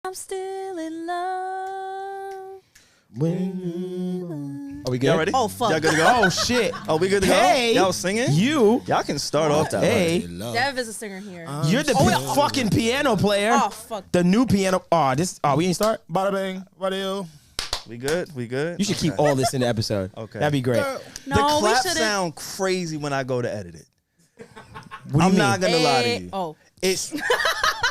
I'm still in love. Are we good? Y'all ready? Oh, fuck. Y'all good to go? Oh, shit. Oh, we good to go? Hey, Y'all singing? You. Y'all can start off that Hey. way. Dev is a singer here. You're the fucking piano player. Oh, fuck. The new piano. We ain't start? Bada bing, bada yo. We good? We good? You should keep all this in the episode. Okay. That'd be great. No, the we claps shouldn't. sound crazy when I go to edit it. What do you I'm mean? not gonna lie to you. Oh. It's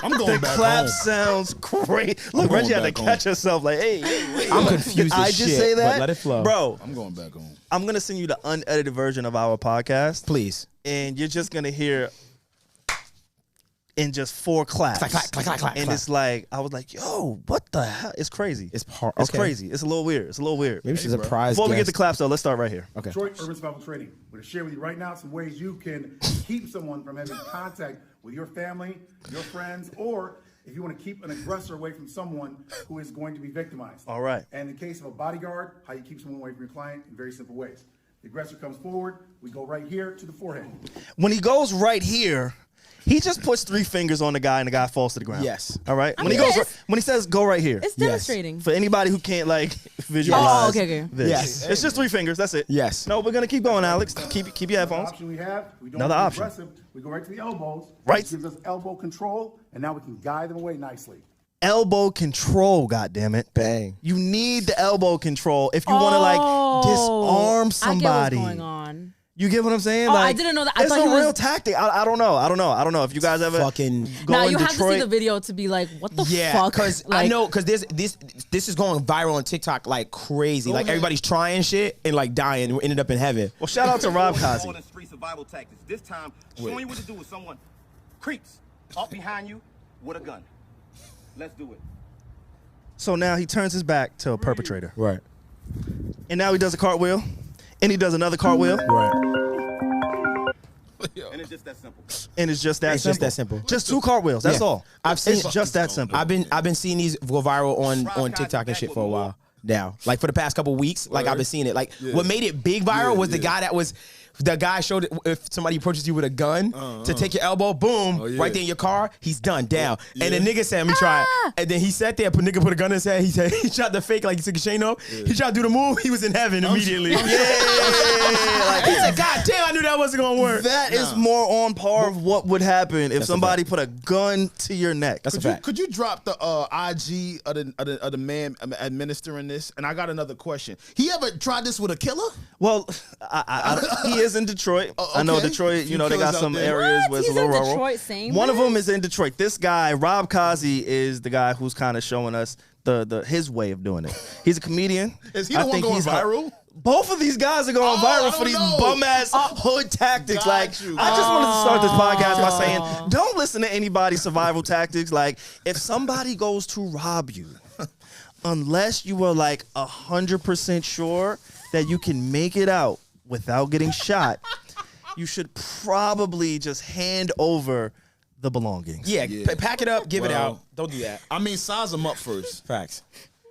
I'm going the back clap home. sounds crazy. Look, going Reggie had to back home. catch herself like, hey, wait. I'm confused Did I as just shit, say that? but let it flow. Bro, I'm going back home. I'm gonna send you the unedited version of our podcast, Please. and you're just gonna hear in just 4 claps. Clap, clap, clap, clap, clap, and clap. it's like, I was like, yo, what the hell? It's crazy. It's hard. It's Okay. crazy. It's a little weird. It's a little weird. Maybe she's a surprise. Before we get guest. to claps, though, let's start right here. Okay. Detroit Urban Survival Training. We're going to share with you right now some ways you can keep someone from having contact with your family, your friends, or if you want to keep an aggressor away from someone who is going to be victimized. All right. And in the case of a bodyguard, how you keep someone away from your client in very simple ways. The aggressor comes forward, we go right here to the forehead. When he goes right here, he just puts 3 fingers on the guy, and the guy falls to the ground. Yes. All right. When mean, he goes, it's- when he says go right here, It's Yes. demonstrating. for anybody who can't like visualize. Oh, okay. This. Yes. It's just 3 fingers. That's it. Yes. No, we're gonna keep going, Alex. Keep your The headphones. option we have, we don't Another have option. aggressive, we go right to the elbows. Right. Which gives us elbow control, and now we can guide them away nicely. Elbow control. God damn it. Bang. You need the elbow control if you want to like disarm somebody. I get what's going on. You get what I'm saying? Oh, like, I didn't know that. I It's thought a he was- real tactic. I don't know. I don't know if you guys ever Fucking. go Now in you have Detroit. to see the video to be like, what the Yeah, fuck? because I know because this is going viral on TikTok like crazy. Like everybody's trying shit and like dying. We ended up in heaven. Well, shout out to Rob Kazi. More than street survival tactics. This time, showing you what to do with someone creeps up behind you with a gun. Let's do it. So now he turns his back to a perpetrator, Right. and now he does a cartwheel, and he does another cartwheel, Right. And it's just that simple. and it's just that It's simple. just that simple. Just 2 cartwheels. That's Yeah. all. I've seen- It's just that simple. I've been seeing these go viral on TikTok and shit for a while now. Like for the past couple weeks, like I've been seeing it. Like what made it big viral was the guy showed it, if somebody approaches you with a gun to take your elbow, boom, right there in your car, he's done, down. And the nigga said, let me try it. And then he sat there, nigga put a gun in his head, he tried to fake like he took his chain off. He tried to do the move, he was in heaven immediately. Like, He said, God damn, I knew that wasn't gonna work. that is more on par of what would happen if That's a somebody put a gun to your neck. That's a Could you, fact. could you drop the IG of the man administering this? And I got another question. He ever tried this with a killer? Well, he is in Detroit. I know okay. Detroit, Few they got killers some out there. areas What? where it's He's a little in rural. Detroit saying One of this? them is in Detroit. This guy, Rob Kazi, is the guy who's kind of showing us his way of doing it. He's a comedian. Is he the one going viral? Both of these guys are going Oh, viral I for don't these know. bum ass hood tactics. Got Like, you. I just wanted to start this podcast by saying, don't listen to anybody's survival tactics. Like, if somebody goes to rob you, unless you are like 100% sure that you can make it out without getting shot, you should probably just hand over the belongings. Yeah, Yeah. pack it up, give it Well, out. Don't do that. I mean, size them up first. Facts.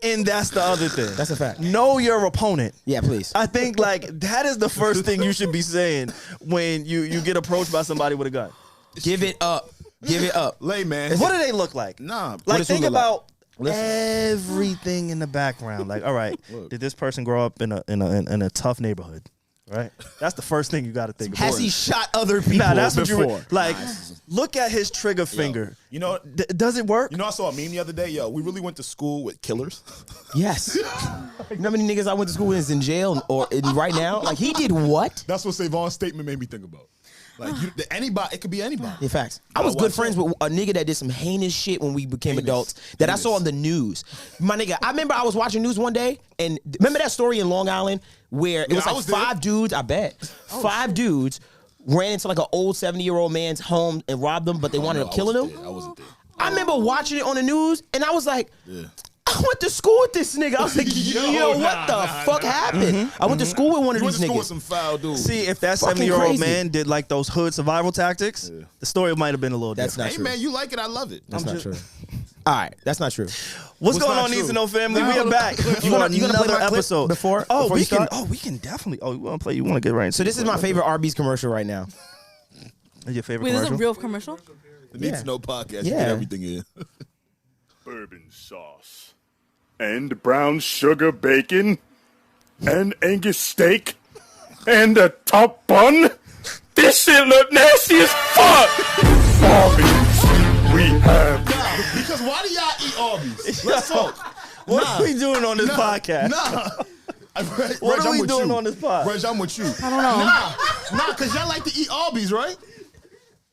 And that's the other thing. That's a fact. Know your opponent. Yeah, please. I think like that is the first thing you should be saying when you get approached by somebody with a gun. Give it up. Give it up. Lay, man. What do they look like? Nah. Like does who think look like? about everything in the background. Like, all right, did this person grow up in a tough neighborhood? Right? That's the first thing you got to think about. Has he shot other people Nah, that's what before? you like. Look at his trigger finger. You know, Does it work? you know, I saw a meme the other day. Yo, we really went to school with killers. Yes. You know how many niggas I went to school with is in jail or right now? Like, he did what? That's what Savon's statement made me think about. Like, anybody, it could be anybody. In fact, I was good friends with a nigga that did some heinous shit when we became adults that I saw on the news. My nigga, I remember I was watching news one day, and remember that story in Long Island where it was I like was there. 5 dudes, I bet, 5 dudes ran into like an old 70-year-old man's home and robbed them, but they wanted to kill him. I wasn't there. I remember watching it on the news, and I was like, I went to school with this nigga. I was like, yo, what the fuck happened? I went to school with one of You went these to school niggas. with some foul dudes. See, if that Fucking 70-year-old crazy. man did like those hood survival tactics, the story might have been a little That's different. not Hey, true. man, you like it. I love it. That's not true. All right, that's not true. What's going not on, Needs true? to Know family? Nah, we are back. You gonna play another my clip episode before we you can. start? Oh, we can definitely. Oh, you want to play? You want to get right into So this is my favorite Arby's commercial right now. Your favorite Wait, this is a commercial? real commercial? The Need to Know podcast. Yeah. You get everything in. bourbon sauce, and brown sugar bacon, and Angus steak, and a top bun. This shit look nasty as fuck. Arby's, we have. Because why do y'all eat Arby's? Let's talk. What are we doing on this podcast? What are we doing on this pod? Reg, I'm with you. I don't know. Nah, because y'all like to eat Arby's, right?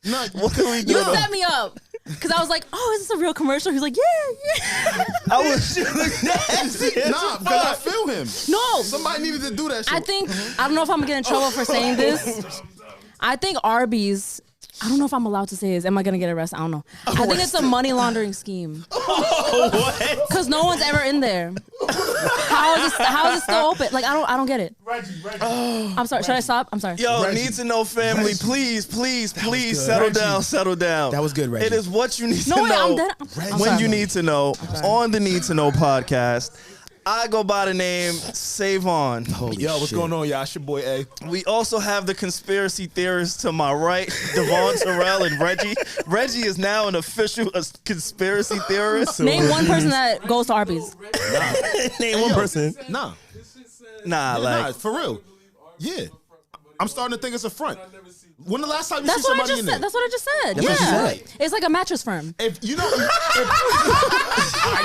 Nah, What are we You doing? set me up. Because I was like, oh, is this a real commercial? He's like, yeah. I was Nah, because I feel him. No. Somebody needed to do that shit. I think, I don't know if I'm going to get in trouble for saying this. I think Arby's, I don't know if I'm allowed to say this. Am I going to get arrested? I don't know. I think it's a money laundering scheme. What? Because no one's ever in there. How is it still open? Like, I don't get it. Reggie. I'm sorry. Should I stop? I'm sorry. Yo, Reggie. need to know family, please good. settle down. That was good, Reggie. It is what you need No, to wait, know I'm dead. I'm when sorry. you need to know on the Need to Know podcast. I go by the name Savon. Yo, what's going on, y'all? It's your boy A. We also have the conspiracy theorists to my right, Devon Terrell and Reggie. Reggie is now an official conspiracy theorist. Name one person that goes to Arby's. Name one person. Nah, Nah, like for real. Yeah. I'm starting to think it's a front. When the last time you That's see what I somebody just in said. there? That's what I just said. That's what you Yeah. said. It's like a mattress firm. If you know,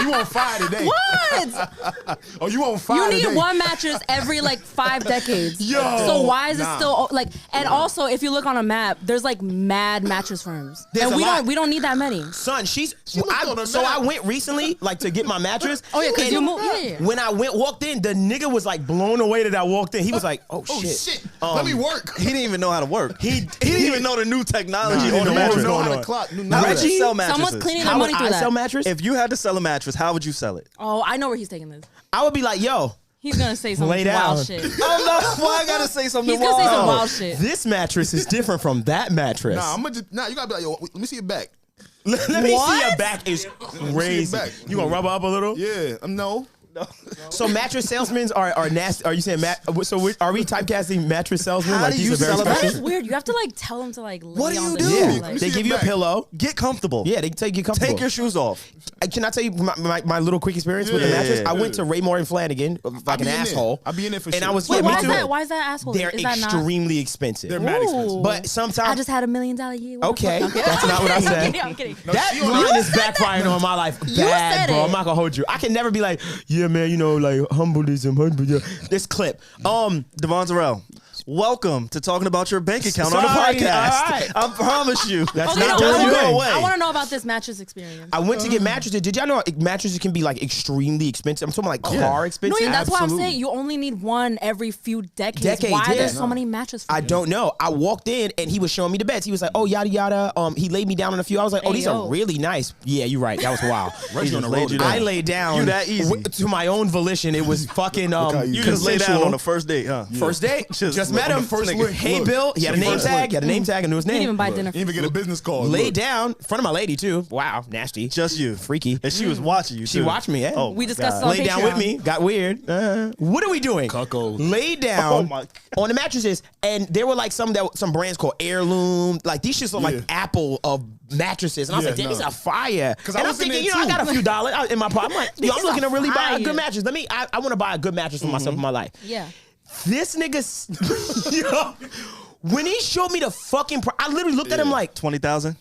you on fire today. What? Oh, you on fire You need today. one mattress every like 5 decades. Yo, so why is it nah. still like? And also, if you look on a map, there's like mad mattress firms, There's and a we lot. don't need that many. Son, looked on her so map. I went recently, like, to get my mattress. Oh yeah, because and you moved. Yeah. When I walked in, the nigga was like blown away that I walked in. He was like, "Oh Oh shit, shit! Let me work. he didn't even know how to work. He didn't even know the new technology Nah, on the he didn't mattress. know how on. to clock. Knew How none of would that. you sell mattresses? Someone's cleaning their How would money through I that. sell mattress? If you had to sell a mattress, how would you sell it? Oh, I know where he's taking this. I would be like, yo, He's gonna say some Lay down. wild shit. Oh no! Why I gotta say something He's gonna say some wild? wild shit. this mattress is different from that mattress. Nah, I'm gonna just, you gotta be like, yo, let me see your back. Let me see What? your back is crazy. back. You gonna rub her up a little? Yeah, no. So mattress salesmen are nasty. Are you saying are we typecasting mattress salesmen? How Like do these you are very sell a That special? is weird. You have to like tell him to like. What lay do on you the do? shit, Yeah, Let like- me they see give you your a back. pillow. Get comfortable. Yeah, they take you comfortable. Take your shoes off. Can I tell you my little quick experience with the Yeah, mattress? yeah, I yeah. went to Raymore and Flanagan, like an be in there. asshole. I be in there for and sure. I was Wait, yeah, why me is too. that? Why is that asshole? They're Is that not? extremely expensive. They're mad expensive. Ooh. But sometimes I just had $1 million year. What the Okay, fuck? that's not what I said. I'm kidding. that she on line that. is backfiring on my life bad, said bro. it. I'm not gonna hold you. I can never be like, yeah, man, you know, like humbleism. This clip. Devon Terrell, welcome to talking about your bank account on the Sorry, podcast. all right. I promise you. That's Okay, not no, what I I'm wanna- doing. I want to know about this mattress experience. I went to get mattresses. Did y'all know mattresses can be like extremely expensive? I'm talking like car expensive. No, yeah, that's why I'm Absolutely. saying you only need one every few decades. Decades, Why are yeah. there so many mattress I firms? don't know. I walked in and he was showing me the beds. He was like, "Oh, yada yada." He laid me down on a few. I was like, "Oh, Hey, these yo. are really nice." Yeah, you're right. That was wild. Reggie on the just laid road you today. down. I laid down. You that easy. To my own volition. It was fucking You just lay down consensual. on the first date, huh? First date. Just met on him. the first Nigga, look. hey, Look. Bill. He had a name First tag. look. He had a name tag and knew his You didn't even name. buy dinner. Didn't even get a business call. Laid Look. down in front of my lady too. Wow, nasty. Just you. Freaky. And she was watching you, She too. watched me. Yeah. Oh, We my discussed God. on Laid down Patreon. with me. Got weird. What are we doing? Cuckold. Laid down Oh, my God. on the mattresses, and there were like some brands called Heirloom. Like these shits are like Yeah. Apple of mattresses, and I was Yeah, like, "Damn, no. these are fire." 'Cause And I I'm was in thinking, there I got a too. few dollars in my pocket. I'm like, yo, I'm These looking are to really buy a good fire. mattress. I want to buy a good mattress for myself in my life. Yeah. This nigga, yo, when he showed me the fucking, I literally looked at him like, 20,000?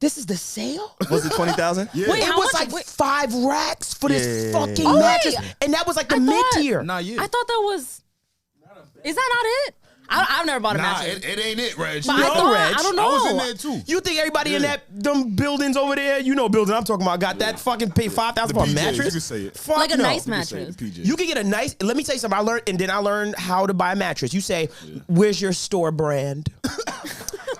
this is the sale? Was it 20,000? Yeah. Wait, It how was much? like Wait. 5 racks for this Yeah. fucking Oh, mattress, wait. and that was like the I mid thought- tier. Nah, yeah. I thought that was. Is that not it? I've never bought a Nah, mattress. it ain't it, Reg. But I thought, Reg. I don't know. I was in there too. You think everybody in Yeah. them buildings over there, you know, building I'm talking about, got that fucking pay $5,000 for a PJs, mattress? you can say it. Fuck Like a no. nice You can say mattress. the PJs. You can get a nice. Let me tell you something. I learned how to buy a mattress. You say, "Where's your store brand?"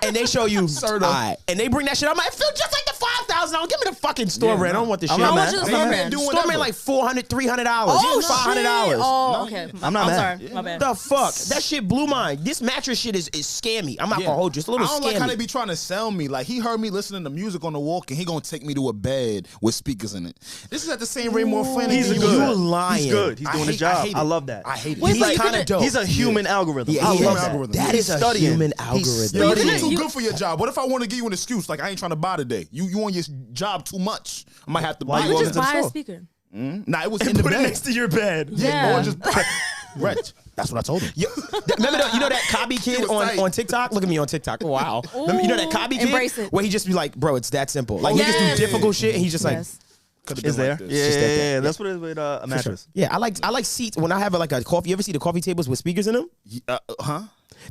And they show you, Certo. alright. And they bring that shit. I'm like, feel just like the $5,000. Give me the fucking store Yeah, brand. no. I don't want this I'm shit. not How mad. much is the I'm store not brand? doing Store whatever. brand like $400, $300. Oh, $500. shit. Oh, okay. I'm not mad. sorry. My bad. The fuck? That shit blew mine. This mattress shit is scammy. I'm not Yeah. gonna hold you. It's a little I don't scammy. like how they be trying to sell me. Like he heard me listening to music on the walk, and he gonna take me to a bed with speakers in it. This is at the same Raymore Flanagan. He's a You good. lying. He's good. He's I doing hate- his job. hate I it. love that. I hate it. Wait, He's so you kind of couldn't- dope. He's a human algorithm. Yeah, I he's love a that. algorithm. That is a studying. human He's algorithm. studying. You too good for your job. What if I want to give you an excuse? Like, I ain't trying to buy today. You on your job too much. I might have to buy Why you. you just buy a speaker. Nah, it was in the Put it bed. next to your bed. Yeah. Or just Reg, that's what I told him. Yo, remember you know that Cobby kid was tight. on TikTok? Look at me on TikTok. Wow. Remember, you know that Cobby kid? Embrace it. Where he just be like, bro, it's that simple. Like Yes. niggas do difficult shit and he's just like, Yes. Could've Is been there? like this. Yeah, Just that yeah, thing. yeah. That's what it is with a mattress. yeah, I like seats when I have like a coffee. You ever see the coffee tables with speakers in them? Huh?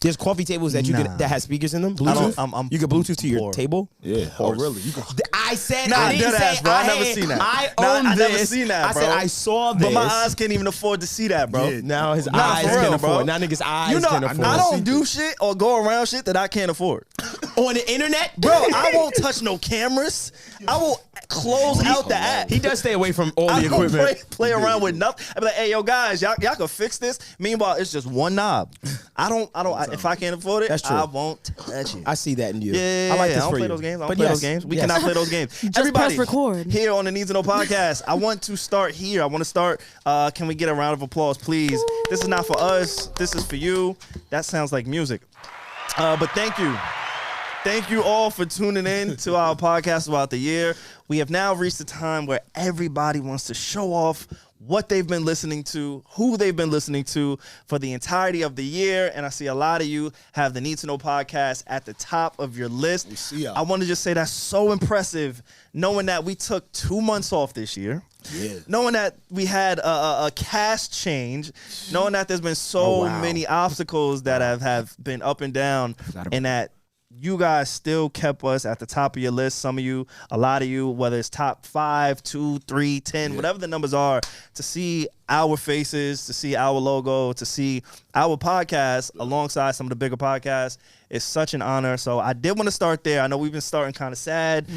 There's coffee tables that you Nah. can that has speakers in them. I don't- Bluetooth. You can Bluetooth to your poor. table. Yeah. Oh, really? You can. I said Nah, I didn't dead say ass, bro. I never had- seen that. I Nah, own I this. never seen that, bro. I said I saw this. But my eyes can't even afford to see that, bro. Yeah. Now his Nah, eyes for real, can bro. afford. Now niggas' eyes You know, can afford. I don't do shit or go around shit that I can't afford. On the internet, Bro, I won't touch no cameras. I will close out the app. He does stay away from all I the don't equipment. play around with nothing. I be like, hey, yo, guys, y'all can fix this. Meanwhile, it's just one knob. If I can't afford it, That's true. I won't touch it. I see that in you. Yeah, I like this I don't for play you. those games. I don't But play yes, those games. We yes. cannot play those games. Just Everybody press record. here on the Needs to Know podcast, I want to start here. I want to start. Can we get a round of applause, please? This is not for us. This is for you. That sounds like music. But thank you. Thank you all for tuning in to our podcast throughout the year. We have now reached the time where everybody wants to show off what they've been listening to, who they've been listening to for the entirety of the year. And I see a lot of you have the Need to Know podcast at the top of your list. We see y'all. I want to just say that's so impressive, knowing that we took 2 months off this year. Yeah. Knowing that we had a cast change, knowing that there's been so many obstacles that have been up and down, and that you guys still kept us at the top of your list. Some of you, a lot of you, whether it's top 5, 2, 3, 10, whatever the numbers are, to see our faces, to see our logo, to see our podcast alongside some of the bigger podcasts is such an honor. So I did want to start there. I know we've been starting kind of sad.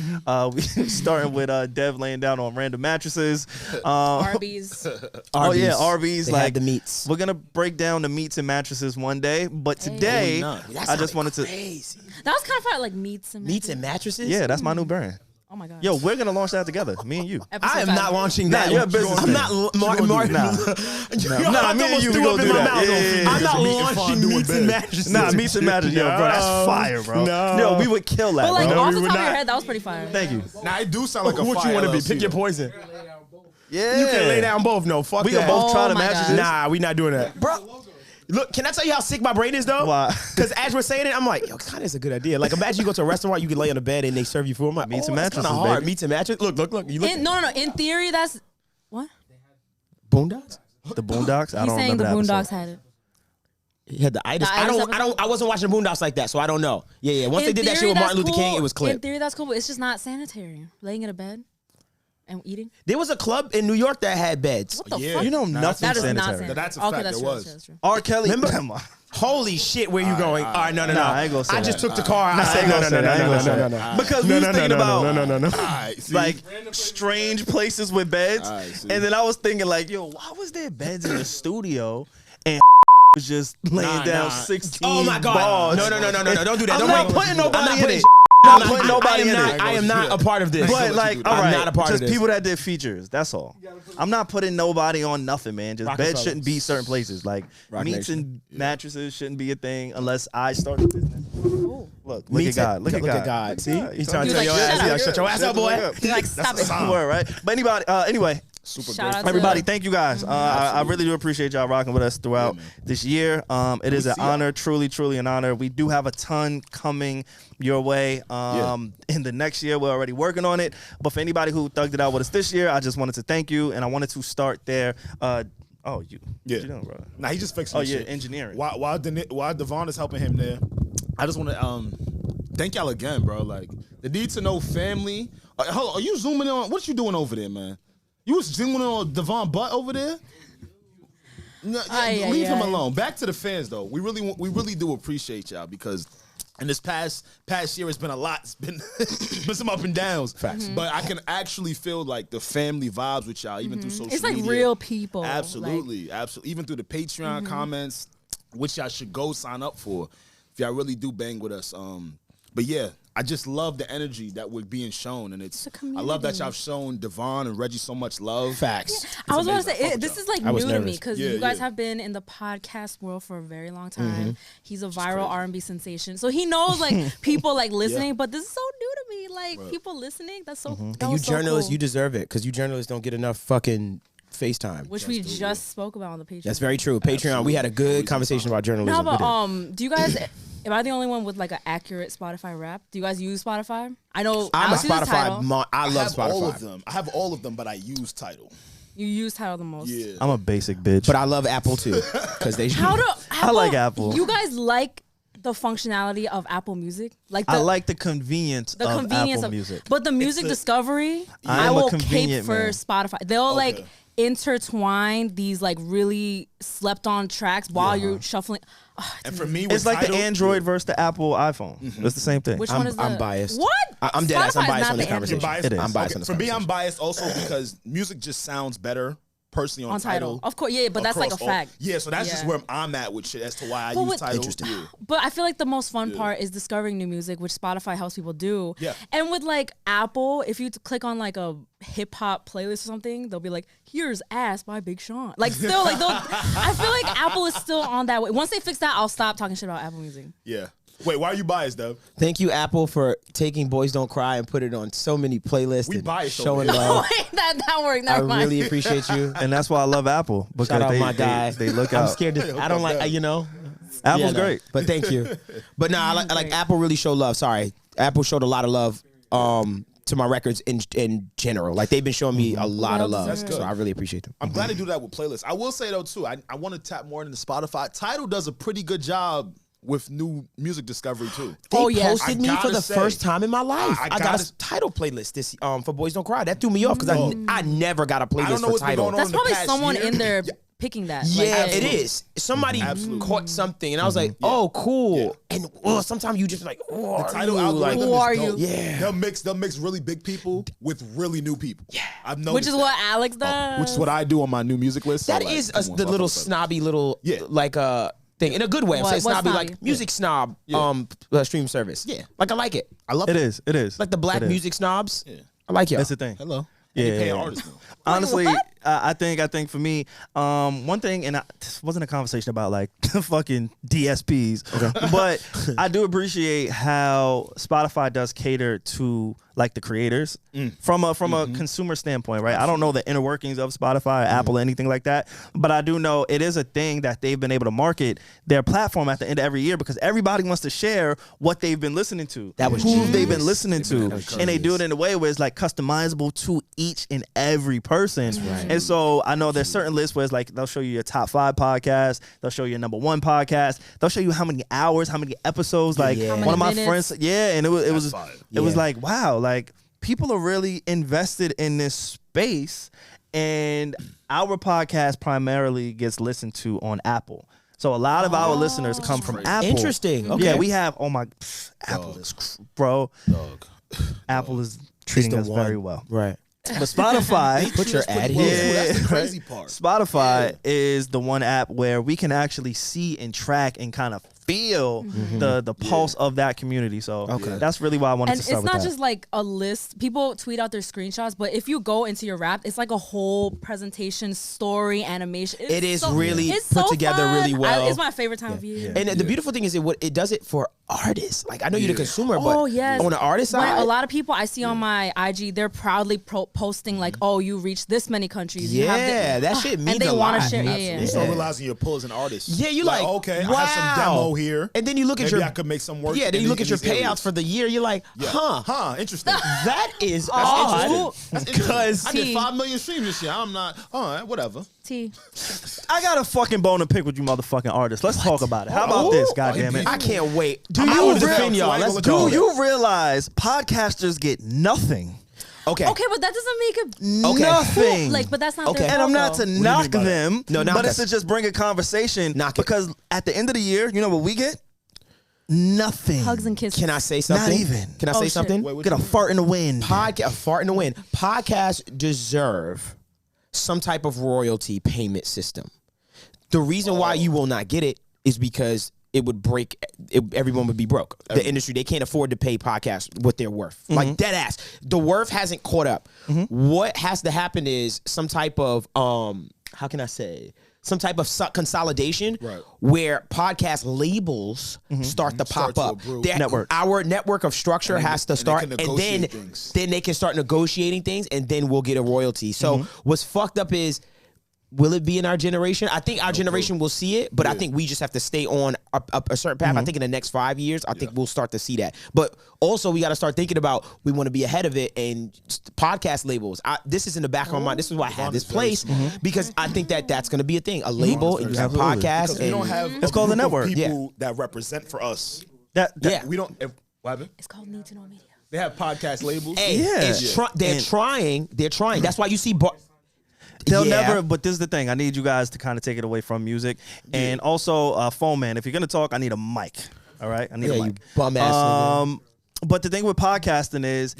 We starting with Dev laying down on random mattresses. Arby's. Oh yeah, Arby's. They like had the meats. We're gonna break down the meats and mattresses one day, but today I just wanted to. Crazy. That was kind of fun, like meats and Meats and mattresses. Yeah, that's my new brand. Oh my god. Yo, we're gonna launch that together, me and you. Episode I am 5. not launching Nah, that. you're a business I'm man. not Martin. Nah. Nah, me and you, we gonna do that. Yeah. I'm not Meat and launching fondue in meats and bed. mattresses. Nah, meats and mattresses, yo, bro. That's fire, bro. No. Yo, we would kill that, But like bro. off the we top would of your not. head, that was pretty fire. Thank you. Now, it do sound like a What fire you want to be? LLC, Pick your though. poison. Yeah, You can lay down both. No, fuck We that. can both try Oh the my mattresses. Nah, we not doing that, bro. Look, can I tell you how sick my brain is though? Why? Because as we're saying it, I'm like, yo, kind of is a good idea. Like, imagine you go to a restaurant, you can lay on the bed and they serve you food. I'm like, Meats and that's kinda mattresses, hard. baby. Meats and mattresses. Look. You look. No. In theory, that's what Boondocks. The Boondocks. I he's don't saying. The remember that Boondocks episode. had it. He had the itis. The itis episode? I wasn't watching the Boondocks like that, so I don't know. Yeah. Once they In did that shit theory, with Martin that's Luther King, cool. it was In clip. theory, that's cool, but it's just not sanitary. Laying in a bed and eating. There was a club in New York that had beds. What the Yeah. fuck? You know Nah, nothing That is not sanitary. sanitary. That's a Okay, fact, that's it true, was. that's true. R. Kelly. Remember? Holy shit, where you going? All right, no. Nah, I ain't gonna say I just that. took the car. Nah, I I said ain't gonna say that. I ain't gonna say no. that. Because we was thinking about no. Alright, see? like strange places with beds, Alright, see. and then I was thinking like, yo, why was there beds in the studio and was just laying down 16 Oh my god! bars? No! Don't do that. I'm Don't not bring- putting I'm nobody not in putting it. I'm not putting nobody in it. I am not a part of this. But like, all I'm right, not a part of just this. people that did features. That's all. I'm not putting nobody on nothing, man. Just beds Rockefellers. shouldn't be certain places. Like Rock meats Nation. and mattresses shouldn't be a thing unless I start the business. Look Meats at God. and- Look at God. See, Yeah, he's trying to He tell was your like, ass. shut Yeah, up. shut your ass up, boy. He's like, stop it. Word, right? But anyway, Shout out to everybody, thank you guys. I really do appreciate y'all rocking with us throughout this year. It is an honor, truly an honor. We do have a ton coming your way in the next year. We're already working on it. But for anybody who thugged it out with us this year, I just wanted to thank you, and I wanted to start there. What you doing, brother? Nah, he just fixing Oh, the yeah, shit. engineering. While Devon is helping him there, I just want to thank y'all again, bro. Like the Need to Know family. Hold on, are you zooming in on? What you doing over there, man? You was zooming in on Devon Butt over there. No, leave him alone. Back to the fans, though. We really do appreciate y'all because in this past year, it's been a lot. It's been been some up and downs. Facts. But I can actually feel like the family vibes with y'all, even through social It's like media. real people. Absolutely, absolutely. Even through the Patreon comments, which y'all should go sign up for if y'all really do bang with us. But yeah, I just love the energy that we're being shown, and it's. a I love that community. y'all shown Devon and Reggie so much love. Facts. I was going to amazing. I say, fuck this with is like I was new to me nervous. because Yeah, you guys yeah. have been in the podcast world for a very long time. He's a viral R&B sensation. So he knows like people like listening, but this is so new to me. Like people listening, that's so, that And you was so journalists, cool. you deserve it because you journalists don't get enough fucking FaceTime. Which we just spoke about on the Patreon. That's very true. Patreon, we had a good conversation about journalism. No, We but did. do you guys? Am I the only one with like an accurate Spotify rap? Do you guys use Spotify? I know. I'm I a see this title. Spotify. I love have Spotify. all of them. I have all of them, but I use Tidal. You use title the most. Yeah. I'm a basic bitch. But I love Apple too because they. How do I like Apple. You guys like the functionality of Apple Music? Like the, I like the convenience the of convenience Apple of Music. But the music discovery, I I am a will cape convenient for man. Spotify. They'll like intertwine these like really slept on tracks while you're shuffling. Oh, And for me, with It's like the Tidal, Android versus the Apple iPhone. It's the same thing. which I'm- one is the? I'm biased. What? I'm dead ass. I'm Spotify is biased not on this the conversation. You're biased. It is. I'm biased Okay, on this for me, I'm conversation. biased also because music just sounds better personally on Title. Of course, yeah, but that's like a across all- fact. Yeah, so that's just Yeah. where I'm at with shit as to why I But use with- Tidal. Interesting. Yeah. But I feel like the most fun part is discovering new music, which Spotify helps people do. Yeah. And with like Apple, if you click on like a hip hop playlist or something, they'll be like, "Here's Ass by Big Sean." Like still, like I feel like Apple is still on that way. Once they fix that, I'll stop talking shit about Apple Music. Yeah. Wait, why are you biased, Dev? Thank you, Apple, for taking Boys Don't Cry and put it on so many playlists We and biased showing over here. love. Wait, that worked. I Never mind. really appreciate you. And that's why I love Apple because Shout out they, my guy. they look I'm out. scared to. I don't like. You know. Apple's Yeah, no. great. But thank you. But nah, I like Apple really showed love. Sorry, Apple showed a lot of love to my records in general. Like they've been showing me a lot of love. That's good. So I really appreciate them. I'm glad to do that with playlists. I will say though too, I want to tap more into Spotify. Tidal does a pretty good job with new music discovery too. They Oh, yes. posted I me for gotta the say, first time in my life. I I got gotta- a title playlist this for Boys Don't Cry. That threw me off because I never got a I don't playlist know for what's been title. going on. That's in the probably past someone year. in there Yeah. picking that. Yeah, Like, it is. Somebody Absolutely. caught something, and I was like, "Oh, cool." And sometimes you just like, "Oh, Tidal like, algorithm Who is are dope. you? Yeah. They'll mix really big people with really new people. Yeah, I've noticed. which is what Alex does. which is what I do on my new music list. that so, like, is I'm gonna the fuck little with it. snobby little Yeah. like thing in a good way. I'm What? saying What's snobby, snobby? like music snob stream service. Yeah. Like I like it. I love It is. It is. Like the black It is. music snobs. I like y'all. That's the thing. Hello. Yeah, They pay yeah, an yeah. artist now. Honestly, what? I think for me, one thing, and this wasn't a conversation about like fucking DSPs, but I do appreciate how Spotify does cater to like the creators from a consumer standpoint, right? I don't know the inner workings of Spotify or Apple or anything like that, but I do know it is a thing that they've been able to market their platform at the end of every year because everybody wants to share what they've been listening to, That was who genius. they've been listening to, That was and they do it in a way where it's like customizable to each and every person. And so I know there's certain lists where it's like they'll show you your top 5 podcasts, they'll show you your number 1 podcast, they'll show you how many hours, how many episodes. Like Yeah. How one of my many friends, and it was fire. it was Yeah. like wow, like people are really invested in this space, and our podcast primarily gets listened to on Apple. So a lot of our listeners come from Apple. Interesting. Okay. Yeah, we have Apple is bro. Dog. Apple is treating the us one. very well. Right. But Spotify, Put your ad Well, here. that's the crazy part. Spotify is the one app where we can actually see and track and kind of feel the pulse of that community. So that's really why I wanted And to start it's with not that. just like a list. People tweet out their screenshots, but if you go into your rap, it's like a whole presentation, story, animation. It is really it's put so together fun. really well. It's my favorite time of year. And the beautiful thing is it does it for artists. Like I know you're the consumer, but Oh yes. on the artist When side, a lot of people I see on my IG, they're proudly posting like, "Oh, you reached this many countries." You have yeah, that shit means and they a wanna lot. share. Yeah, You yeah. start realizing your pull as an artist. Yeah, you like, okay, wow. I have some demo here. And then you look at Maybe your I could make some work. Yeah, then in you look the- at your in these payouts areas. for the year. You're like, huh, Interesting. that is That's odd. interesting. Because I did T. 5 million streams this year. I'm not. All right, whatever. T. I got a fucking bone to pick with you motherfucking artists. Let's talk about it. How about this, goddammit? I can't wait. Do I'm you gonna real- defend y'all? I ain't Let's gonna go. Do you realize podcasters get nothing? Okay. Okay, but that doesn't make it Okay. Nothing. like. But that's not Okay. their And I'm fault, not to though. knock by that? them, No, knock but it's us. to just bring a conversation. Knock it. Because at the end of the year, you know what we get? Nothing. Hugs and kisses. Can I say something? Not even. Can I Oh, say shit. something? Wait, what Get a fart in the wind. A fart in the wind. Podcasts deserve some type of royalty payment system. The reason why you will not get it is because it would break. Everyone would be broke. The industry, they can't afford to pay podcasts what they're worth. Like dead ass. The worth hasn't caught up. What has to happen is some type of how can I say? Some type of consolidation where podcast labels start to pop up. Our network of structure has to start, and then they can start negotiating things, and then we'll get a royalty. So what's fucked up is, will it be in our generation? I think our generation will see it, but I think we just have to stay on a certain path. I think in the next 5 years, I think we'll start to see that. But also, we got to start thinking about, we want to be ahead of it, and podcast labels. This is in the back of my mind. This is why I had this place, because I think that's going to to be a thing. A label, and you have podcasts. We don't have it's called the network. People that represent for us. We don't. What happened? It's called Need to Know Media. They have podcast labels. They're trying. That's why you see. They'll never, but this is the thing. I need you guys to kind of take it away from music. And also, phone man, if you're going to talk, I need a mic. All right? I need a mic. You bum ass. But the thing with podcasting is,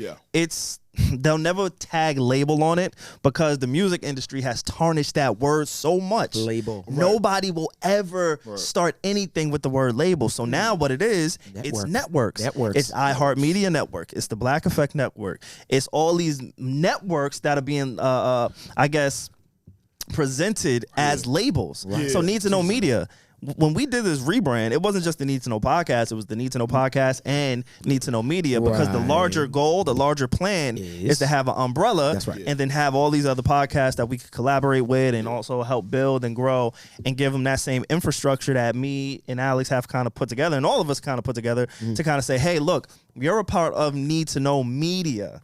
they'll never tag label on it, because the music industry has tarnished that word so much. Label. Nobody will ever start anything with the word label. So now what it is, it's networks. It's iHeartMedia Network. It's the Black Effect Network. It's all these networks that are being, I guess, presented as labels. So Need to Know Media. When we did this rebrand, it wasn't just the Need to Know podcast. It was the Need to Know podcast and Need to Know Media, because the larger goal, the larger plan is to have an umbrella and then have all these other podcasts that we could collaborate with and also help build and grow and give them that same infrastructure that me and Alex have kind of put together, and all of us kind of put together to kind of say, hey, look, you're a part of Need to Know Media.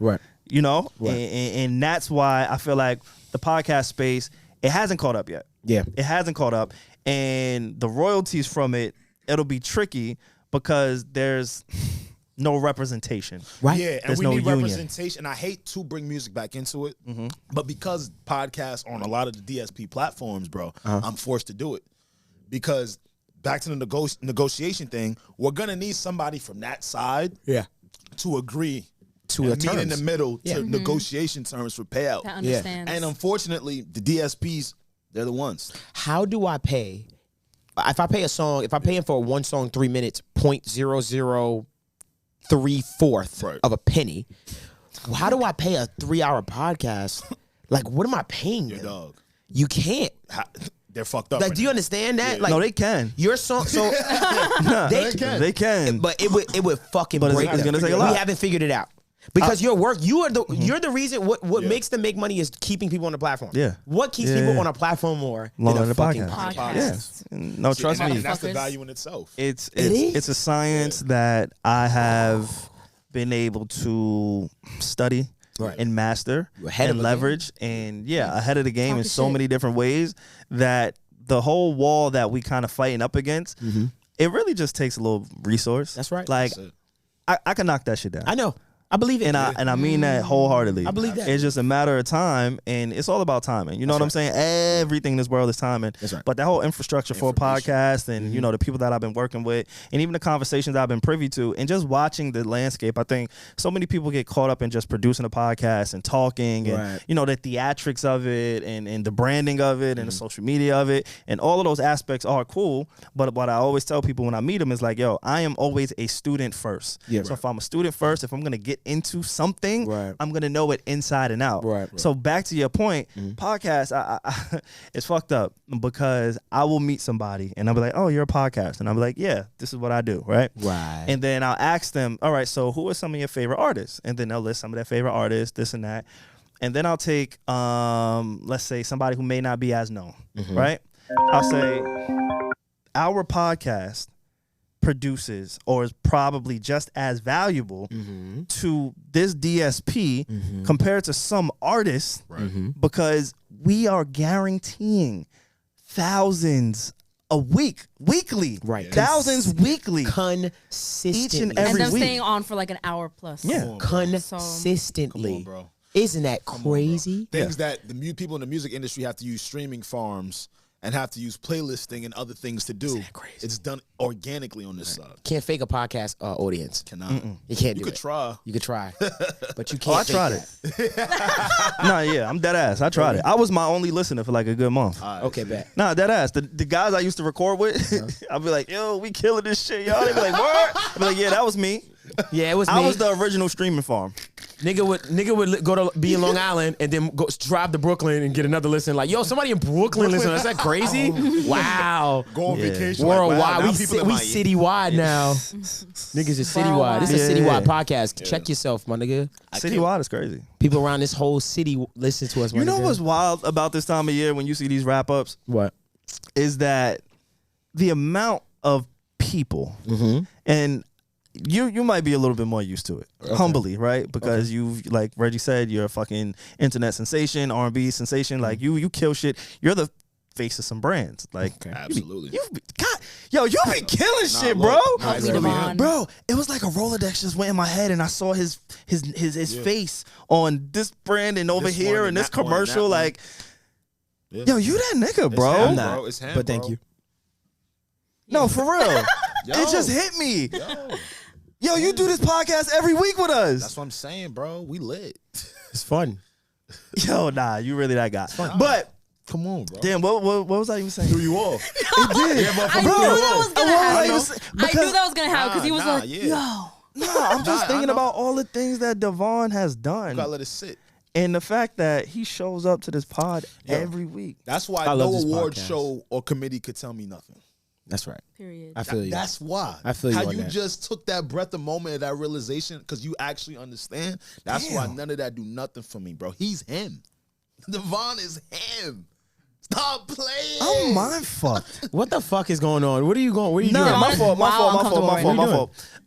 You know? And that's why I feel like the podcast space, it hasn't caught up yet. It hasn't caught up. And the royalties from it, it'll be tricky because there's no representation. Yeah, and there's we no need union. representation. I hate to bring music back into it, but because podcasts are on a lot of the DSP platforms, bro, I'm forced to do it. Because back to the negotiation thing, we're going to need somebody from that side to agree to meet in the middle to negotiation terms for payout. That understands. And unfortunately, the DSPs, they're the ones. How do I pay? If I pay a song, if I'm paying for a one song 3 minutes, 0.0034 of a penny, how do I pay a 3 hour podcast? Like, what am I paying Your them? dog. You can't. They're fucked up. Like, right do you now. understand that? Like, No, they can. your song, so They can. but it would fucking But break it's them. gonna take a lot. We haven't figured it out. Because your work, you're the reason. What makes them make money is keeping people on the platform. What keeps people on a platform more Longer than a than fucking podcast. podcast? No, trust me. And that's the value in itself. It's is? a science that I have been able to study and master Ahead of and the leverage, and ahead of the game Talk in your so shit. many different ways, that the whole wall that we kind of fighting up against, it really just takes a little resource. That's right. Like, That's it. I can knock that shit down. I know. I believe it. And I mean that wholeheartedly. I believe that. It's just a matter of time, and it's all about timing. You know what I'm saying? Everything in this world is timing. That's right. But that whole infrastructure for a podcast, and you know, the people that I've been working with, and even the conversations I've been privy to, and just watching the landscape, I think so many people get caught up in just producing a podcast and talking, and you know, the theatrics of it, and the branding of it, and the social media of it, and all of those aspects are cool. But what I always tell people when I meet them is like, yo, I am always a student first. So if I'm a student first, if I'm gonna get into something, I'm gonna know it inside and out. So back to your point, podcast, I it's fucked up, because I will meet somebody and I'll be like, oh, you're a podcast, and I'll be like, yeah, this is what I do, right? And then I'll ask them, all right, so who are some of your favorite artists? And then they'll list some of their favorite artists, this and that. And then I'll take let's say somebody who may not be as known, right? I'll say our podcast produces, or is probably just as valuable to this DSP compared to some artists, because we are guaranteeing thousands a weekly, thousands weekly, consistently, each and And every them week. staying on for like an hour plus. consistently. Come on, bro. Isn't that crazy? Things that the people in the music industry have to use streaming farms and have to use playlisting and other things to do. crazy? It's done organically on this side. Can't fake a podcast audience. Cannot. You can't do You could it. try. You could try, but you can't. I tried it. Nah, yeah, I'm dead ass. I tried it. I was my only listener for like a good month. Okay, bet. Nah, dead ass. The guys I used to record with, I'd be like, yo, we killing this shit, y'all. They'd be like, what? I'd be like, yeah, that was me. Yeah, it was me. I was the original streaming farm. Nigga would go to be in Long Island and then go drive to Brooklyn and get another listen. Like, yo, somebody in Brooklyn listen. Is that crazy? Wow. Go on vacation. Worldwide. Like, wow, we citywide now. Niggas is citywide. This is a citywide podcast. Check yourself, my nigga. Citywide is crazy. People around this whole city listen to us. My You know nigga. what's wild about this time of year when you see these wrap ups? What? Is that the amount of people and you might be a little bit more used to it, humbly, right? Because you, like Reggie said, you're a fucking internet sensation, R&B sensation. Like you kill shit. You're the face of some brands. Like Absolutely. you be killing shit, bro. Devon. Bro, it was like a Rolodex just went in my head, and I saw his face on this brand and over This here one and and this that one and commercial. that one. Like, yo, you that nigga, bro. him, I'm not. bro. It's him, but thank bro. you. No, for real. It just hit me. Yo, you do this podcast every week with us. That's what I'm saying, bro. We lit. It's fun. Yo, nah, you really that guy. But Come on, bro. damn, what was I even saying? Threw you off. It did. I knew that was gonna happen. I Because- knew that was gonna happen because he was Nah, like, yeah. yo. No, I'm just Nah, I thinking know. about all the things that Devon has You done. gotta let it sit. And the fact that he shows up to this pod every week. That's why I love no this award podcast. show or committee could tell me nothing. That's right. Period. I feel you. That's why. I feel you How on you that. just took that breath a moment of that realization because you actually understand. That's why Damn. none of that do nothing for me, bro. He's him. Devon is him. Stop playing. I'm mind fucked. What the fuck is going on? What are you going? What are you Nah, doing? my fault. What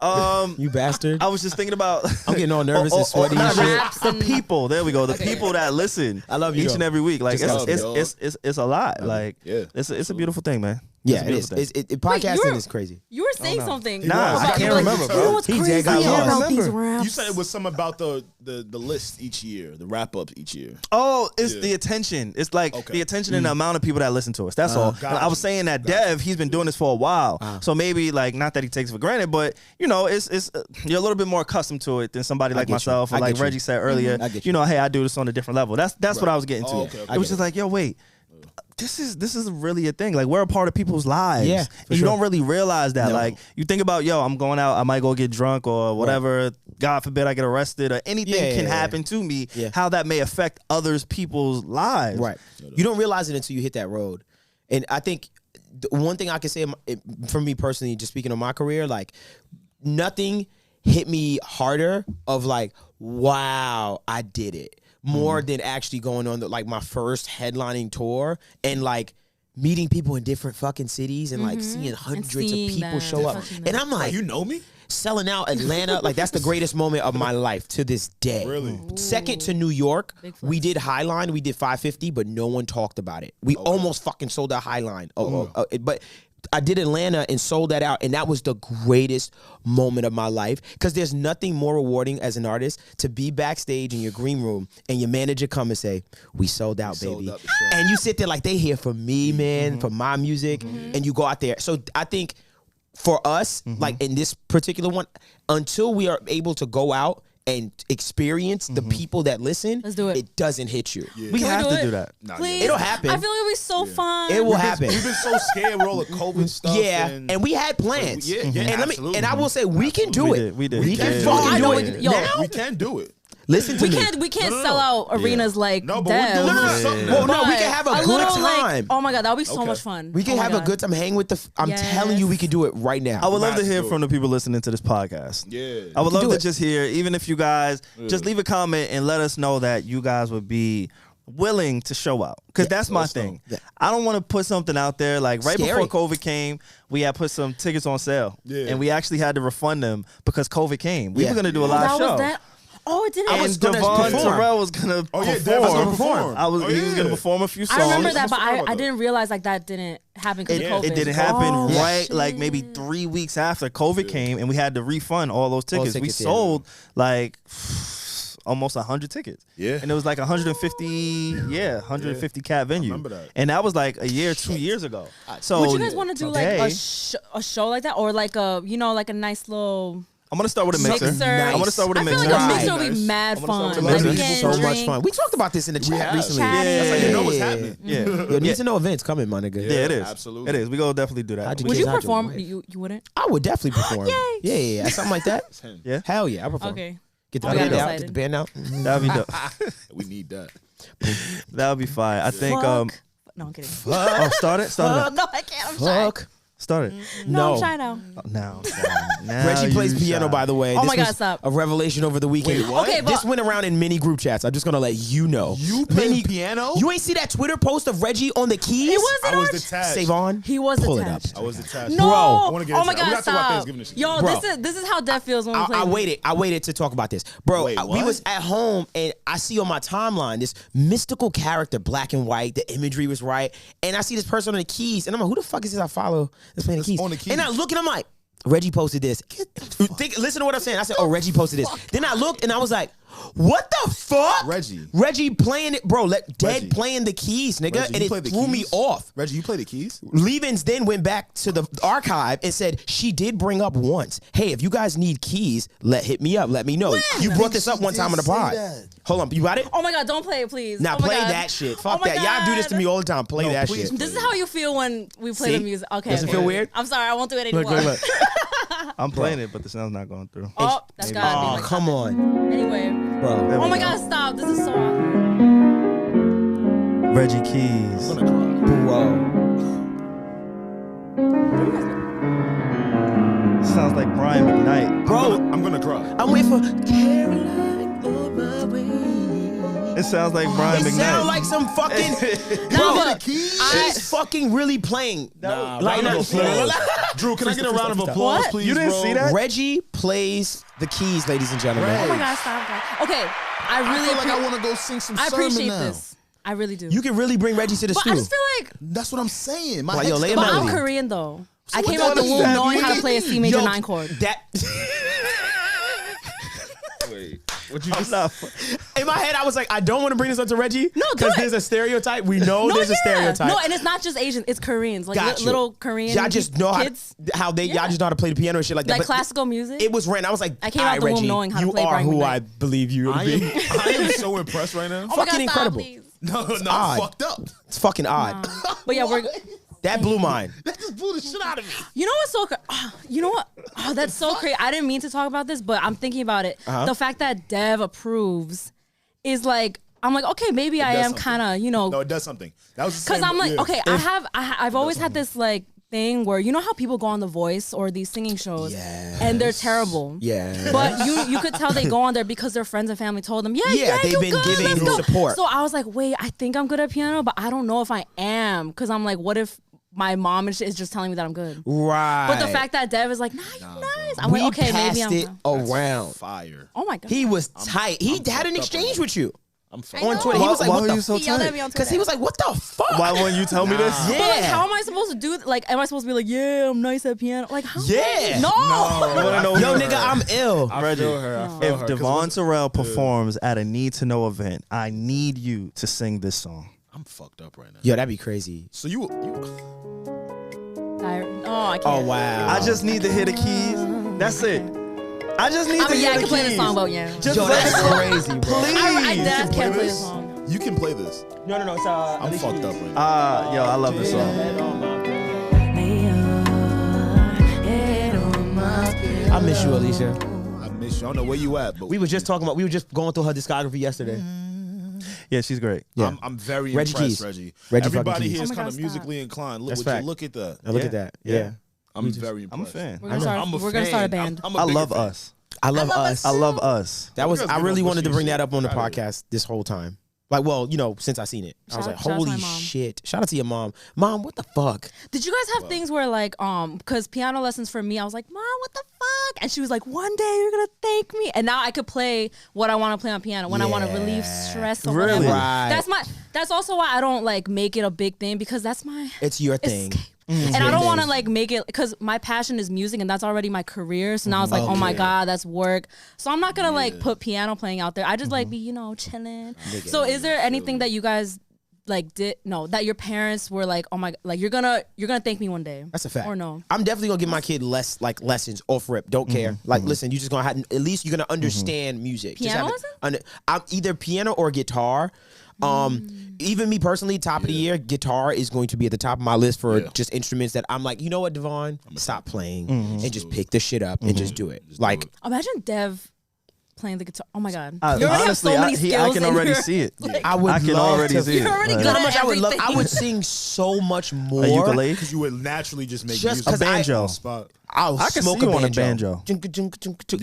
are you You bastard. I was just thinking about. I'm getting all nervous and sweaty and nah, shit. the people. There we go. The people that listen. I love you, each though. and every week. Like Just love you, it's a lot. Like Yeah, it's a beautiful thing, man. Yeah, It's a it is. beautiful thing. Podcasting you're- is crazy. You were saying something. Nah, I can't remember, bro. You know what's He crazy got lost. about these Remember. raps? You said it was something about the list each year, the wrap ups each year. Oh, it's Yeah. the attention. It's like Okay. the attention and the amount of people that listen to us. That's all. And I was saying that Dev, he's been doing this for a while. So maybe like not that he takes it for granted, but you know, it's you're a little bit more accustomed to it than somebody like get you. myself or I like get you. Reggie said earlier. I get You know, hey, I do this on a different level. That's what I was getting to. Oh, okay, okay. It was just like, yo, wait. This is really a thing. Like we're a part of people's lives. Yeah, and for you sure. don't really realize that. No. Like you think about, yo, I'm going out, I might go get drunk or whatever. God forbid I get arrested or anything can happen to me. Yeah. How that may affect others people's lives. Right. You don't realize it until you hit that road. And I think the one thing I can say for me personally, just speaking of my career, like nothing hit me harder of like, wow, I did it. More than actually going on like my first headlining tour and like meeting people in different fucking cities and like seeing hundreds of seeing people them, show up. touching And them. I'm like, You know me? selling out Atlanta, like that's the greatest moment of my life to this day. Really? Second to New York, Big flex. we did Highline, we did 550, but no one talked about it. We almost fucking sold out Highline. But I did Atlanta and sold that out, and that was the greatest moment of my life because there's nothing more rewarding as an artist to be backstage in your green room and your manager come and say, we sold out, sold baby. out the show. And you sit there like they here for me, man, for my music, and you go out there. So I think for us, like in this particular one, until we are able to go out and experience the people that listen, Let's do it. It doesn't hit you. We Can have we to do that. Please. It'll happen. I feel like it'll be so fun. It will happen. We've been so scared with all the COVID stuff. Yeah, and we had plans. Yeah, and absolutely. and I will say we can do it. We did. We can Yeah. fucking Oh, I do know it. we can- yo. Now, we can do it. listen to We me. can't No. sell out arenas like No, but Dev. we're doing No. something. Well, no, we But can have a good little, like, time. oh my god, that would be so Okay. much fun. We can Oh my have a God. good time. Hang with the. I'm telling you, we can do it right now. I would love to Let's hear do it. from the people listening to this podcast. Yeah. I would can love do to it. just hear, even if you guys just leave a comment and let us know that you guys would be willing to show out. Because that's my let us know. thing. I don't want to put something out there. Like right Scary. before COVID came, we had put some tickets on sale. Yeah. And we actually had to refund them because COVID came. We Yeah. were going to do a Oh, live that show. was that. Oh, it didn't. I was And gonna Devon perform. Terrell was gonna Oh, yeah, perform. Dev was gonna perform. He was gonna perform a few songs. I remember that, but I forgot I about didn't realize like that didn't happen because of COVID. It didn't happen Oh, right shit. like maybe 3 weeks after COVID came, and we had to refund all those tickets. We tickets, yeah. sold like almost 100 tickets. Yeah. And it was like 150 cat venue. I remember that. And that was like a year, 2 years ago. So Would you guys want to do like today, a show like that, or like a like a nice little I'm gonna start with a mixer. Nice. I'm gonna start with a I feel mixer. like a Right. mixer would be mad I'm gonna fun. start with a Like, we mixer. can so much drink. fun. We talked about this in the chat recently. Chatting. Yeah. That's how you know what's happening. Yeah. Yo, need to know events coming, my nigga. Yeah, it is. Absolutely. It is. We gonna definitely do that. How'd Would you How'd you perform? wife? You wouldn't? I would definitely perform. Yay. Yeah, something like that. Yeah. Hell yeah, I perform. Okay. Get the Oh, band yeah, out. excited. Get the band out. That'd be dope. We need that. That'd be fine. I think Fuck. No, I'm kidding. oh, start it. No, I can't. I'm shy. Fuck. Start it. No, I'm shy now. Now. Reggie plays you piano, shy. by the way. Oh This my God, was stop. a revelation over the weekend. Wait, what? Okay, but This went around in many group chats. I'm just gonna let you know. You play piano? You ain't see that Twitter post of Reggie on the keys? It was I in was our detached. Savon? He was Pull it attached. up. I was attached. No. I wanna get Oh into my that. We God, gotta talk about stop. Thanksgiving and shit. Yo, Bro. this is how Death feels when we play. I waited to talk about this. Bro, Wait, we what? was at home and I see on my timeline this mystical character, black and white, the imagery was right. And I see this person on the keys and I'm like, who the fuck is this I follow that's playing the keys? on the keys. And I look and I'm like, Reggie posted this. Listen to what I'm saying. I said, oh, Reggie posted this. Then I looked and I was like, what the fuck? Reggie playing it, bro. Dead Reggie. playing the keys, nigga. Reggie, and you play it the threw me keys? off. Reggie, you play the keys? Levens then went back to the archive and said she did bring up once, hey, if you guys need keys, hit me up. Let me know. You brought this up one time on the pod. Hold on, you got it? Oh my God, don't play it, please. Now Oh my play God. that shit. Oh Fuck my that. Y'all do this to God. me all the time. Play No, that please. shit. This is how you feel when we play See? the music. Okay. Does it feel weird? I'm sorry, I won't do it anymore. Look. I'm playing it, but the sound's not going through. Oh, that's gotta be Oh, like come on, Anyway. bro. Oh my God, stop. This is so awkward. Reggie Keys. Bro. Sounds like Brian McKnight. Bro, I'm gonna cry. I'm waiting for Caroline on my way. It sounds like Brian It McKnight. sound like some fucking No, bro. but She's fucking really playing. Round of applause. Drew, can I get a round of applause, What? please, You didn't bro? see that? Reggie plays the keys, ladies and gentlemen. Oh my God, stop. Okay, I I really feel like I want to go sing some I sermon appreciate now. this. I really do. You can really bring Reggie to the but I studio. just feel like, That's what I'm saying. My Like, yo, head's lay a still but I'm melody. Korean though. I what came the out the hell womb does that knowing how to mean? play a C major Yo, 9 chord. That Wait, What you just not. in my head, I was like, I don't want to bring this up to Reggie. No, do because it. there's a stereotype. We know No, there's a yeah. stereotype. No, and it's not just Asian. It's Koreans, like Got you. little Korean Y'all just know kids. how they y'all Yeah. just know how to play the piano and shit like that. Like But classical music. It was random. I was like, I came all out right, the womb Reggie, knowing how to you play are Brian who McKnight. I believe you to I be. am so impressed right now. Oh my God, fucking stop, incredible. please. No, I'm odd. fucked up. It's fucking odd. But yeah, we're. That blew mine. That just blew the shit out of me. You know what's so you know what? Oh, that's so crazy. I didn't mean to talk about this, but I'm thinking about it. The fact that Dev approves is like, I'm like, okay, maybe I does am something. kind of, No, it does something. That was the because same- I'm like, yeah. okay, I've always had this like thing where you know how people go on The Voice or these singing shows and they're terrible. Yeah. But you could tell they go on there because their friends and family told them, yeah, they've you been good, giving let's you go. support. So I was like, wait, I think I'm good at piano, but I don't know if I am because I'm like, what if my mom and shit is just telling me that I'm good? Right. But the fact that Dev is like, nah, you're nice. I'm we like, okay, passed maybe I'm. it around. Fire. Oh my God. He was tight. He had an fucked up exchange right with you I'm on fucked Twitter. He was like, Why what were the you so He yelled at tight? me on Because Twitter. he was like, what the fuck? Why wouldn't you tell me this? Yeah. But like, how am I supposed to do it? Like, am I supposed to be like, yeah, I'm nice at piano? Like, how? Yeah. No. You wanna know Yo, who- nigga, I'm ill. I feel her. I feel If her. Devon Terrell performs at a Need to Know event, I need you to sing this song. I'm fucked up right now. Yo, that'd be crazy. So you I can't. Oh, wow. I just need to hear the keys. That's it. I just need I to mean, yeah, hear I the can play keys. the song, but yeah. Just Yo, play that's the song. crazy, bro. Please. I can can't play play the this? song. You can play this. No, it's I'm fucked up right now. Yo, I love this song. I miss you, Alicia. I miss you. I don't know where you at, but We were just going through her discography yesterday. Yeah, she's great. Yeah. I'm very Reggie impressed, Keys. Reggie. Reggie Everybody fucking here Keys. is Oh my kind God, of stop. musically inclined. Look, That's would you fact. look at that. Now look at that. Yeah. I'm very I'm a impressed. fan. We're gonna start a band. I'm a I bigger love fan. us. I love us. I love us. That was. You guys I get really on wanted to bushy bring shit. that up on the Outta here. podcast this whole time. Like, well, you know, since I seen it, I was like, Shout out to holy my mom. shit! Shout out to your mom. Mom, what the fuck? Did you guys have things where like, because piano lessons for me, I was like, Mom, what the fuck? And she was like, one day you're gonna thank me. And now I could play what I want to play on piano when I want to relieve stress or Really? whatever. Right. That's also why I don't like make it a big thing because that's my It's your thing. escape. And I don't want to like make it because my passion is music and that's already my career. So now it's like, oh my God, that's work. So I'm not gonna like put piano playing out there. I just like be, you know, chilling. So is there anything that you guys like that your parents were like, oh my, like you're gonna thank me one day? That's a fact. Or no? I'm definitely gonna give my kid lessons off rip. Don't care. Like, listen, you just gonna have at least you're gonna understand music. Piano I'm either piano or guitar. Even me personally, top of the year, guitar is going to be at the top of my list for just instruments that I'm like, you know what, Devon, stop playing and just pick the shit up and just do it. Like, imagine Dev playing the guitar. Oh my God. Honestly, have so many skills I can already see it. Like, I would. I can already see it. You're already good How at much I would love. I everything. would sing so much more. A ukulele? Because you would naturally just make Just music. 'cause A banjo. on the spot. I'll I can smoke see you a on a banjo. banjo.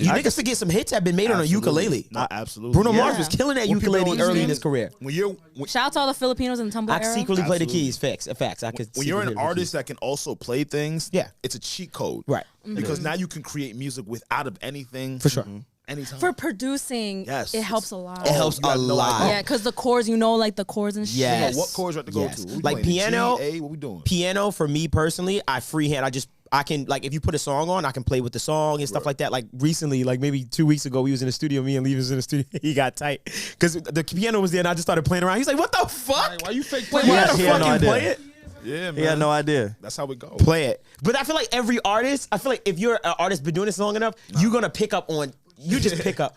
You niggas forget some hits have been made on a ukulele. Nah, absolutely. Bruno Yeah. Mars was killing that When people ukulele don't early in understand his career. Shout out to all the Filipinos in the Tumblr I era. secretly play the Absolutely. keys. Facts. I could. When you're secretly an play the artist keys. that can also play things, Yeah. it's a cheat code. Right. Because now you can create music without of anything. For sure. Anytime. For producing, Yes. it helps a lot. It helps you a got no lot. idea. Yeah, because the chords, you know, like the chords and shit. Yes. What chords you have to go Yes. to? What we Like playing? piano, G, A, what we doing? Piano for me personally, I freehand. I can like if you put a song on, I can play with the song and stuff like that. Like recently, like maybe 2 weeks ago, we was in the studio. Me and Lee was in the studio. He got tight because the piano was there, and I just started playing around. He's like, "What the fuck? Why you fake Wait, playing? you gotta he had no fucking idea. play it." Yeah, man. He had no idea. That's how it goes. Play it. But I feel like every artist, if you're an artist been doing this long enough, you're gonna pick up on. You just pick up.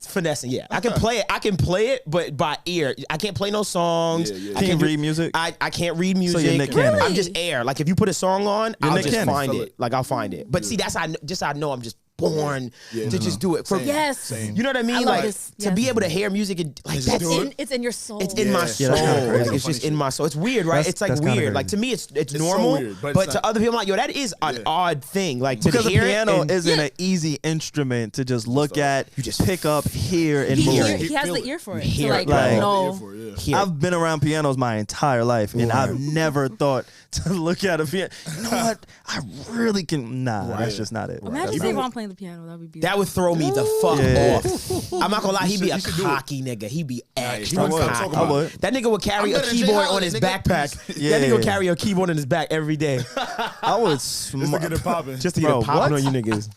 Finessing, yeah. I can play it, but by ear. I can't play no songs. I Can you do- read music? I can't read music. you're Nick Cannon. I'm just air. Like if you put a song on, You're I'll Nick just Cannon. find Feel it. it. Like I'll find it. But see, that's how I know I'm just born to just do it. For, Yes. You know what I mean? I love like this. to be able to hear music and like that's do it. It's in your soul. it's in my soul. that's kinda crazy. Like, it's just in my soul. It's weird, right? That's- It's like that's kinda weird. crazy. Like to me, it's so normal. weird, but but it's to not- other people, I'm like, yo, that is an odd thing. Like to Because the hear it piano and- isn't an easy instrument to just look at, you just pick up, hear, and he move. he has feel the it. ear for it. Hear to it, like, like- no. hear it. I've been around pianos my entire life, and I've never thought to look at a piano. You know what? I really can. Nah, that's just not it. Imagine That's not Savon playing the piano. That would be beautiful. That would throw me the fuck Yeah. off. I'm not gonna lie, he'd be a you should do it. cocky nigga. He'd be extra would. cocky. I would. That nigga would carry I'm a better than Jay keyboard on Holiday, his nigga. backpack. Yeah. That nigga would carry a keyboard in his back every day I would Just to get it popping. just to get Bro, a popping what? on you niggas.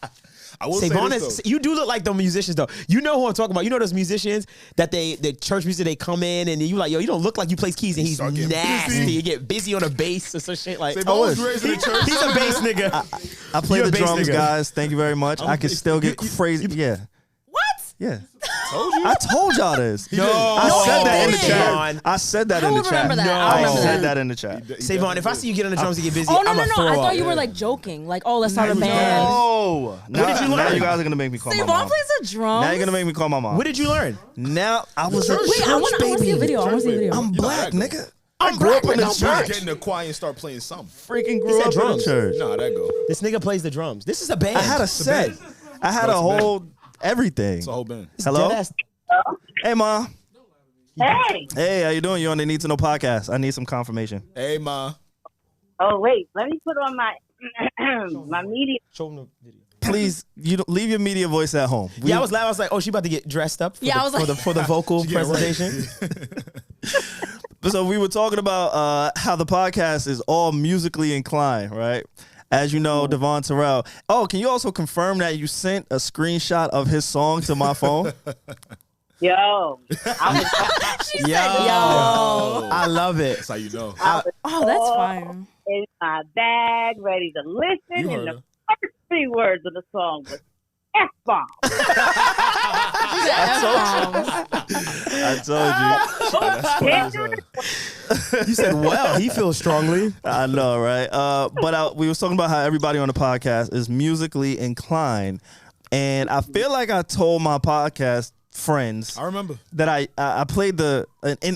I will say Savon this, is, though. you do look like the musicians though. You know who I'm talking about. You know those musicians that the church music they come in and you like, yo, you don't look like you play keys and he's Start getting nasty. busy. You get busy on a bass or some shit like. Savon was raised in the church. He's a bass nigga. I play You're a the bass drums, nigga. guys. Thank you very much. I can still get crazy. Yeah. What? Yeah. Told you. I told y'all this. No. I said that in the didn't. chat. I said that I in the would chat. remember that. I I remember said that. that in the chat. Savon, if I see you get on the drums and get busy, Oh I'm no gonna throw I up. thought you were like joking. Like, oh, let's start a was band. Oh, now, did you now learn? you guys are gonna make me call my Savon mom. plays the drums. Now you're gonna make me call my mom. What did you learn? Now I was a Wait, church I want to see a baby. video. I want to see a video. I'm You know black, that go. nigga. I'm grew up in the I'm church. Get in the choir and start playing something. Freaking He grew said up in the drums. church. You know how that go. This nigga plays the drums. This is a band. I had a set. I had a whole everything. It's a whole band. Hello. Deadass. Hey, mom. Hey. Hey, how you doing? You on the Need to Know podcast? I need some confirmation. Hey, ma. Oh wait, let me put on my my media. Show him the video. Please, you don't, leave your media voice at home. Yeah, I was laughing. I was like, oh, she about to get dressed up for, Yeah, the, I was like- for the vocal She getting ready. presentation. So we were talking about how the podcast is all musically inclined, right? As you know, Devon Terrell. Oh, can you also confirm that you sent a screenshot of his song to my phone? Yo, I was She said, Yo. yo. I love it. That's how you know. Oh, that's fine. in my bag, ready to listen, You and heard the first 3 words of the song was F-bomb. I told you. Can't do this. You said, well, he feels strongly. I know, right? But we was talking about how everybody on the podcast is musically inclined, and I feel like I told my podcast friends I remember. that I played an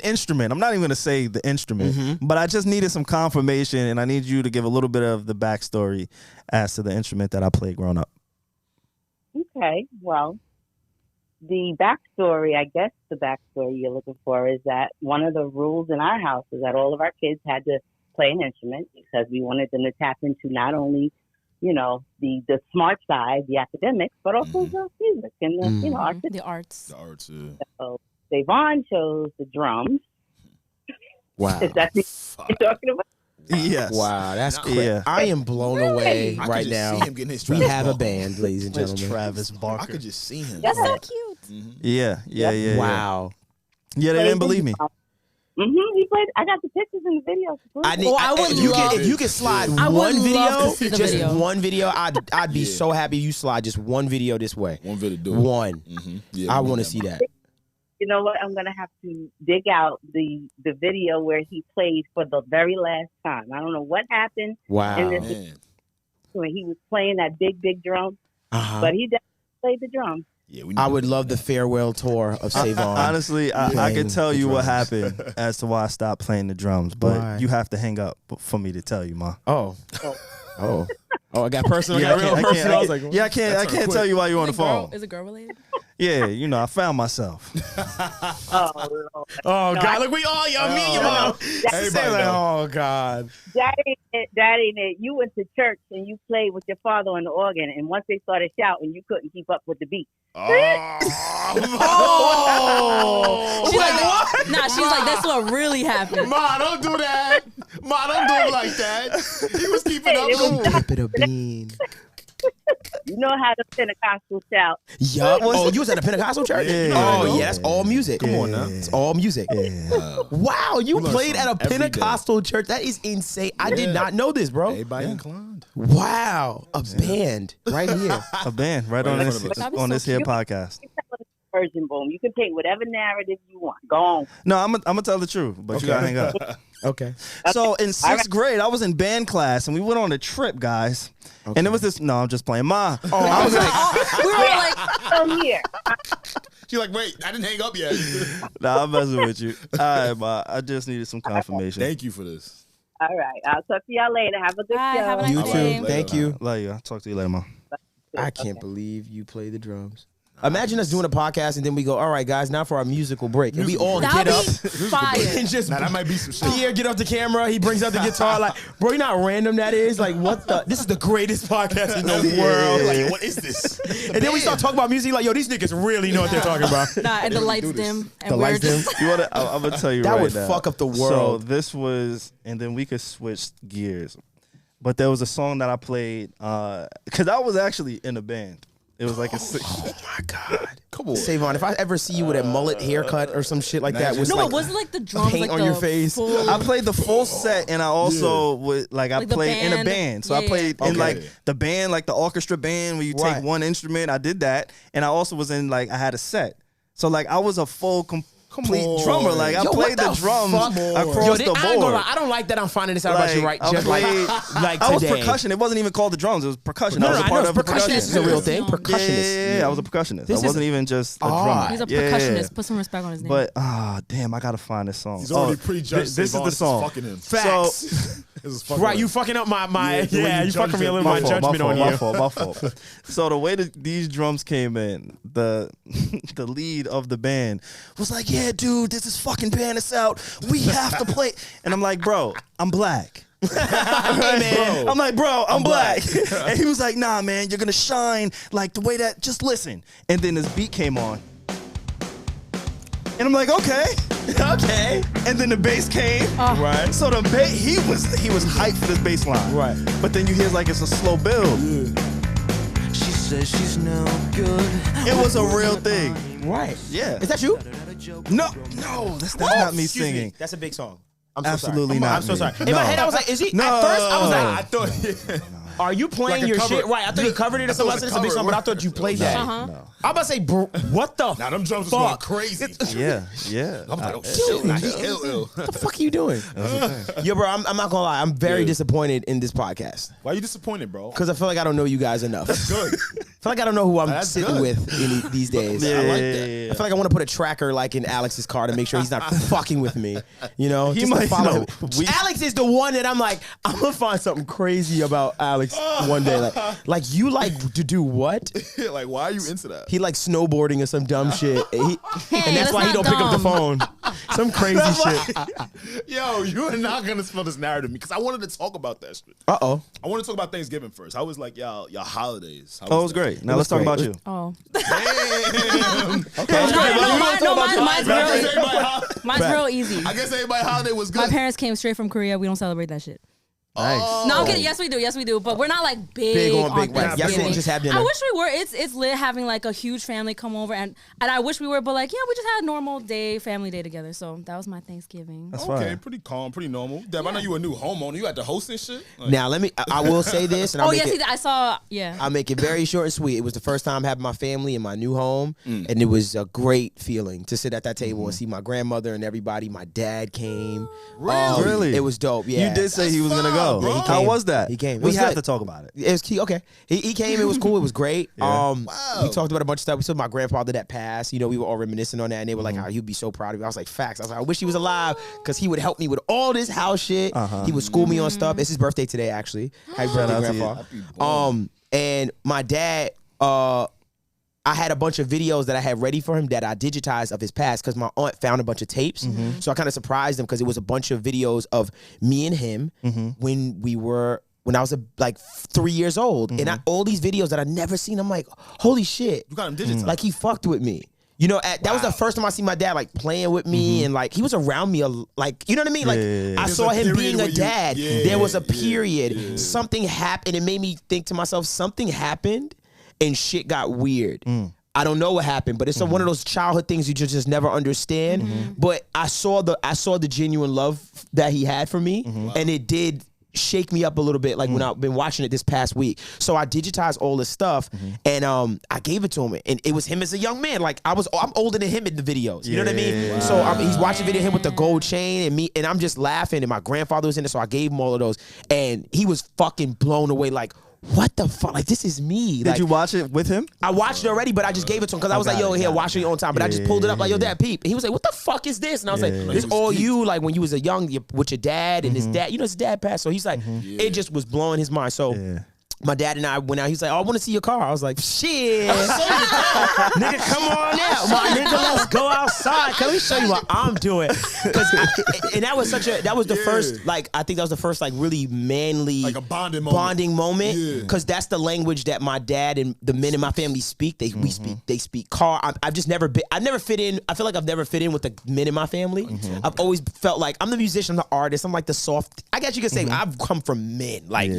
instrument. I'm not even gonna say the instrument, but I just needed some confirmation, and I need you to give a little bit of the backstory as to the instrument that I played growing up. Okay, well, the backstory, I guess the backstory you're looking for is that one of the rules in our house is that all of our kids had to play an instrument because we wanted them to tap into not only, you know, the smart side, the academics, but also the music and the, you know, artistic. The arts. The arts, yeah. So Savon chose the drums. Wow. Is that what you're talking about? Yes. Wow, that's crazy. Yeah. I am blown away I could right just now. see him getting his We Travis have a Barker. band, ladies and It's gentlemen. Travis I Barker. could just see him. That's so cute. Yeah. Wow. Yeah, they didn't believe me. He played. I got the pictures and the videos. I need. Oh, I would if you could slide I would one love to video, see the just video. one video, I'd be so happy you slide just one video this way. One video, do it. One. Yeah, I we want need to see man. that. You know what? I'm gonna have to dig out the video where he played for the very last time. I don't know what happened. Wow. And this Man. when he was playing that big drum, Uh-huh. but he definitely played the drum. Yeah, we I would love the farewell tour of Save On. Honestly, I can tell you what drums. happened as to why I stopped playing the drums, but Why? you have to hang up for me to tell you, ma. Oh, I got personal. Yeah, I got real personal. I was like, I can't tell you while you're on the phone. Is it girl related? Yeah, you know, I found myself. Oh, Lord. oh No, God, look, we all y'all, me and your mom. Everybody Say like, know. oh God. that ain't it. You went to church and you played with your father on the organ, and once they started shouting, you couldn't keep up with the beat. Oh, She's like, what? Nah, she's like, that's what really happened. Ma, don't do that. Ma, don't do it like that. He was keeping up. It was Ooh. Keep it a bean. You know how the Pentecostal shout. Yup. Oh, you was at a Pentecostal church? Yeah. Oh, yeah, that's all music. Come on now. It's all music. Wow, you learn played at a something every day. Pentecostal church. That is insane. I did not know this, bro. Everybody inclined. Wow, a band right here. A band right on in this front of us. on this here Cute. podcast. Virgin Boom. You can take whatever narrative you want. Go on. No, I'm gonna tell the truth, but you gotta hang up. Okay. So in sixth grade, I was in band class, and we went on a trip, guys. And it was this. No, I'm just playing. Ma, I was like, We were all like, Come here. She's like, wait, I didn't hang up yet. nah, I'm messing with you. All right, Ma, I just needed some confirmation. Thank you for this. All right. I'll talk to y'all later. Have a good Bye, show. have a nice You day. too. Thank you. Love you. I'll talk to you later, Ma. I can't believe you play the drums. Imagine us doing a podcast and then we go, all right, guys, now for our musical break. And we all that'd get up be fire. and just Now, that might be some shit. Pierre get off the camera. He brings out the guitar. Like, bro, you know how random that is? Like, what the? This is the greatest podcast in the world. Like, what is this? And then we start talking about music. Like, yo, these niggas really know what they're talking about. Nah, and the lights dim. And The we're lights dim. just You wanna? I'm gonna tell you That right would now. fuck up the So world. this was, and then we could switch gears. But there was a song that I played because I was actually in a band. It was like a. Oh my God. Come on. Savon, if I ever see you with a mullet haircut or some shit like that, with No, like it wasn't like the drums paint like on the your face. full- I played the full set, and I also would I Like the played in a band. band. So Yeah, I played yeah. in like Okay. the band, like the orchestra band, where you Right. take one instrument. I did that, and I also was in like I had a set. So like I was a full complete on. drummer. Like I Yo, played what the drums fuck? across Yo, the I ain't gonna board. lie, I don't like that I'm finding this out about you right I just played- like I was today. percussion. It wasn't even called the drums. It was percussion. No, I was no, a I know part it's of a percussionist is a real thing. Yeah. Percussionist. Yeah, I was a percussionist. This I wasn't is even just a odd. drummer. He's a Yeah, yeah, percussionist. yeah. Put some respect on his name. But damn, I gotta find this song. He's already prejudged. This is the song. Fucking him. Facts. This is fucking Right, him. you fucking up my the way yeah, you you fucking judged me a it. little My my fault, judgment on you. my fault. So the way that these drums came in, the lead of the band was like, "Yeah, dude, this is fucking band us out. We have to play." And I'm like, "Bro, I'm black." Hey, man. I'm like, "Bro, I'm black." And he was like, "Nah, man, you're gonna shine like the way that. Just listen." And then this beat came on, and I'm like, "Okay." Okay. And then the bass came. Right. So the bass, he was hyped for this bass line. Right. But then you hear like it's a slow build. She says she's no good. It was a real thing. Right. Yeah. Is that you? No, that's not me Excuse singing. That's a big song. I'm so Absolutely sorry. not I'm so me. sorry. In No. my head, I was like, is he? No. At first, I was I like, thought. are you playing Like a your cover. shit? Right. I thought you covered it or something. I thought it was It's a big a song, but I cover. thought you played that. Uh-huh. I'm about to say, bro, what the Now them drums was going fuck? crazy. Yeah. I'm like, oh shit, nah, he ill. What the fuck are you doing? Yo, bro, I'm not gonna lie. I'm very disappointed in this podcast Why you disappointed, bro? because I feel like I don't know you guys enough. Good. I feel like I don't know who I'm That's sitting good. with these days. Yeah, I like yeah, that. yeah. I feel like I want to put a tracker like in Alex's car to make sure he's not fucking with me. You know, He just to might follow know. him. Alex is the one that I'm like, I'm gonna find something crazy about Alex one day. Like you like to do what? Like, why are you into that? He like snowboarding or some dumb shit. And Hey, that's why he not don't pick up the dumb. phone. Some crazy shit. Yo, you are not gonna spill this narrative to me because I wanted to talk about that shit. Uh-oh. I want to talk about Thanksgiving first. I was like, y'all holidays. How Oh, it was that? great. Now It let's was talk about great. you. Oh. Damn. Mine's real easy. I guess everybody holiday was My good. parents came straight from Korea. We don't celebrate that shit. Nice. No, I'm kidding. Yes, we do. But we're not like big on right. Y'all Thanksgiving. didn't just have dinner. I wish we were. It's lit having like a huge family come over, and I wish we were. But like, yeah, we just had a normal family day together. So that was my Thanksgiving. That's Okay, fine. pretty calm, pretty normal. Deb, I know you a new homeowner. You had to host and shit. Like, Now I will say this, and I'll make it, I saw. Yeah, I'll make it very short and sweet. It was the first time having my family in my new home, and it was a great feeling to sit at that table and see my grandmother and everybody. My dad came. Really? It was dope. Yeah, You did say he was gonna go. Yeah, he How came. was that? He came. It We was have good. to talk about it. It was key. Okay, he came. It was cool. It was great. Yeah. We talked about a bunch of stuff. We saw my grandfather that passed. You know, we were all reminiscing on that, and they were like, "How he'd be so proud of me." I was like, "Facts." I was like, "I wish he was alive because he would help me with all this house shit. He would school me on stuff." It's his birthday today, actually. Happy birthday, out to you. Grandpa. And my dad, I had a bunch of videos that I had ready for him that I digitized of his past because my aunt found a bunch of tapes. So I kind of surprised him because it was a bunch of videos of me and him when I was like 3 years old. And all these videos that I never seen, I'm like, holy shit. You got him digitized. Like he fucked with me. You know, that was the first time I see my dad like playing with me and like he was around me, like, you know what I mean? Like I saw him being a dad. There was a period. Something happened. It made me think to myself, something happened and shit got weird. I don't know what happened, but it's one of those childhood things you just never understand. But I saw the genuine love that he had for me, and it did shake me up a little bit, like when I've been watching it this past week. So I digitized all this stuff, and I gave it to him, and it was him as a young man. Like I'm older than him in the videos. You know what I mean? Wow. So he's watching video of him with the gold chain and me, and I'm just laughing. And my grandfather was in it, so I gave him all of those, and he was fucking blown away. Like, what the fuck? Like, this is me. Did like, you watch it with him? I watched it already, but I just gave it to him because I was like, yo, here, watch it on time. But I just pulled it up like, yo, Dad, peep. And he was like, what the fuck is this? And I was like, this all you, like when you was with your dad and his dad. You know, his dad passed. So he's like, it just was blowing his mind. So my dad and I went out. He's like, oh, I want to see your car. I was like, shit. Nigga, come on out. My nigga, let's go outside. Can we show you what I'm doing? And that was the first, like, I think that was the first, like, really manly. Like a bonding moment. Because that's the language that my dad and the men in my family speak. They speak car. I've just never been, I never fit in. I feel like I've never fit in with the men in my family. I've always felt like I'm the musician, I'm the artist. I'm like the soft, I guess you could say I've come from men, like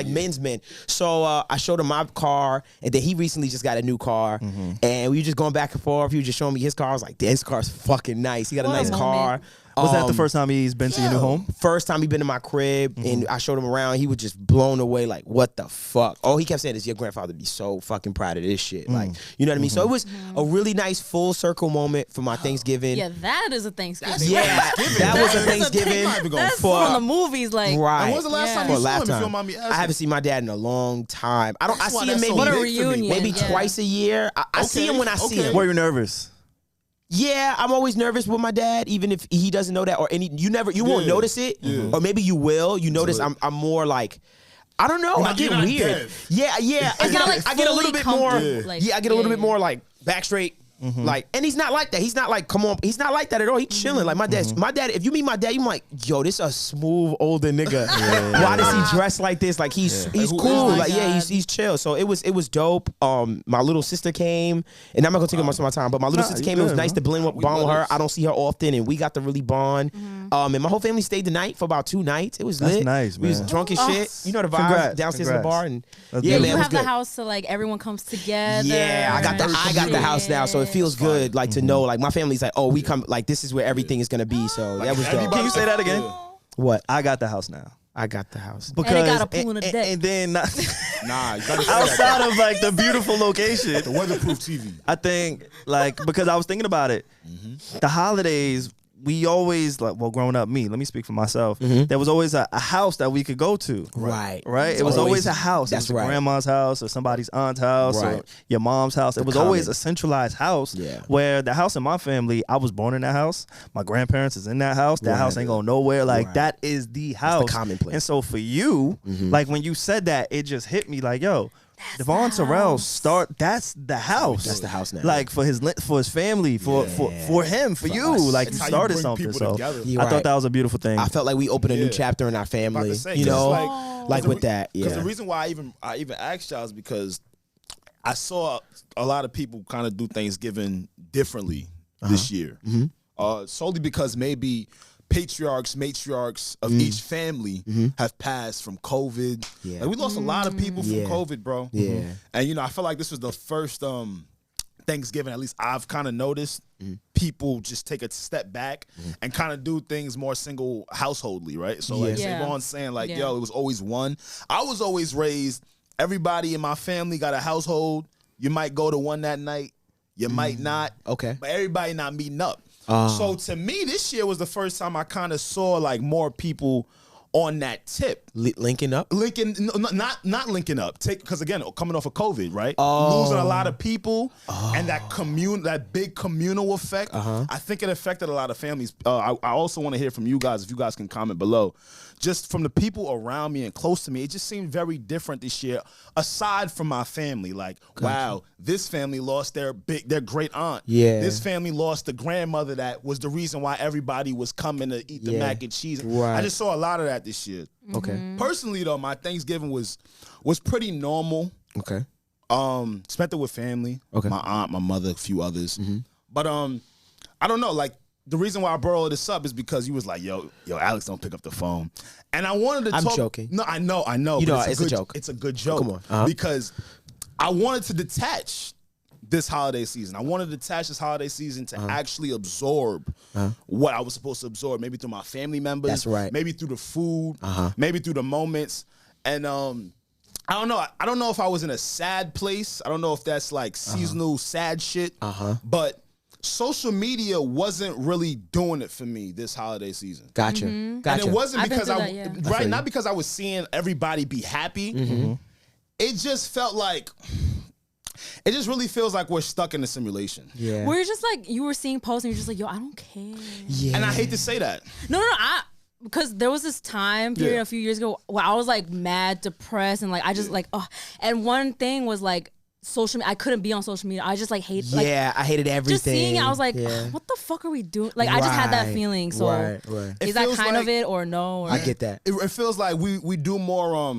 men's men. So I showed him my car, and then he recently just got a new car, and we were just going back and forth. He was just showing me his car. I was like, this car's fucking nice. He got a nice car. Was that the first time he's been to your new home? First time he been to my crib, and I showed him around. He was just blown away, like, what the fuck? All he kept saying is, your grandfather be so fucking proud of this shit. Like, you know what I mean? So it was a really nice full circle moment for my Thanksgiving. Yeah, that is a Thanksgiving. That was a Thanksgiving. That's from the movies, like. Right. And when's the last time you saw him, if you don't mind me asking? I haven't seen my dad in a long time. I see him maybe, what a reunion. maybe twice a year. I see him when I see him. Were you nervous? Yeah, I'm always nervous with my dad, even if he doesn't know that, or you won't notice it, or maybe you will. You notice I'm more like, I don't know. I get weird. Dev. Yeah. I get a little bit more. I get a little bit more like back straight. Like, and he's not like that. He's not like, come on. He's not like that at all. He's chilling. Like my dad. If you meet my dad, you're like, yo, this a smooth older nigga. Why does he dress like this? Like he's cool. Like he's chill. So it was dope. My little sister came, and I'm not gonna take up much of my time, but my little sister came. It was nice to bond with her. I don't see her often, and we got to really bond. And my whole family stayed the night for about 2 nights. It was lit. That's nice, man. We was drunk as shit. You know the vibe. Congrats. Downstairs in the bar, and That's yeah, beautiful. man, You it was have the good. house, so like everyone comes together. Yeah, I got the house now, so it feels good. Like to know, like my family's like, oh, we come, like this is where everything is gonna be. So that was dope. Can you say that again? What? I got the house now. I got the house. Because And it got a pool in the deck. and then Nah, you gotta say outside that. of like the beautiful location, The weatherproof TV. I think like because I was thinking about it, the holidays we always like. Well, growing up, let me speak for myself. There was always a house that we could go to. Right. It was always a house. That's it was right. Grandma's house or somebody's aunt's house or Right. your mom's house. It was common. always a centralized house. Yeah. Where the house in my family, I was born in that house. My grandparents is in that house. That house ain't going nowhere. Like that is the house. commonplace. And so for you, like when you said that, it just hit me like, yo. Devon Terrell that's the house. That's the house now. Like for his family, for him, for you. us. Like It's you how you started bring something. people So together. You're I right. thought that was a beautiful thing. I felt like we opened a new chapter in our family. Say, You 'cause know, it's like with that. Because Yeah. the reason why I even asked y'all is because I saw a lot of people kind of do Thanksgiving differently this year. Solely because maybe patriarchs, matriarchs of each family have passed from COVID. Yeah. Like, we lost a lot of people from Yeah. COVID, bro. Yeah. And, you know, I feel like this was the first Thanksgiving, at least I've kind of noticed people just take a step back and kind of do things more single householdly, right? So like Yeah. Savon's saying like, yo, it was always one. I was always raised, everybody in my family got a household. You might go to one that night, you might not. Okay. But everybody not meeting up. So to me, this year was the first time I kind of saw like more people on that tip. Linking up? Not linking up. Because again, coming off of COVID, right? Oh. Losing a lot of people and that big communal effect. I think it affected a lot of families. I also want to hear from you guys, if you guys can comment below. Just from the people around me and close to me, it just seemed very different this year. Aside from my family, like, wow, this family lost their great aunt. Yeah. This family lost the grandmother that was the reason why everybody was coming to eat the mac and cheese. Right. I just saw a lot of that this year. Okay. Personally, though, my Thanksgiving was pretty normal. Okay. Spent it with family. Okay. My aunt, my mother, a few others. But I don't know, like, the reason why I brought this up is because you was like, yo, Alex, don't pick up the phone. And I wanted to I'm talk. joking. No, I know. You but know, it's a joke. It's a good joke. Come on. Because I wanted to detach this holiday season. I wanted to detach this holiday season to actually absorb what I was supposed to absorb, maybe through my family members. That's right. Maybe through the food, maybe through the moments. And I don't know. I don't know if I was in a sad place. I don't know if that's like seasonal sad shit. But social media wasn't really doing it for me this holiday season. Gotcha. And it wasn't I've been because through that, I not because I was seeing everybody be happy. It just felt like, it just really feels like we're stuck in a simulation. Yeah. We're just like, you were seeing posts and you're just like, yo, I don't care. Yeah. And I hate to say that. No, because there was this time period a few years ago where I was like mad, depressed, and like I just like, and one thing was like social media. I couldn't be on social media. I just like hate. Yeah, I hated everything. Just seeing it, I was like, what the fuck are we doing? Like I just had that feeling. So right. is that kind of it or no? Or? I get that. It feels like we do more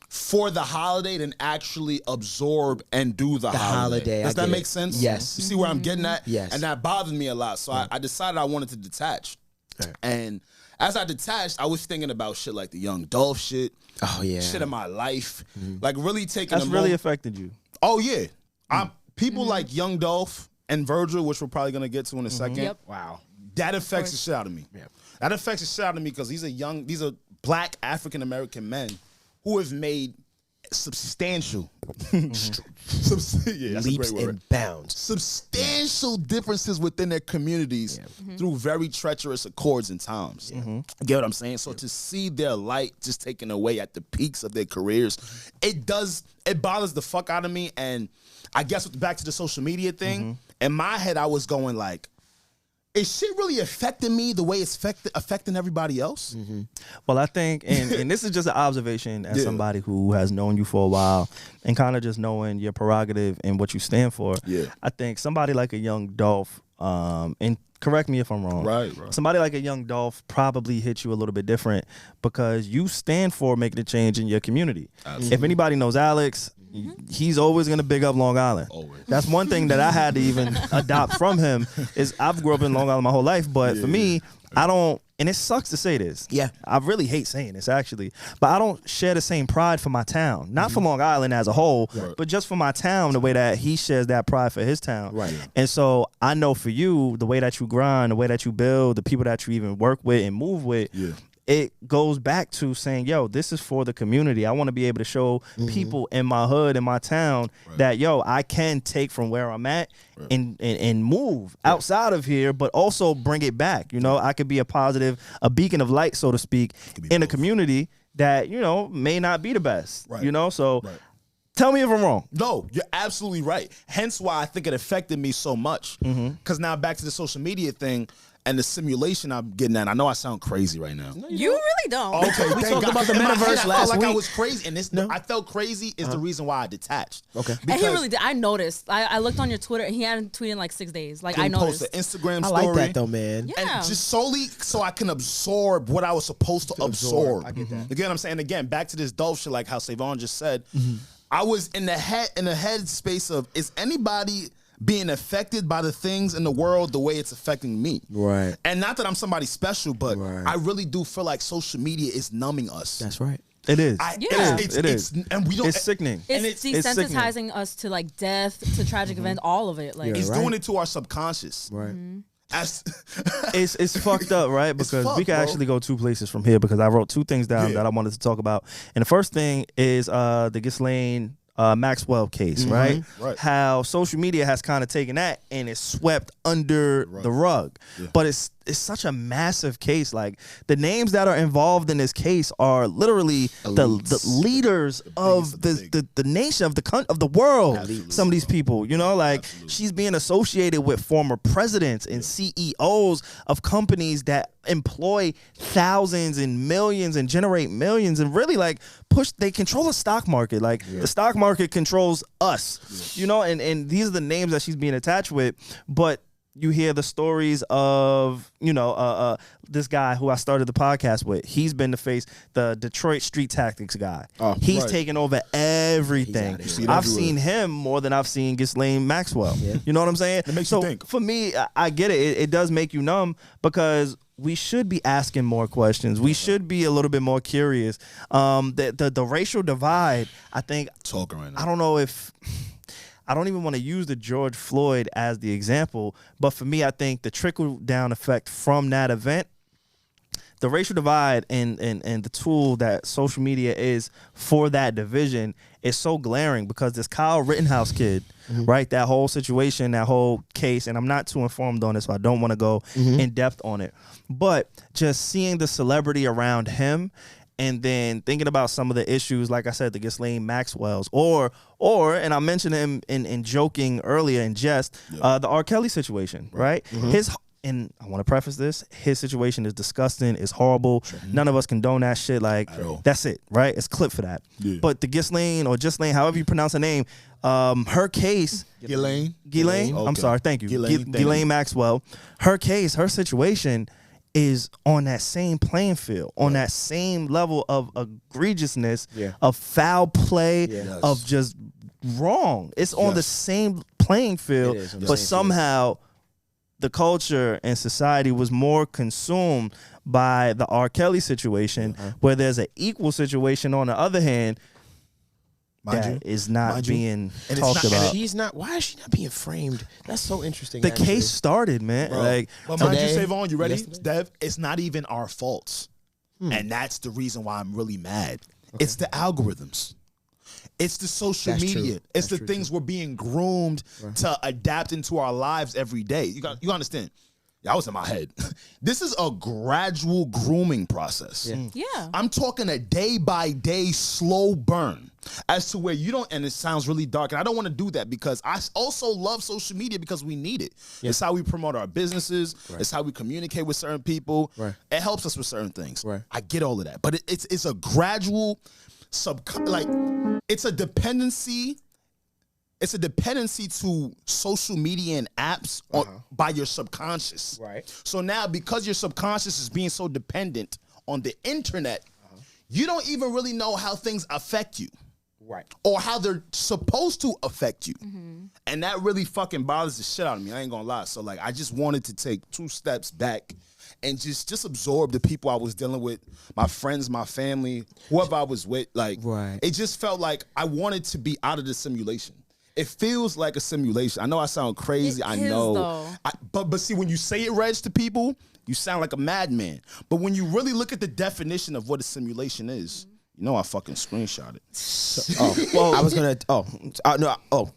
for the holiday than actually absorb and do the holiday. Does that make sense? Yes. You see where I'm getting at? Yes. And that bothered me a lot. So I decided I wanted to detach. Right. And as I detached, I was thinking about shit like the Young Dolph shit. Oh yeah. Shit in my life. Like really taking That's really affected you. Oh yeah. People like Young Dolph and Virgil, which we're probably gonna get to in a second. Yep. Wow. That affects the shit out of me. Yeah. That affects the shit out of me because these are black African American men who have made substantial leaps and bounds. Substantial differences within their communities through very treacherous accords and times. You get what I'm saying? So to see their light just taken away at the peaks of their careers, it bothers the fuck out of me. And I guess back to the social media thing, in my head I was going like, is shit really affecting me the way it's affecting everybody else? Well, I think, and this is just an observation as somebody who has known you for a while and kind of just knowing your prerogative and what you stand for. Yeah. I think somebody like a Young Dolph, and correct me if I'm wrong. Right. Somebody like a Young Dolph probably hit you a little bit different because you stand for making a change in your community. Absolutely. If anybody knows Alex, he's always going to big up Long Island. Always. That's one thing that I had to even adopt from him is I've grew up in Long Island my whole life, but for me, I don't, and it sucks to say this. Yeah. I really hate saying this actually, but I don't share the same pride for my town. Not for Long Island as a whole, but just for my town, the way that he shares that pride for his town. Right. And so I know for you, the way that you grind, the way that you build, the people that you even work with and move with, it goes back to saying, yo, this is for the community. I want to be able to show people in my hood, in my town, that, yo, I can take from where I'm at and move outside of here, but also bring it back. You know, I could be a beacon of light, so to speak, in a community that, you know, may not be the best. You know, so tell me if I'm wrong. No, you're absolutely right. Hence why I think it affected me so much. Because now back to the social media thing, and the simulation I'm getting at. I know I sound crazy right now. You really don't. Okay, we thank talked God. about the In my metaverse head, I last felt like I week. was crazy, and I felt crazy is the reason why I detached. Okay, And he really did. I noticed. I looked on your Twitter, and he hadn't tweeted in like 6 days. Like I post noticed. an Instagram I story. like that though, man. Yeah. And just solely so I can absorb what I was supposed to absorb. I get that. You get what I'm saying? Again, back to this Dolph shit, like how Savon just said. I was in the head space of, is anybody being affected by the things in the world the way it's affecting me. Right. And not that I'm somebody special, but Right. I really do feel like social media is numbing us. That's right. It is. It is. And we don't. It's sickening. It's desensitizing us to like death, to tragic events, all of it. Like It's doing it to our subconscious. Right. It's fucked up, right? Because we can actually go two places from here because I wrote two things down that I wanted to talk about. And the first thing is the Ghislaine Maxwell case, right? How social media has kind of taken that and it's swept under the rug. But it's such a massive case. Like the names that are involved in this case are literally the leaders of the nation of the world. Absolutely. Some of these people, you know, like she's being associated with former presidents and CEOs of companies that employ thousands and millions and generate millions and really like they control the stock market. Like the stock market controls us, you know, and these are the names that she's being attached with. But you hear the stories of, you know, this guy who I started the podcast with. He's been the Detroit street tactics guy. He's taken over everything. I've seen him more than I've seen Ghislaine Maxwell. You know what I'm saying? It makes you think. For me, I get it. It does make you numb because we should be asking more questions. We should be a little bit more curious. The racial divide, I think. Talking right now. I don't know if. I don't even want to use the George Floyd as the example, but for me, I think the trickle-down effect from that event, the racial divide and the tool that social media is for that division is so glaring because this Kyle Rittenhouse kid, right, that whole situation, that whole case, and I'm not too informed on it, so I don't want to go in depth on it, but just seeing the celebrity around him and then thinking about some of the issues, like I said, the Ghislaine Maxwell's, or and I mentioned him in joking earlier in jest, the R. Kelly situation, right? And I want to preface this, his situation is disgusting, it's horrible. None of us condone that shit. Like, that's it, right? It's clip for that. But the Ghislaine, however you pronounce her name, her case, Ghislaine? Okay. I'm sorry, thank you. Ghislaine Maxwell, her case, her situation is on that same playing field, on that same level of egregiousness, of foul play, of just wrong. It's on the same playing field, but somehow the culture and society was more consumed by the R. Kelly situation, where there's an equal situation on the other hand that is not being talked about. She's not. Why is she not being framed? That's so interesting. The case started, man. Like, but mind you, Savon, you ready, Dev? It's not even our faults, and that's the reason why I'm really mad. It's the algorithms. It's the social media. True. It's the things we're being groomed to adapt into our lives every day. You understand? I was in my head. This is a gradual grooming process. I'm talking a day by day slow burn as to where you don't, and it sounds really dark, and I don't want to do that because I also love social media because we need it. It's how we promote our businesses. It's how we communicate with certain people. It helps us with certain things. I get all of that, but it's a gradual it's a dependency. It's a dependency to social media and apps by your subconscious. So now, because your subconscious is being so dependent on the internet, you don't even really know how things affect you. Or how they're supposed to affect you. And that really fucking bothers the shit out of me. I ain't gonna lie. So like, I just wanted to take 2 steps back and just absorb the people I was dealing with, my friends, my family, whoever I was with. Like, it just felt like I wanted to be out of the simulation. It feels like a simulation. I know I sound crazy. I know. But see, when you say it, Reg, to people, you sound like a madman. But when you really look at the definition of what a simulation is, you know I fucking screenshot it. I was gonna.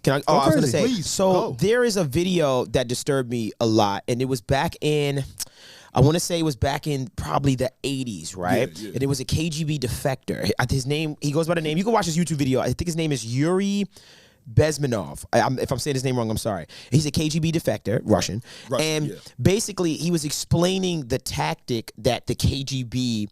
Can I? I was gonna say. Please, so there is a video that disturbed me a lot, and it was back in. I want to say it was back in probably the 80s, right? And it was a KGB defector. His name, he goes by the name. You can watch his YouTube video. I think his name is Yuri Bezmenov. If I'm saying his name wrong, I'm sorry. He's a KGB defector, Russian. And basically, he was explaining the tactic that the KGB,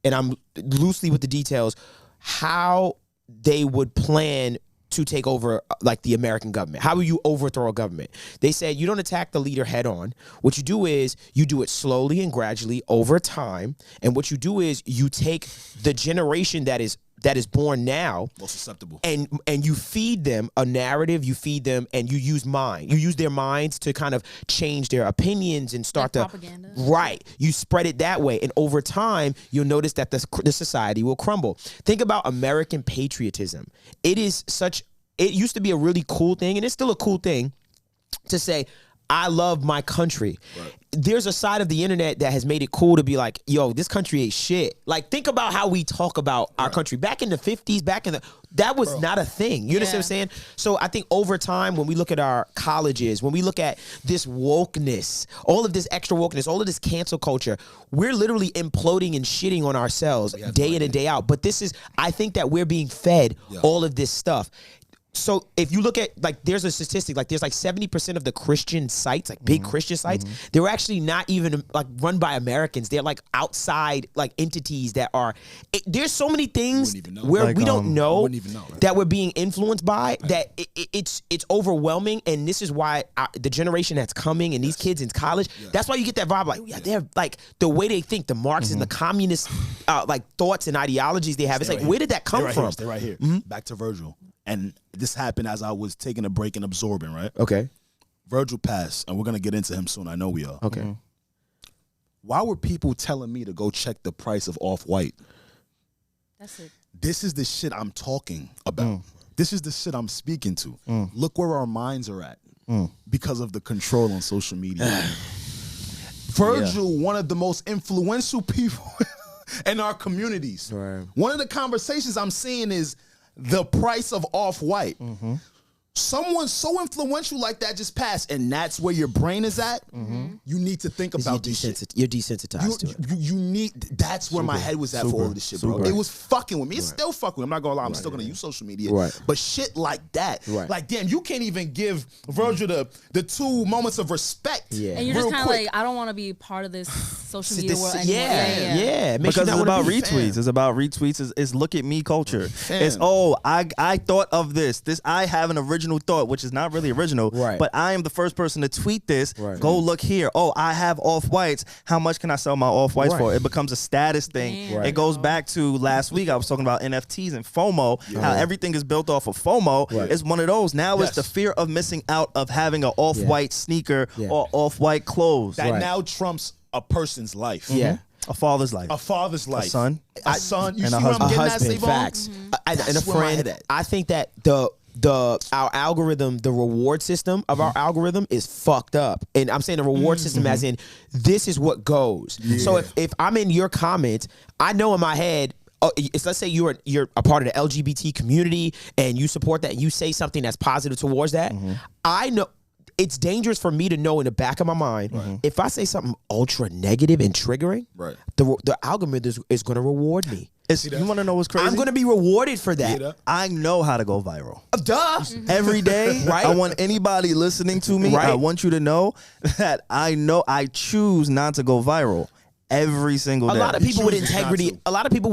and I'm loosely with the details, how they would plan to take over like the American government. How will you overthrow a government? They said you don't attack the leader head on. What you do is you do it slowly and gradually over time. And what you do is you take the generation that is that is born now, most susceptible, and you feed them a narrative, you feed them, and you use their minds to kind of change their opinions and start like to propaganda. Right, you spread it that way, and over time you'll notice that the society will crumble. Think about American patriotism. It used to be a really cool thing, and it's still a cool thing to say, I love my country. Right. There's a side of the internet that has made it cool to be like, yo, this country ain't shit. Like, think about how we talk about our country. Back in the 50s, that was not a thing. You understand what I'm saying? So I think over time, when we look at our colleges, when we look at this wokeness, all of this extra wokeness, all of this cancel culture, we're literally imploding and shitting on ourselves day in and day out. But I think that we're being fed all of this stuff. So if you look at, like, there's a statistic, like there's like 70% of the Christian sites, like big Christian sites, they were actually not even like run by Americans. They're like outside like entities that are, there's so many things where like, we don't know that we're being influenced by that it's overwhelming. And this is why the generation that's coming and these kids in college, that's why you get that vibe like, they're like the way they think, the Marxist, the communist like thoughts and ideologies they have. It's like, where did that come from? Stay right here. Back to Virgil. And this happened as I was taking a break and absorbing, right? Okay. Virgil passed, and we're going to get into him soon. I know we are. Okay. Why were people telling me to go check the price of Off-White? That's it. This is the shit I'm talking about. This is the shit I'm speaking to. Look where our minds are at because of the control on social media. Virgil, one of the most influential people in our communities. Right. One of the conversations I'm seeing is the price of Off-White. Someone so influential like that just passed, and that's where your brain is at. You need to think about this shit. You're desensitized to it. You need. That's where my head was at for all of this shit, bro. It was fucking with me. It's still fucking with me. I'm not gonna lie. I'm still gonna use social media. But shit like that, like damn, you can't even give Virgil the 2 moments of respect. And you're just kind of like, I don't want to be part of this social media world anymore. Yeah. Because it's about retweets. It's about retweets. It's look at me culture. It's I thought of this. I have an original thought, which is not really original, but I am the first person to tweet this. Go look here. Oh, I have Off-Whites. How much can I sell my Off-Whites for? It becomes a status thing. It goes back to last week. I was talking about NFTs and FOMO, how everything is built off of FOMO. It's one of those. Now it's the fear of missing out of having an Off-White sneaker or Off-White clothes. That now trumps a person's life. A father's life. A father's life. A son. A son. You and see a what I'm husband. getting A at, husband, Savon? facts. And a friend. I think that our algorithm, the reward system of our algorithm is fucked up. And I'm saying the reward system as in, this is what goes. So if I'm in your comments, I know in my head, let's say you're a part of the LGBT community and you support that, and you say something that's positive towards that. I know it's dangerous for me to know in the back of my mind, if I say something ultra negative and triggering, the algorithm is going to reward me. You want to know what's crazy? I'm going to be rewarded for that. I know how to go viral. Duh. Every day, I want anybody listening to me, I want you to know that I choose not to go viral. Every single day. A lot of people with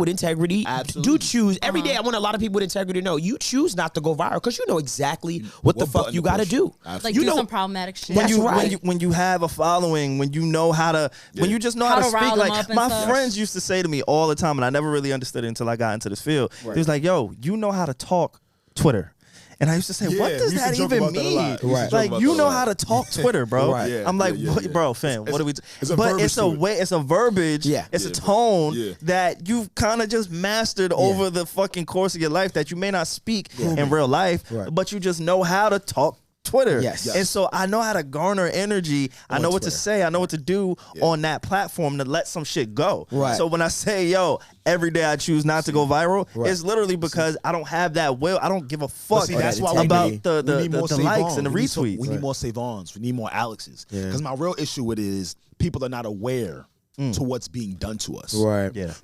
integrity do choose. Every day I want a lot of people with integrity to know you choose not to go viral because you know exactly what the fuck you got to do. Like you do some problematic shit. When you have a following, when you know how to, when you just know how to speak. Like my friends used to say to me all the time, and I never really understood it until I got into this field. They was like, yo, you know how to talk Twitter. And I used to say, what does that even mean? Like, you know how to talk Twitter, bro. I'm like, bro, fam, what do we do? But it's a way, it's a verbiage, it's a tone that you've kind of just mastered over the fucking course of your life that you may not speak in real life, but you just know how to talk Twitter. And so I know how to garner energy. I know what to say. I know what to do on that platform to let some shit go. So when I say, yo, every day I choose not to go viral, it's literally because I don't have that will. I don't give a fuck that's why about the likes and the retweets. We need more Savons. We need more Alexes. Because my real issue with it is people are not aware to what's being done to us.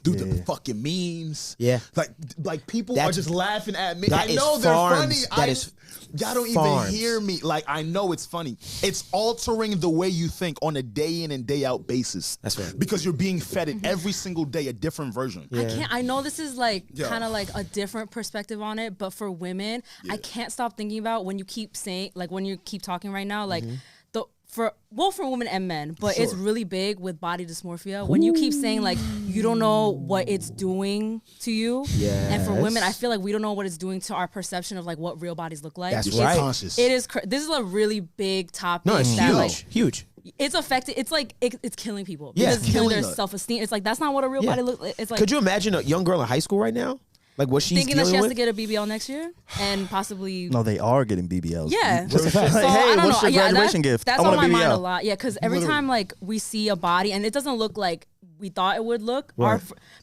Dude, the fucking memes. Like people are just laughing at me. I know they're funny. Y'all don't even hear me. Like, I know it's funny. It's altering the way you think on a day in and day out basis. That's right. Because you're being fed it every single day, a different version. I know this is like kind of like a different perspective on it, but for women, I can't stop thinking about when you keep saying, like when you keep talking right now, like for women and men, but it's really big with body dysmorphia. When you keep saying like you don't know what it's doing to you, and for women, I feel like we don't know what it's doing to our perception of like what real bodies look like. That's right. Conscious. It is. This is a really big topic. No, it's that, huge. Huge. It's affected. It's like it's killing people. Yeah, It's killing their self-esteem. It's like that's not what a real body looks like. It's like, could you imagine a young girl in high school right now? Like what she's thinking that dealing she has with? to get a BBL next year and possibly No, they are getting BBLs. Yeah. What's the fact? So, hey, I don't what's know. your graduation gift? That's I want on a my BBL. mind a lot. Yeah, because every time like we see a body and it doesn't look like we thought it would look,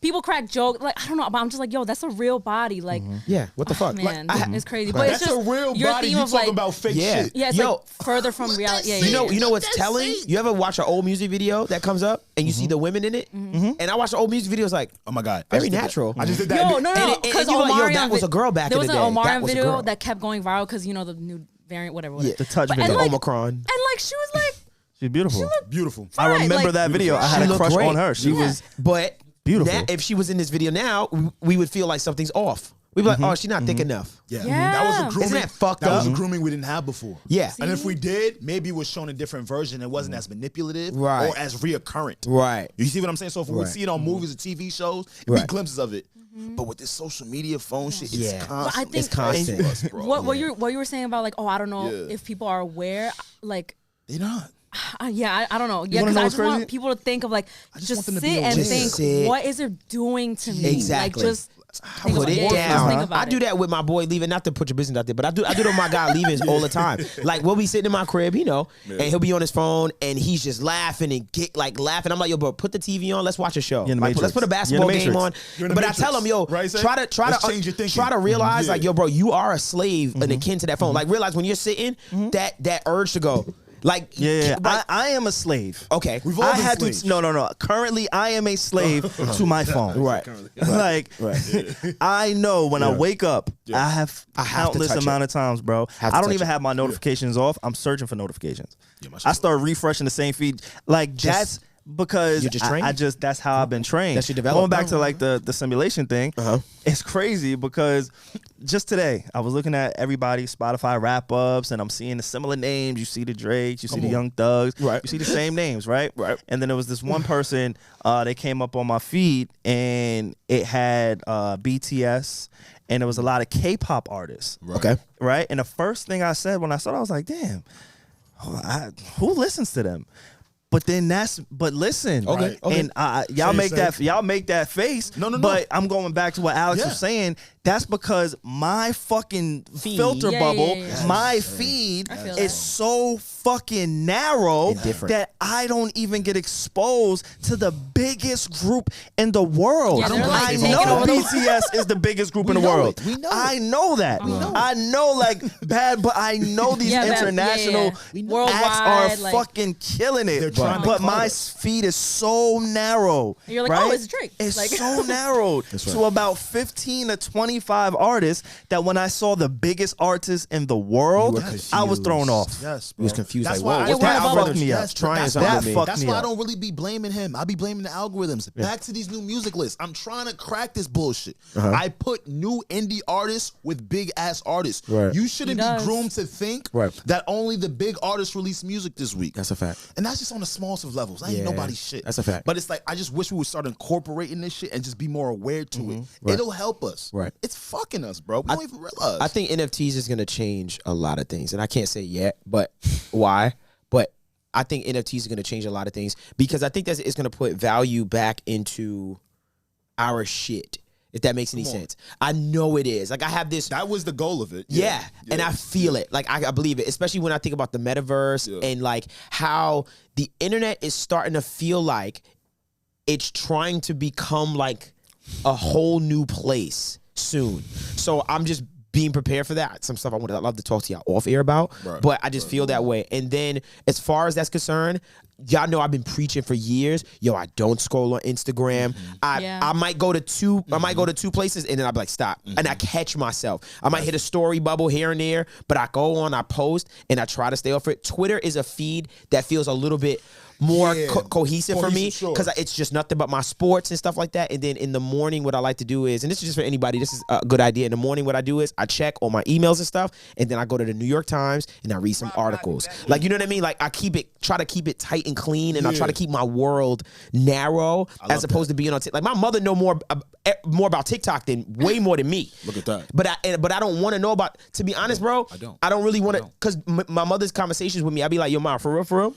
people crack jokes. Like I don't know, but I'm just like, yo, that's a real body. Like, Yeah, what the fuck? man, Like, it's crazy. But it's That's just a real your body. theme You of talking like, about fake Yeah. shit. yeah, it's Yo, like further from reality. Yeah, you know what's telling? You ever watch an old music video that comes up and you see the women in it? And I watch the old music videos like, Oh my God. I very just did that. natural. I just did Yo, that. no, and because you're like, yo, Omarion that was a girl back there in the was day. an That Omarion was a video girl. that kept going viral because you know the new variant, whatever. The touch But- video. and, like, Omicron. And like she was like, She's beautiful. Beautiful. I remember like- that video. I She had a looked crush great. on her. She was But beautiful. now, if she was in this video now, we would feel like something's off. We'd be like, oh, she's not thick enough. Yeah. Yeah. That was a grooming. Isn't that fucked That was up? a grooming we didn't have before. Yeah. And if we did, maybe it was shown a different version. It wasn't as manipulative Right. or as reoccurrent. Right. You see what I'm saying? So if we would see it on movies or TV shows, it'd be Right. glimpses of it. But with this social media phone shit, it's Yeah. but I constant. think It's constant. Us, bro. what you were saying about like, oh, I don't know if people are aware, like. They not. I don't know. Yeah, wanna because know I what's just want crazy? people to think of like, just just want them to sit be and aware. think, Just sit. what is it doing to me? Exactly. Like, just think Put about it Just down. think about I do it. that with my boy leaving. Not to put your business out there, but I do that with my guy leaving all the time. Like we'll be sitting in my crib, and he'll be on his phone and he's just laughing and laughing. I'm like, yo, bro, put the TV on. Let's watch a show. You're in the Like, Matrix. let's put a basketball You're in the game on. Matrix. You're in the But I Matrix. tell him, yo, Right, Zay? try Let's change your thinking. try to realize, Yeah. like, yo, bro, you are a slave and akin to that phone. Like realize when you're sitting, that urge to go. Like Yeah, like, I am a slave. okay, We've all I been had slaves. to. No. Currently, I am a slave to my phone. right. Like, I know when I wake up, I have I have to countless touch amount it. of times, bro. Have to I don't touch even it. have my notifications off. I'm searching for notifications. my shit I start refreshing the same feed. Like that's because You're just trained? I just that's how I've been trained. That's your development. Going back to like the simulation thing, it's crazy because just today I was looking at everybody's Spotify wrap ups and I'm seeing the similar names. You see the Drakes, you see the Young Thugs, Right. you see the same names, right? Right. And then there was this one person they came up on my feed and it had BTS and there was a lot of K-pop artists. Okay. Right. And the first thing I said when I saw it, I was like, damn, who listens to them? But then but listen, Okay, okay. and y'all make that face. No. But I'm going back to what Alex was saying. That's because my fucking filter Yeah, bubble, yeah. my feed I feel is that. so fucking narrow different. that I don't even get exposed to the biggest group in the world. Yeah, they're, like, I taking know over the- BTS is the biggest group in the know world. it. We know I know that. I know like bad, but I know these Yeah, bad. international Yeah. acts are Worldwide, like- fucking killing it. They're trying to But call my us. feed is so narrow. And you're like, right? oh, it's Drake. It's Like- so narrowed to about 15 to 25 artists that when I saw the biggest artists in the world, You were I was thrown confused. off. Yes, You was confused. That's Like, why whoa, I- what's Yeah, that we're algorithm? fucked me up. Yes, Trying that's something that with me. fucked That's me why I up. don't really be blaming him. I be blaming the algorithms. Back to these new music lists. I'm trying to crack this bullshit. I put new indie artists with big ass artists. Right. You shouldn't He be does. groomed to think Right. that only the big artists release music this week. That's a fact. And that's just on the smallest of levels. That ain't Yeah, nobody's shit. that's a fact. But it's like I just wish we would start incorporating this shit and just be more aware to it. Right. It'll help us. Right. It's fucking us, bro. We don't even realize. I think NFTs is gonna change a lot of things, and I can't say yet, but why? But I think NFTs are gonna change a lot of things because I think that it's gonna put value back into our shit. If that makes any sense, I know it is. Like I have this. that was the goal of it. Yeah, and I feel it. Like I believe it, especially when I think about the metaverse and like how the internet is starting to feel like it's trying to become like a whole new place soon. So I'm just being prepared for that. Some stuff I'd love to talk to y'all off air about, but I just feel that way. And then as far as that's concerned, y'all know I've been preaching for years. Yo, I don't scroll on Instagram. I might go to two. I might go to two places and then I'll be like, stop. And I catch myself. I might hit a story bubble here and there, but I go on, I post, and I try to stay off it. Twitter is a feed that feels a little bit more Yeah. cohesive for me Cohesive, sure. because it's just nothing but my sports and stuff like that. And then in the morning, what I like to do is, and this is just for anybody, this is a good idea. In the morning, what I do is I check all my emails and stuff, and then I go to the New York Times and I read some articles. Like, you know what I mean? Like, I try to keep it tight and clean, and I try to keep my world narrow as opposed to being on TikTok. Like, my mother know more about TikTok than way more than me. Look at that. But I don't want to know about. To be honest, bro, I don't really want to, because my mother's conversations with me, I'd be like, yo, mom, for real.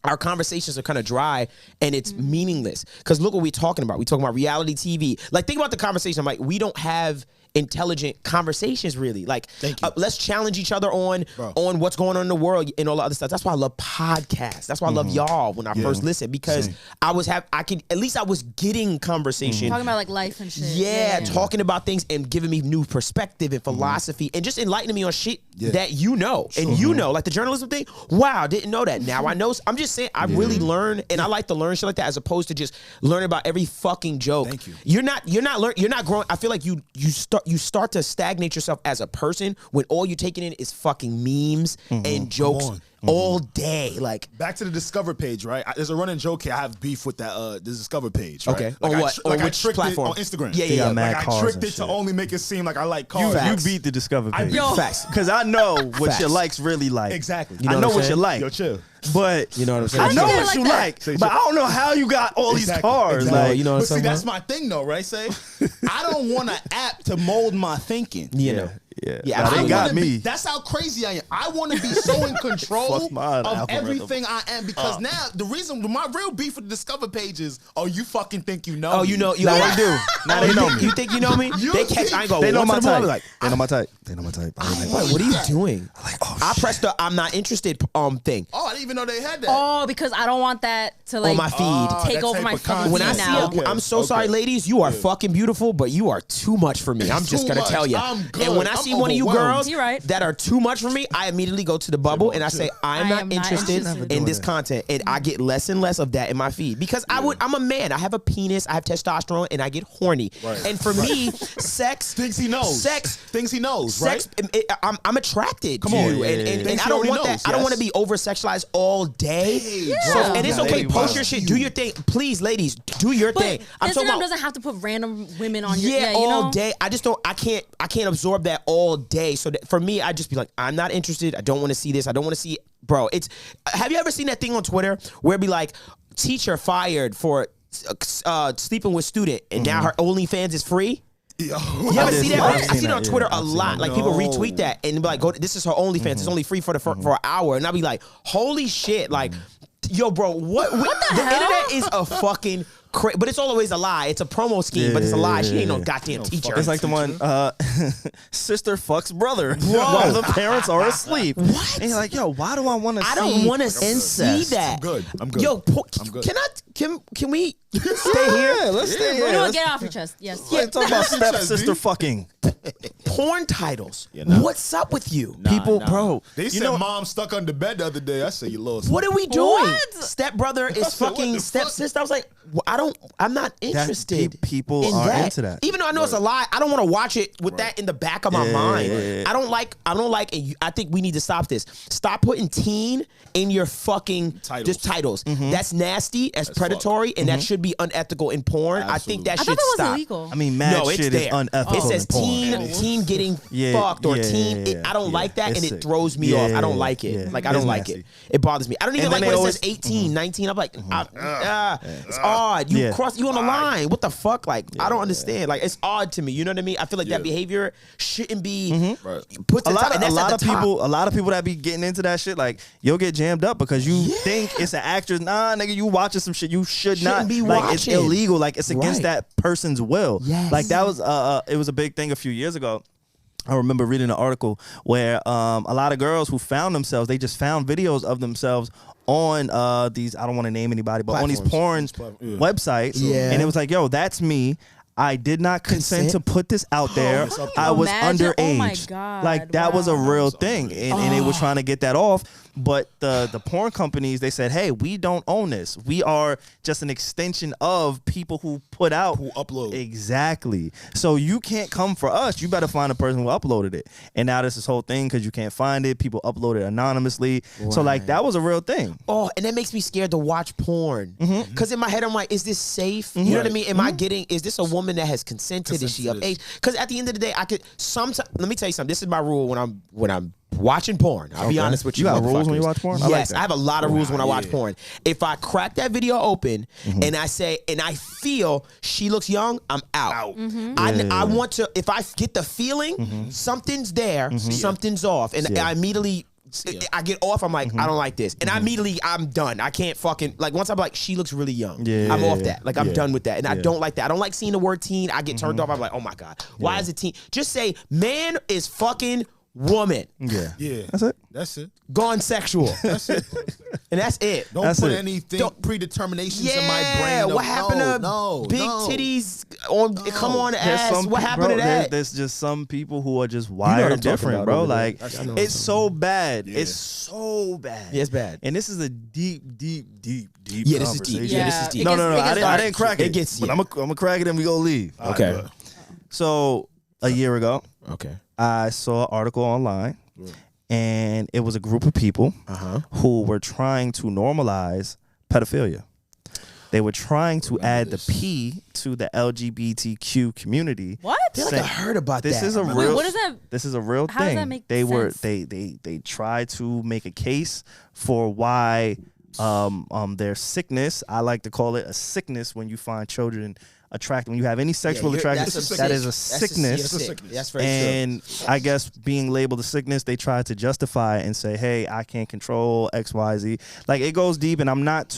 Our conversations are kind of dry and it's meaningless. Because look what we're talking about. We're talking about reality TV. Like, think about the conversation. I'm like, we don't have intelligent conversations really. Like, let's challenge each other on what's going on in the world and all the other stuff. That's why I love podcasts. That's why I love y'all when I first listened, because I was getting conversation. Talking about like life and shit. Yeah, talking about things and giving me new perspective and philosophy and just enlightening me on shit that you know. And you know, like the journalism thing, wow, didn't know that. Now I know. I'm just saying, I really learn, and I like to learn shit like that as opposed to just learning about every fucking joke. Thank you. You're not growing. I feel like you start to stagnate yourself as a person when all you're taking in is fucking memes and jokes all day. Like, back to the Discover page, right? There's a running joke here. I have beef with that the Discover page. Right? Okay. Like, On what? On which platform? On Instagram. Yeah. mad Like, I cars tricked and it to shit. only make it seem like I like cars. You beat the Discover page. Facts. Because I know what Facts. your likes really like. Exactly. I know what you saying? like. Yo, chill. But You know what I'm saying? I know How you what get you like like, that? but I don't know how you got all these cars. Exactly. Like, you know what I'm But see, saying? that's my thing, though, right? Say, I don't want an app to mold my thinking. Yeah. Yeah, Yeah, Nah, I they got wanna me. That's how crazy I am. I want to be so in control Fuck my of algorithm. everything I am, because now the reason my real beef with the Discover page is, you fucking think you know? Oh, me. you know, Now they do. Now they know me. You think you know me? You They catch. think- I ain't go. They know once my in a while, type. like, They know my type. They know my type. What are you doing? I pressed the I'm not interested thing Oh, I didn't even know they had that. Oh, because I don't want that to like on my feed. take that over type my of fucking When I feed see now. it, I'm so sorry, ladies. You are fucking beautiful, but you are too much for me. I'm just Too gonna much. tell you. I'm good. And when I I'm see one of you overwhelmed. girls You're right. that are too much for me, I immediately go to the bubble and I say I'm I not am not interested interested. in this content, and I get less and less of that in my feed because I'm a man. I have a penis. I have testosterone, and I get horny. Right. And for me, sex Things he knows. Things he knows. Sex. Right? I'm attracted Come to on. you, and Things I he don't already want that. knows, I don't want to yes. be over sexualized all day. Yeah. So, and it's Yeah, okay. they Post will. your shit. Do your thing, please, ladies. Do your But thing. I'm talking Instagram about doesn't have to put random women on your yeah, you all know? day. I just don't. I can't absorb that all day. So that, for me, I just be like, I'm not interested. I don't want to see this. I don't want to see, bro. It's. Have you ever seen that thing on Twitter where it be like, teacher fired for sleeping with student, and now her OnlyFans is free? You ever see that? I see it on Twitter a lot. Like, people retweet that and be like, "Go. This is her OnlyFans. It's only free for an hour." And I'll be like, "Holy shit!" Like, yo, bro, what the internet is a fucking. But it's always a lie. It's a promo scheme, but it's a lie. She ain't no goddamn teacher. It's like the one sister fucks brother while the parents are asleep. What? And you're like, yo, why do I want to see? I don't want to see incest? that. I'm good. Yo, I'm good. Can we stay here? Let's stay here. You know what? Let's Get off your chest. Yes. talk about stepsister dude. fucking. Porn titles. What's up with you? People, bro. They you said know, mom stuck under bed the other day. I said, you lost. What are we doing? What? Stepbrother is said, what fucking the fuck? stepsister. I was like, I'm not interested. people in are that. into that. Even though I know it's a lie, I don't want to watch it with that in the back of my mind. yeah. I don't like, and I think we need to stop this. Stop putting teen in your fucking just titles. That's nasty. That's predatory, and that should be unethical in porn. I think that I should thought that was stop. illegal. I mean, mad No, it's shit is there. unethical. It says in porn. teen getting fucked or teen. I don't like that, It's and it sick. throws me off. I don't like it. Yeah. Like, I don't It's like nasty. it. It bothers me. I don't even And like then when they it says always- 18, 19. I'm like, it's odd. You Yeah. on the line. What the fuck? Like, I don't understand. Like, it's odd to me. You know what I mean? I feel like that behavior shouldn't be put to A the top. And that's at the top. a lot of people that be getting into that shit, like, you'll get jammed up because you think it's an actress. Nah, nigga, you watching some shit you shouldn't not be like. It's watching. illegal. Like, it's against Right. that person's will. Yes. Like, that was it was a big thing a few years ago. I remember reading an article where a lot of girls who found themselves, they just found videos of themselves on these, I don't want to name anybody, but on these porn websites. Yeah. And it was like, yo, that's me. I did not consent to put this out there. I was Imagine- underage. oh my God, Like that was a wow. real thing, and they were trying to get that off. But the porn companies, they said, hey, we don't own this. We are just an extension of people who put out, Who upload. Exactly. So you can't come for us. You better find a person who uploaded it. And now there's this whole thing because you can't find it. People upload it anonymously. So like that was a real thing. Oh, and that makes me scared to watch porn. Because in my head, I'm like, is this safe? You know what I mean? Am I getting, is this a woman that has consented? Is she of age? Because at the end of the day, I could sometimes, let me tell you something. This is my rule when I'm watching porn. I'll be honest with you. You got rules when you motherfuckers. watch porn? Yes, I like that. I have a lot of rules when I watch porn. If I crack that video open and I say, and I feel she looks young, I'm out. I want to, if I get the feeling, something's there, something's off. And I immediately, I get off, I'm like, I don't like this. And I immediately, I'm done. I can't fucking, like once I'm like, she looks really young. I'm off that. Like I'm done with that. And I don't like that. I don't like seeing the word teen. I get turned off. I'm like, oh my God. Why is it teen? Just say, man is fucking woman. Yeah. That's it. Gone sexual. That's it. And that's it. Don't put anything predeterminations in my brain. What happened to big titties on come on ass? What happened to that? There's just some people who are just wired different, bro. Like it's so bad. It's so bad. Yeah, it's bad. And this is a deep Yeah, this is deep. conversation. Yeah, this is deep. No, I didn't crack it. It gets but I'm gonna crack it and we gonna leave. Okay. So a year ago, Okay. I saw an article online, and it was a group of people who were trying to normalize pedophilia. They were trying to add the P to the LGBTQ community. What? I feel like I heard about This that. is a real. what is that? This is a real How does thing. that make they were sense? they tried to make a case for why their sickness. I like to call it a sickness when you find children attractive. When you have any sexual attraction, that is a sickness. That's very and I guess being labeled a sickness, they tried to justify it and say, "Hey, I can't control X, Y, Z." Like it goes deep, and I'm not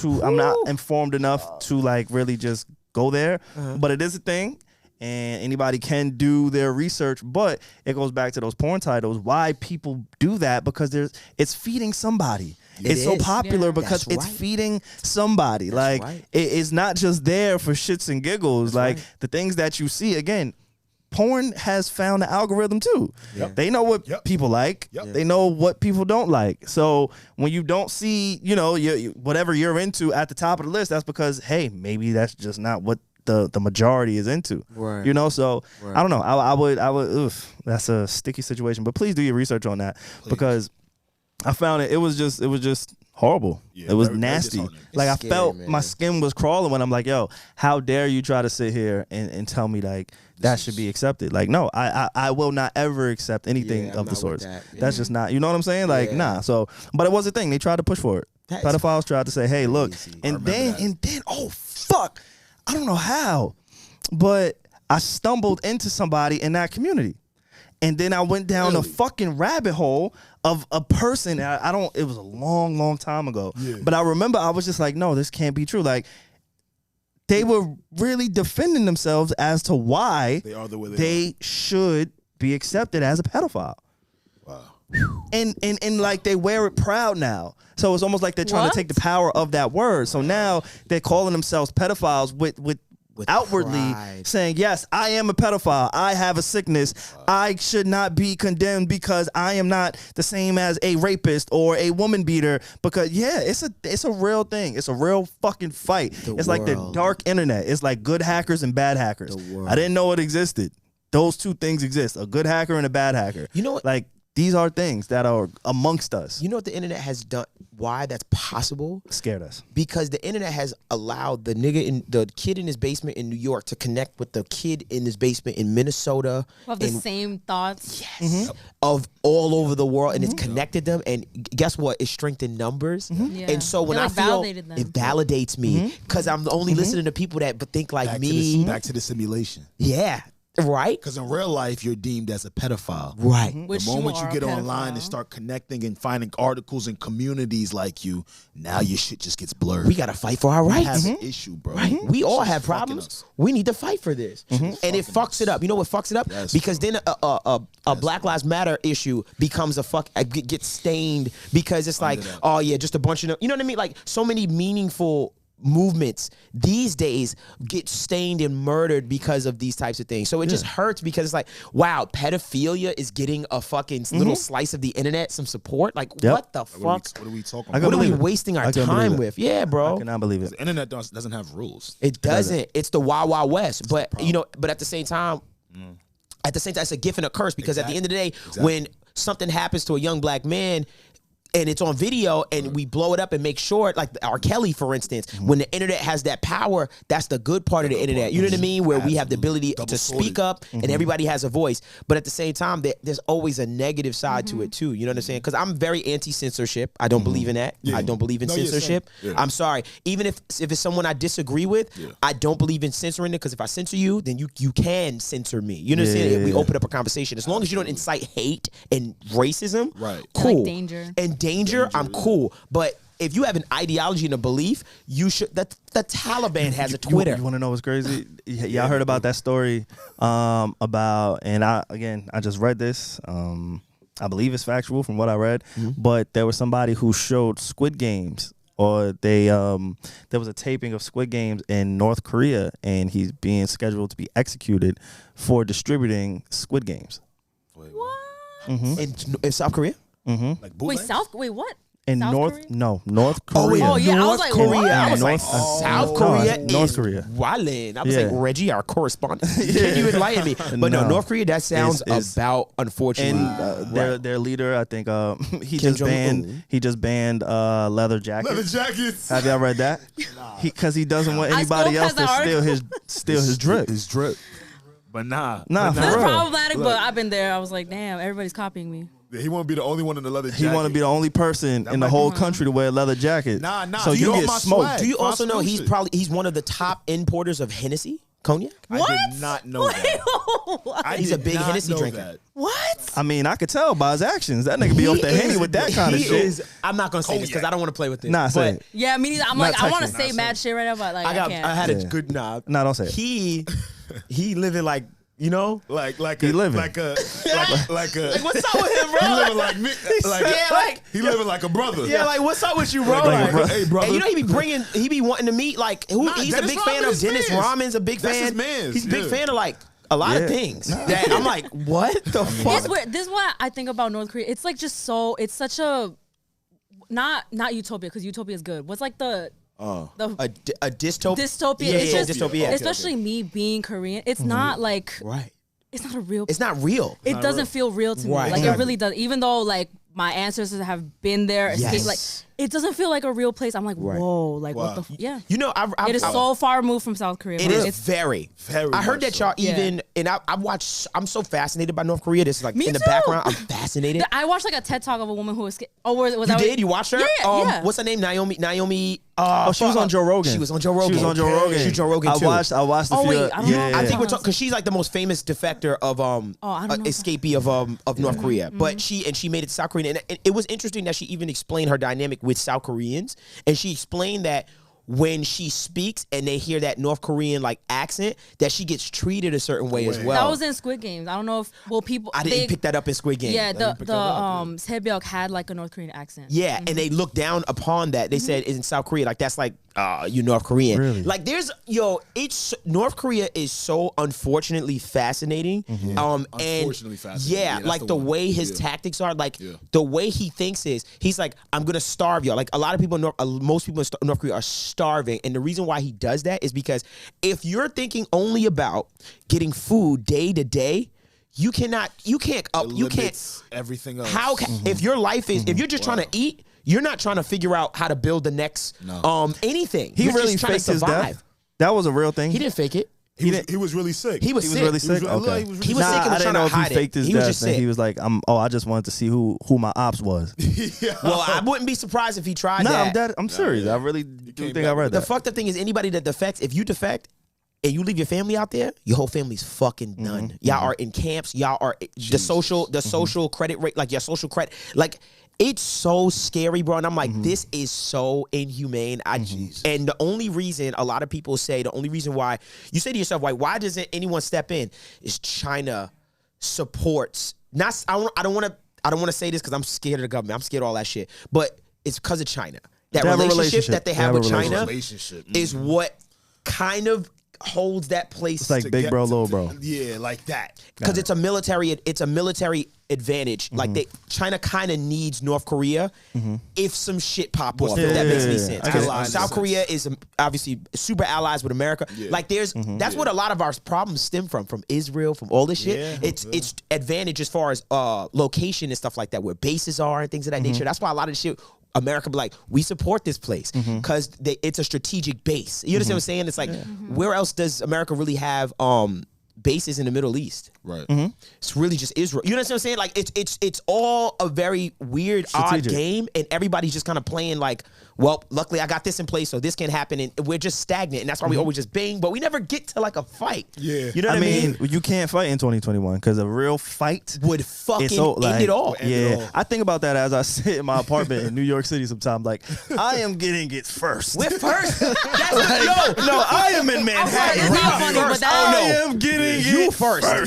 informed enough to like really just go there. But it is a thing, and anybody can do their research. But it goes back to those porn titles. Why people do that? Because it's feeding somebody. It's so popular because it's feeding somebody. Like it's not just there for shits and giggles. Like the things that you see, again, porn has found the algorithm too. They know what people like. They know what people don't like. So when you don't see, whatever you're into at the top of the list, that's because, hey, maybe that's just not what the majority is into. So I don't know. I would that's a sticky situation. But please do your research on that because I found it was just horrible. It was nasty. Like I felt my skin was crawling when I'm like, yo, how dare you try to sit here and tell me like that should be accepted? Like, no, I will not ever accept anything of the sorts. That's just not, you know what I'm saying? Like, nah. So, but it was a thing. They tried to push for it. Pedophiles tried to say, hey, look, and then, oh fuck, I don't know how, but I stumbled into somebody in that community. And then I went down a fucking rabbit hole of a person. It was a long time ago. But I remember I was just like, no, this can't be true. Like, they were really defending themselves as to why they are the way they should be accepted as a pedophile. Wow. And like they wear it proud now. So it's almost like they're trying to take the power of that word. So now they're calling themselves pedophiles with outwardly pride. Saying, yes, I am a pedophile. I have a sickness. I should not be condemned because I am not the same as a rapist or a woman beater. Because it's a real thing. It's a real fucking fight. It's like the dark internet. It's like good hackers and bad hackers. I didn't know it existed. Those two things exist. A good hacker and a bad hacker. You know what? Like these are things that are amongst us. You know what the internet has done? Why that's possible? Scared us. Because the internet has allowed the kid in his basement in New York to connect with the kid in his basement in Minnesota. Of the same thoughts. Yes. Of all over the world, and it's connected them. And guess what? It strengthened numbers. Yeah. And so when It I feel validated them. it validates me because I'm only listening to people that think like me. Back to the simulation. Yeah. Right? Because in real life, you're deemed as a pedophile. Right. Which The moment you you are get a online and pedophile. start connecting and finding articles and communities like you, now your shit just gets blurred. We got to fight for our We rights. have an issue, bro. Right. We all Shit's have fucking problems. us. We need to fight for this. And it fucks it up. You know what fucks it up? Yes. Because then a Black Lives Matter issue becomes gets stained because it's like, oh yeah, just a bunch of, you know what I mean? Like so many meaningful movements these days get stained and murdered because of these types of things. So it just hurts because it's like, wow, pedophilia is getting a fucking little slice of the internet, some support. Like, what the fuck? What are we talking about? What are we wasting our time with? Yeah, bro. I cannot believe it. The internet doesn't have rules. It doesn't. It's the Wild Wild West. But but at the same time, it's a gift and a curse because at the end of the day, when something happens to a young black man, and it's on video and we blow it up and make sure, like R. Kelly, for instance, when the internet has that power, that's the good part of the internet. You know what I mean? Where we have the ability to speak up and everybody has a voice. But at the same time, there's always a negative side to it too. You know what I'm saying? Because I'm very anti-censorship. I don't believe in that. I don't believe in censorship. I'm sorry. Even if it's someone I disagree with, I don't believe in censoring it because if I censor you, then you can censor me. You know what I'm saying? If we open up a conversation. As long as you don't incite hate and racism, cool. Like danger. And danger, I'm cool. But if you have an ideology and a belief, you should. The Taliban has a Twitter. You want to know what's crazy? Y'all heard about that story about, and I just read this. I believe it's factual from what I read, but there was somebody who showed Squid Games, or there was a taping of Squid Games in North Korea, and he's being scheduled to be executed for distributing Squid Games. What? In South Korea? Like Wait, what? In North North Korea. Oh yeah, I was like, what? I was like, South Korea is North Korea. wildin'. I was like, Reggie, our correspondent. Can you enlighten me? But no, North Korea, that sounds about, unfortunately. And their leader, I think, he just banned leather jackets. Leather jackets. Have y'all read that? Because he doesn't want anybody else to steal his drip. His drip. But nah. For It's real. problematic, but I've been there. I was like, damn, everybody's copying me. He won't be the only one in the leather jacket. He want to be the only person in the whole country to wear a leather jacket. Nah. So you get smoked. Do you also know he's one of the top importers of Hennessy cognac? What? I did not know that. He's a big Hennessy drinker. What? I mean, I could tell by his actions. That nigga be off the Henny with that kind of shit. I'm not gonna say this because I don't want to play with it. Nah, say it. Yeah, me neither. I'm Not like, I want to texting. say mad shit right now, but like, I can't. I had a good knob. Nah, don't say it. He living like, you know, like He a living. like a like what's up with him, bro? he living like me, he living like a brother. Yeah, like what's up with you, bro? Hey, brother. And you know he be wanting to meet like he's Dennis a big fan of Rodman's Dennis mans. Rodman's a big That's fan. his mans, He's a big yeah. fan of like a lot of things. That I'm like, what the fuck? It's weird. This is what I think about North Korea. It's like just so. It's such a not utopia because utopia is good. What's like the a dystopia? Dystopia. Yeah, It's just, dystopia. especially me being Korean. It's not like Right. it's not a real. It's not real. It doesn't feel real to me. Right. Like it really does. Even though like my ancestors have been there, escaped, like it doesn't feel like a real place. I'm like, whoa, like what the? Yeah. You know, It is so far removed from South Korea. It bro. is It's very. Very I heard much that y'all so. even, and I watch. I'm so fascinated by North Korea. This is like Me in the too. background. I'm fascinated. I watched like a TED talk of a woman who escaped. Oh, was You that did? You watched her? Yeah. What's her name? Naomi. Oh, she was on Joe Rogan. She was on Joe Rogan. She was on Joe Rogan. She was Joe Rogan too. I watched the Oh, few. wait, I don't know. I think we're talking because she's like the most famous defector of I don't know. escapee of North Korea. But she made it to South Korea, and it was interesting that she even explained her dynamic with South Koreans, and she explained that when she speaks and they hear that North Korean like accent, that she gets treated a certain way as well. That was in Squid Games. I don't know if people. I didn't pick that up in Squid Game. Yeah, the Sebyok had like a North Korean accent. Yeah, and they looked down upon that. They said in South Korea, like that's like you North Korean. Really? Like there's it's North Korea is so unfortunately fascinating. Unfortunately and fascinating. yeah, Yeah, that's like the the one. way his tactics are, like the way he thinks is he's like, I'm gonna starve y'all. Like a lot of people most people in North Korea are starving, and the reason why he does that is because if you're thinking only about getting food day to day, you can't everything else. how can, if your life is if you're just trying to eat, you're not trying to figure out how to build the next anything. He You're really just trying to faked his survive. death. That was a real thing. He didn't fake it. He was really sick. He was sick. really sick. Okay. He was sick and was I trying didn't know to if hide he faked it. his He death. was just And sick. he was like, I just wanted to see who my ops was. Well, I wouldn't be surprised if he tried No, that. I'm serious. I really do think I read The that. fucked up thing is anybody that defects, if you defect and you leave your family out there, your whole family's fucking done. Y'all are in camps. Y'all are the social credit rate, like your social credit, like it's so scary, bro. And I'm like, this is so inhumane. And the only reason a lot of people say, the only reason why you say to yourself, why doesn't anyone step in? Is China supports not. I don't want to say this because I'm scared of the government. I'm scared of all that shit. But it's because of China. that relationship that they have with China relationship is what kind of holds that place. It's like big bro, little bro. Yeah, like that. Because it's a military advantage. Like China kind of needs North Korea if some shit pop off. If that makes any sense. Because South Korea is obviously super allies with America. Like that's what a lot of our problems stem from Israel, from all this shit. It's advantage as far as location and stuff like that, where bases are and things of that nature. That's why a lot of the shit. America be like, we support this place because it's a strategic base. You understand what I'm saying? It's like, where else does America really have bases in the Middle East? Right. It's really just Israel. You understand what I'm saying? Like it's all a very weird, odd game, and everybody's just kind of playing like, well, luckily I got this in place, so this can happen, and we're just stagnant, and that's why we always just bang, but we never get to like a fight. Yeah. You know what I mean? You can't fight in 2021 because a real fight would fucking end it all. I think about that as I sit in my apartment in New York City sometimes. Like, I am getting it first. We're first. That's no, I am in Manhattan. I am getting it first. I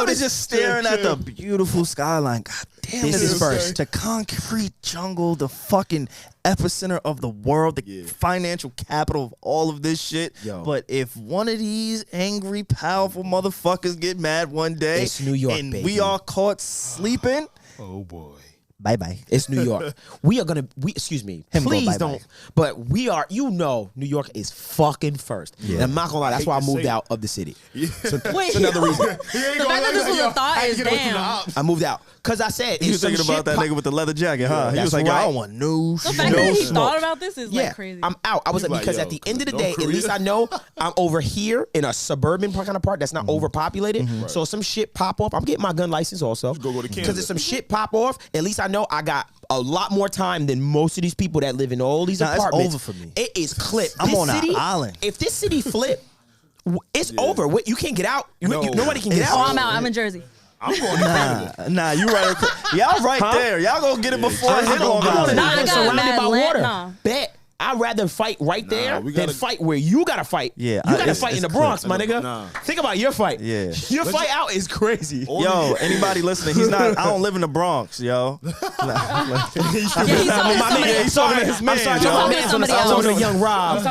was just staring at the beautiful skyline. God damn, this is first. The concrete jungle, the fucking epicenter of the world, the financial capital of all of this shit. But if one of these angry, powerful motherfuckers get mad one day, it's New York, and baby. we are caught sleeping, oh boy. Bye-bye. It's New York. Excuse me. Please don't. But we are, New York is fucking first. And I'm not gonna lie, that's why I moved out of the city. So Wait, that's another reason. the fact that this was a thought is damn. I moved out. Because I said, you was thinking about that nigga with the leather jacket, huh? He was like, I don't want no The fact that he thought about this is like crazy. I'm out. I was like, because at the end of the day, at least I know I'm over here in a suburban kind of part that's not overpopulated. So some shit pop off. I'm getting my gun license also. Because if some shit pop off, at least I know I got a lot more time than most of these people that live in all these apartments. It's over for me. It is clipped. I'm on an island. If this city flip, it's over. You can't get out. Nobody can get out. Oh, I'm out. I'm in Jersey. I'm going to Canada. Nah, you right. Y'all right there. Y'all gonna get it before it hit Long Island. Nah, I got surrounded by water. Nah. Bet. I'd rather fight right there than fight where you gotta fight. Yeah, you gotta fight in the Bronx, my nigga. Think about your fight. Yeah, your fight out is crazy. Yo, anybody listening? He's not. I don't live in the Bronx, yo. He's talking to his man. I'm talking to Young Rob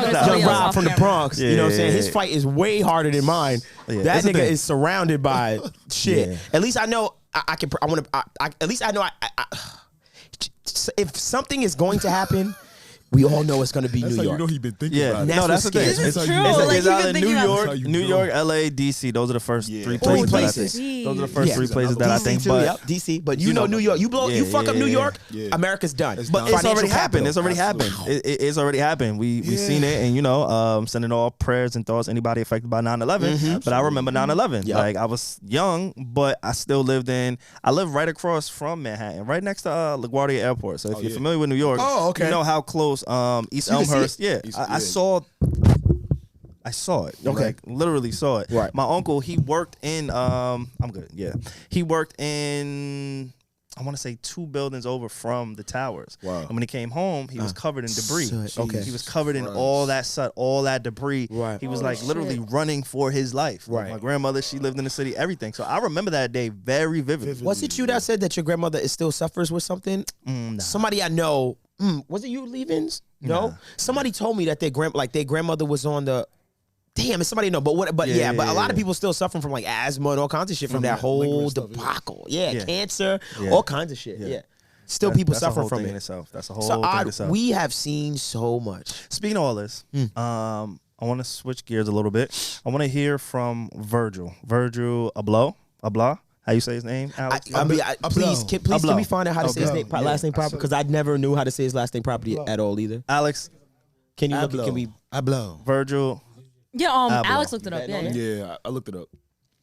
from the Bronx. You know what I'm saying? His fight is way harder than mine. That nigga is surrounded by shit. At least I know I can. I want to. At least I know. If something is going to happen. We all know it's going to be New York. You know he been thinking about it. No, that's the thing. This is true. It's either New York, LA, DC. Those are the first three places. Those are the first three places that I think. But DC. But you know New York. You fuck up New York, America's done. But it's already happened. It's already happened. It's already happened. We've seen it, and sending all prayers and thoughts anybody affected by 9/11. But I remember 9/11. Like I was young, but I still lived I live right across from Manhattan, right next to LaGuardia Airport. So if you're familiar with New York, you know how close East Elmhurst. I saw it. Okay. Like, literally saw it. Right. My uncle, he worked in I'm good. Yeah. He worked in I want to say 2 buildings over from the towers. Wow. And when he came home, he was covered in debris. He was covered in all that soot, all that debris. Right. He was literally running for his life. Right. My grandmother, she lived in the city, everything. So I remember that day very vividly. Was it you that said that your grandmother still suffers with something? Nah. Somebody I know, was it you, Leavins? No. Nah. Somebody told me that their grandmother was on the. Damn, it's somebody know, but a lot of people still suffering from like asthma and all kinds of shit from that whole debacle. Cancer, all kinds of shit. Yeah. Still people suffering from it. That's a whole thing in itself. We have seen so much. Speaking of all this, I want to switch gears a little bit. I want to hear from Virgil Abloh. How you say his name, Alex? Please, can we find out how to say his name, last name properly? Because I never knew how to say his last name properly at all either. Alex, can you look? Can we? Abloh. Virgil. Yeah, Abloh. Alex looked it up. Yeah, I looked it up.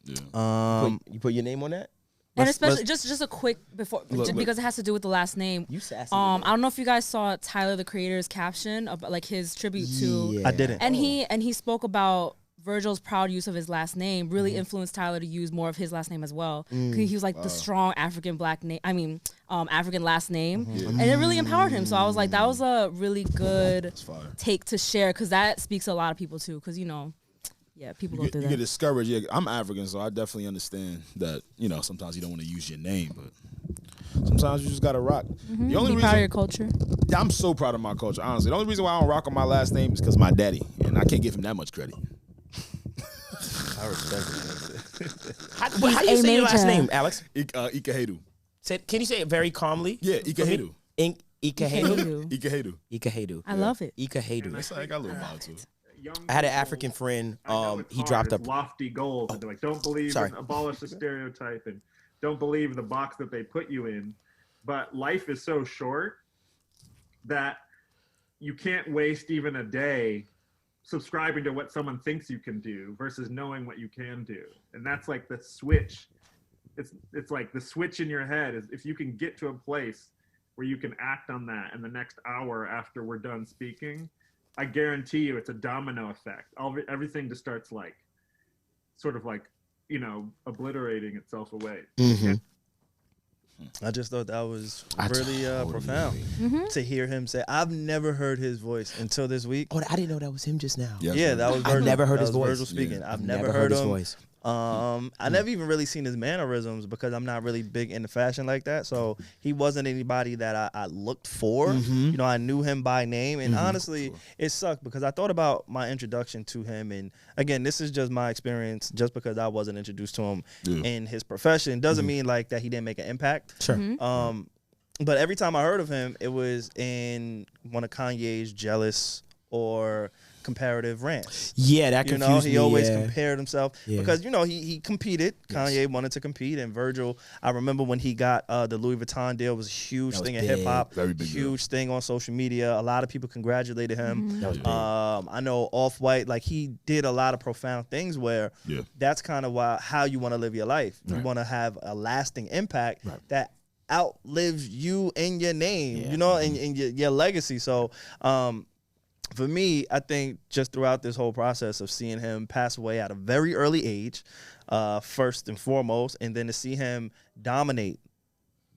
Yeah. You put your name on that? And especially just a quick because it has to do with the last name. You sassy. I don't know if you guys saw Tyler the Creator's caption about like his tribute to. I didn't. And he spoke about Virgil's proud use of his last name really influenced Tyler to use more of his last name as well. He was like the strong African black name. African last name, and it really empowered him. So I was like, that was a really good take to share because that speaks to a lot of people too. Because people go through that. You get discouraged. Yeah, I'm African, so I definitely understand that. Sometimes you don't want to use your name, but Sometimes you just gotta rock. The only Be reason proud of your culture. I'm so proud of my culture, honestly. The only reason why I don't rock on my last name is because my daddy, and I can't give him that much credit. I respect it. How do you say your last name, Alex? Ikahedu. Can you say it very calmly? Yeah, Ikahedu. Ikahedu. Ikahedu. Ikahedu. I love it. Ikahedu. That's I got a little vibe to it. I had an African friend. He dropped up lofty goals, and they're like, don't believe and abolish the stereotype, and don't believe the box that they put you in. But life is so short that you can't waste even a day subscribing to what someone thinks you can do versus knowing what you can do. And that's like the switch. It's like the switch in your head is if you can get to a place where you can act on that in the next hour after we're done speaking, I guarantee you it's a domino effect. Everything just starts like sort of like, you know, obliterating itself away. I just thought that was really profound to hear him say. I've never heard his voice until this week. Oh, I didn't know that was him just now. Yeah, that was Virgil. I've never heard his voice. Virgil speaking. Yeah. I've never heard his him. voice. I never even really seen his mannerisms because I'm not really big into fashion like that. So he wasn't anybody that I looked for. You know, I knew him by name. And honestly, it sucked because I thought about my introduction to him. And again, this is just my experience. Just because I wasn't introduced to him in his profession doesn't mean like that he didn't make an impact. Sure. But every time I heard of him, it was in one of Kanye's Jealous or comparative rants. Yeah, that confused me. He always compared himself because, you know, he competed. Kanye wanted to compete, and Virgil, I remember when he got the Louis Vuitton deal, was a huge thing in hip hop, huge thing on social media. A lot of people congratulated him. That was big. I know Off-White, like he did a lot of profound things where that's kind of how you want to live your life. You want to have a lasting impact that outlives you and your name, you know, and your legacy. So, for me, I think just throughout this whole process of seeing him pass away at a very early age, first and foremost, and then to see him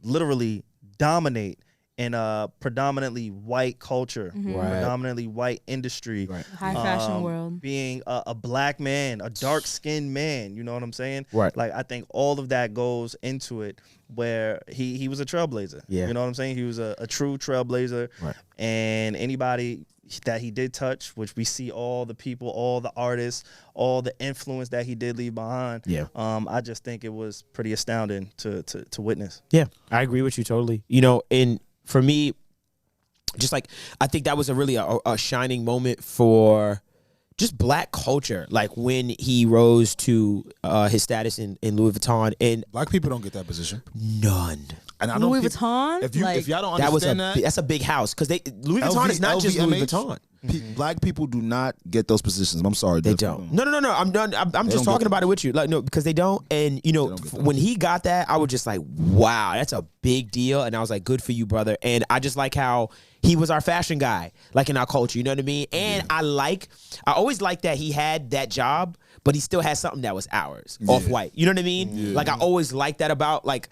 literally dominate in a predominantly white culture, predominantly white industry, high fashion world, being a black man, a dark-skinned man, you know what I'm saying? Right. Like, I think all of that goes into it where he was a trailblazer. Yeah. You know what I'm saying? He was a true trailblazer. Right. And anybody that he did touch, which we see all the people, all the artists, all the influence that he did leave behind. Yeah. I just think it was pretty astounding to witness. Yeah, I agree with you totally. You know, and for me, just like, I think that was a shining moment for just black culture. Like when he rose to his status in Louis Vuitton, and black people don't get that position. None. And I Louis Vuitton. If y'all don't understand that's a big house because Louis Vuitton is not just Louis Vuitton. Black people do not get those positions. I'm sorry, they don't. No. I'm done. I'm just talking about it with you. Like no, because they don't. And you know, when he got that, I was just like, wow, that's a big deal. And I was like, good for you, brother. And I just like how he was our fashion guy, like in our culture. You know what I mean? And I always liked that he had that job, but he still had something that was ours, Off-White. You know what I mean? Yeah. Like I always liked that about like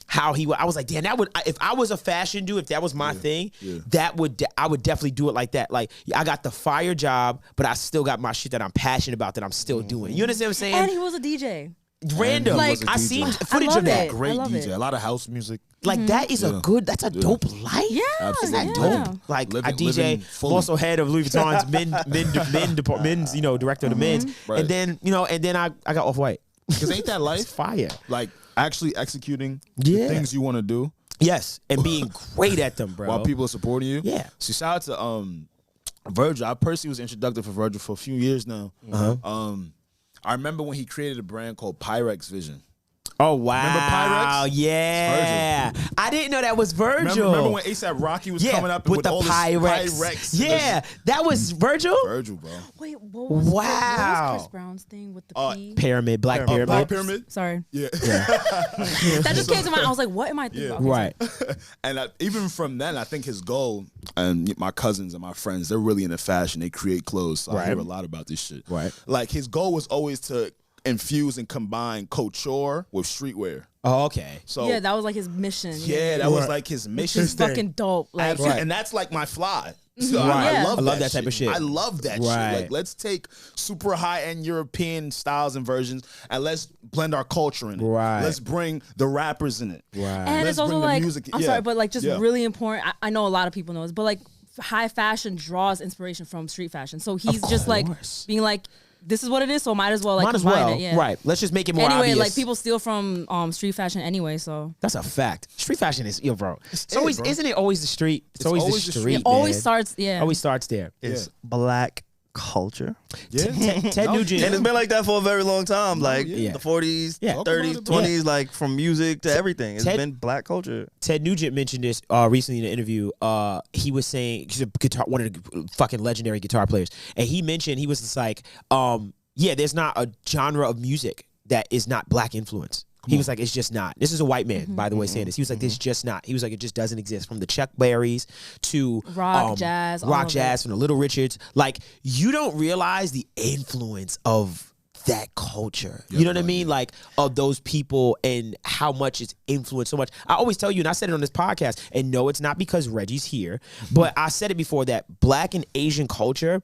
how he would. I was like, damn, that would, if I was a fashion dude, if that was my thing, I would definitely do it like that. Like I got the fire job, but I still got my shit that I'm passionate about that I'm still doing. You understand what I'm saying? And he was a DJ. Random. Like I seen footage of that. Great DJ. A lot of house music. Like that is that's a dope life. Yeah, absolutely dope. Like I DJ, I'm also head of Louis Vuitton's men's, you know, director of the men's, and then I got Off-White. Because ain't that life? It's fire. Like actually executing the things you want to do. Yes, and being great at them, bro. While people are supporting you. Yeah. So shout out to Virgil. I personally was introductive for Virgil for a few years now. I remember when he created a brand called Pyrex Vision. Oh wow! Remember Pyrex? Yeah, I didn't know that was Virgil. Remember when ASAP Rocky was coming up with the all Pyrex? Yeah, that was Virgil. Virgil, bro. Wait, what was Chris Brown's thing with the P? Pyramid, Black Pyramid. Black Pyramid. Sorry. Yeah. That just came to mind. I was like, what am I thinking about? Right. And even from then, I think his goal, and my cousins and my friends, they're really into fashion. They create clothes. So I hear a lot about this shit. Right. Like his goal was always to infuse and combine couture with streetwear. Oh, okay. So yeah, that was like his mission. Yeah, that was like his mission. It's fucking dope. Like, absolutely. And that's like my fly. So I love that type of shit. I love that shit. Like, let's take super high-end European styles and versions, and let's blend our culture in it. Right. Let's bring the rappers in it. Right. And let's it's also bring the like, music. I'm sorry, but like just really important. I know a lot of people know this, but like high fashion draws inspiration from street fashion. So he's just like being like, this is what it is, so might as well like combine it. Yeah. Right. Let's just make it more anyway, obvious. like people steal from street fashion anyway, so that's a fact. Street fashion is bro. It's always, bro. Isn't it always the street? It's always the street. It always starts, yeah. Always starts there. It's black culture. Yeah. Ted Nugent. And it's been like that for a very long time. Like the 40s, 30s, 20s, like from music to everything. It's been black culture. Ted Nugent mentioned this recently in an interview. He was saying, he's a one of the fucking legendary guitar players. And he mentioned, he was just like, yeah, there's not a genre of music that is not black influence. He was like, it's just not. This is a white man, by the way, saying this. He was like, this just not. He was like, it just doesn't exist. From the Chuck Berrys to rock, jazz, from the Little Richards. Like, you don't realize the influence of that culture. You know what I mean? Like, of those people and how much it's influenced so much. I always tell you, and I said it on this podcast, and no, it's not because Reggie's here, but I said it before, that black and Asian culture,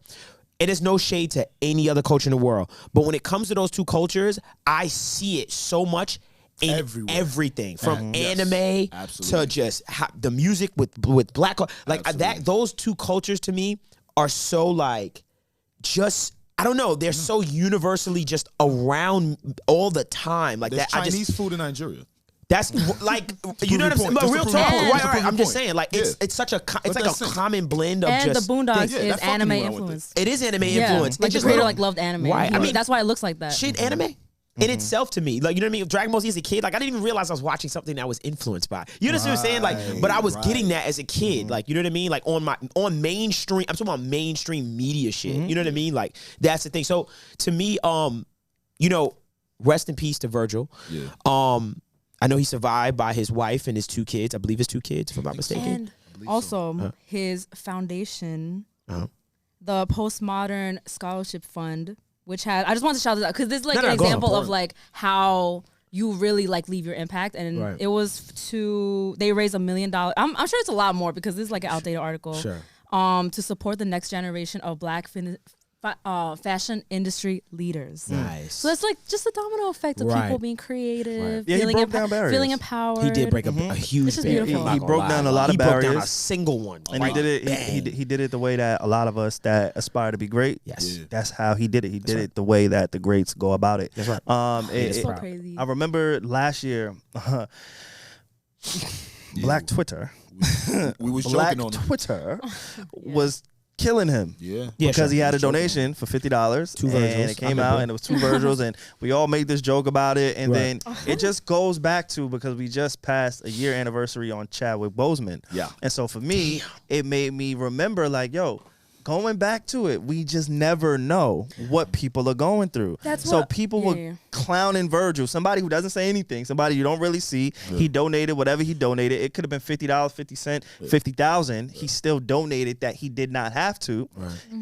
it is no shade to any other culture in the world. But when it comes to those two cultures, I see it so much in everything, from anime to just the music with black, like that. Those two cultures to me are so like, just, I don't know, they're so universally just around all the time. Like there's that. Chinese food in Nigeria. That's like, you know what I'm saying? But real talk, right? I'm just saying, like, it's such a, it's like a common blend of and just. And the Boondocks is anime influence. It is anime influence. Like the creator like loved anime. Right. I mean, that's why it looks like that. Shit, anime in itself to me, like, you know what I mean? Dragon Ball Z as a kid, like, I didn't even realize I was watching something that was influeed by. You know what I'm saying? Like, but I was getting that as a kid. Like, you know what I mean? Like on mainstream. I'm talking about mainstream media shit. You know what I mean? Like, that's the thing. So to me, you know, rest in peace to Virgil. Yeah. I know he survived by his wife and his 2 kids. I believe his 2 kids, if I'm not mistaken. And also, his foundation, the Postmodern Scholarship Fund, which has, I just want to shout this out because this is like an example of like how you really like leave your impact. And it was they raised $1 million. I'm sure it's a lot more because this is like an outdated article. Sure. To support the next generation of black fashion industry leaders. Nice. So that's like just a domino effect of people being creative, yeah, feeling empowered. He did break a huge barrier. He broke down a lot of barriers. He broke down a single one. And he did it. He did it the way that a lot of us that aspire to be great. Yes, that's how he did it. He did it the way that the greats go about it. That's right. It's so crazy. I remember last year, Black Twitter. We was Black joking on Twitter was killing him. Yeah. Because he had a donation for $50. 2 Virgils. And it came out and it was 2 Virgils and we all made this joke about it. And then it just goes back to, because we just passed a year anniversary on Chadwick Boseman. Yeah. And so for me, it made me remember like, yo, going back to it, we just never know what people are going through. So people were clowning Virgil, somebody who doesn't say anything, somebody you don't really see. He donated whatever he donated. It could have been $50, 50 cents, 50,000. He still donated that he did not have to.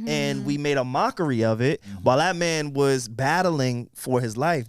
And we made a mockery of it while that man was battling for his life,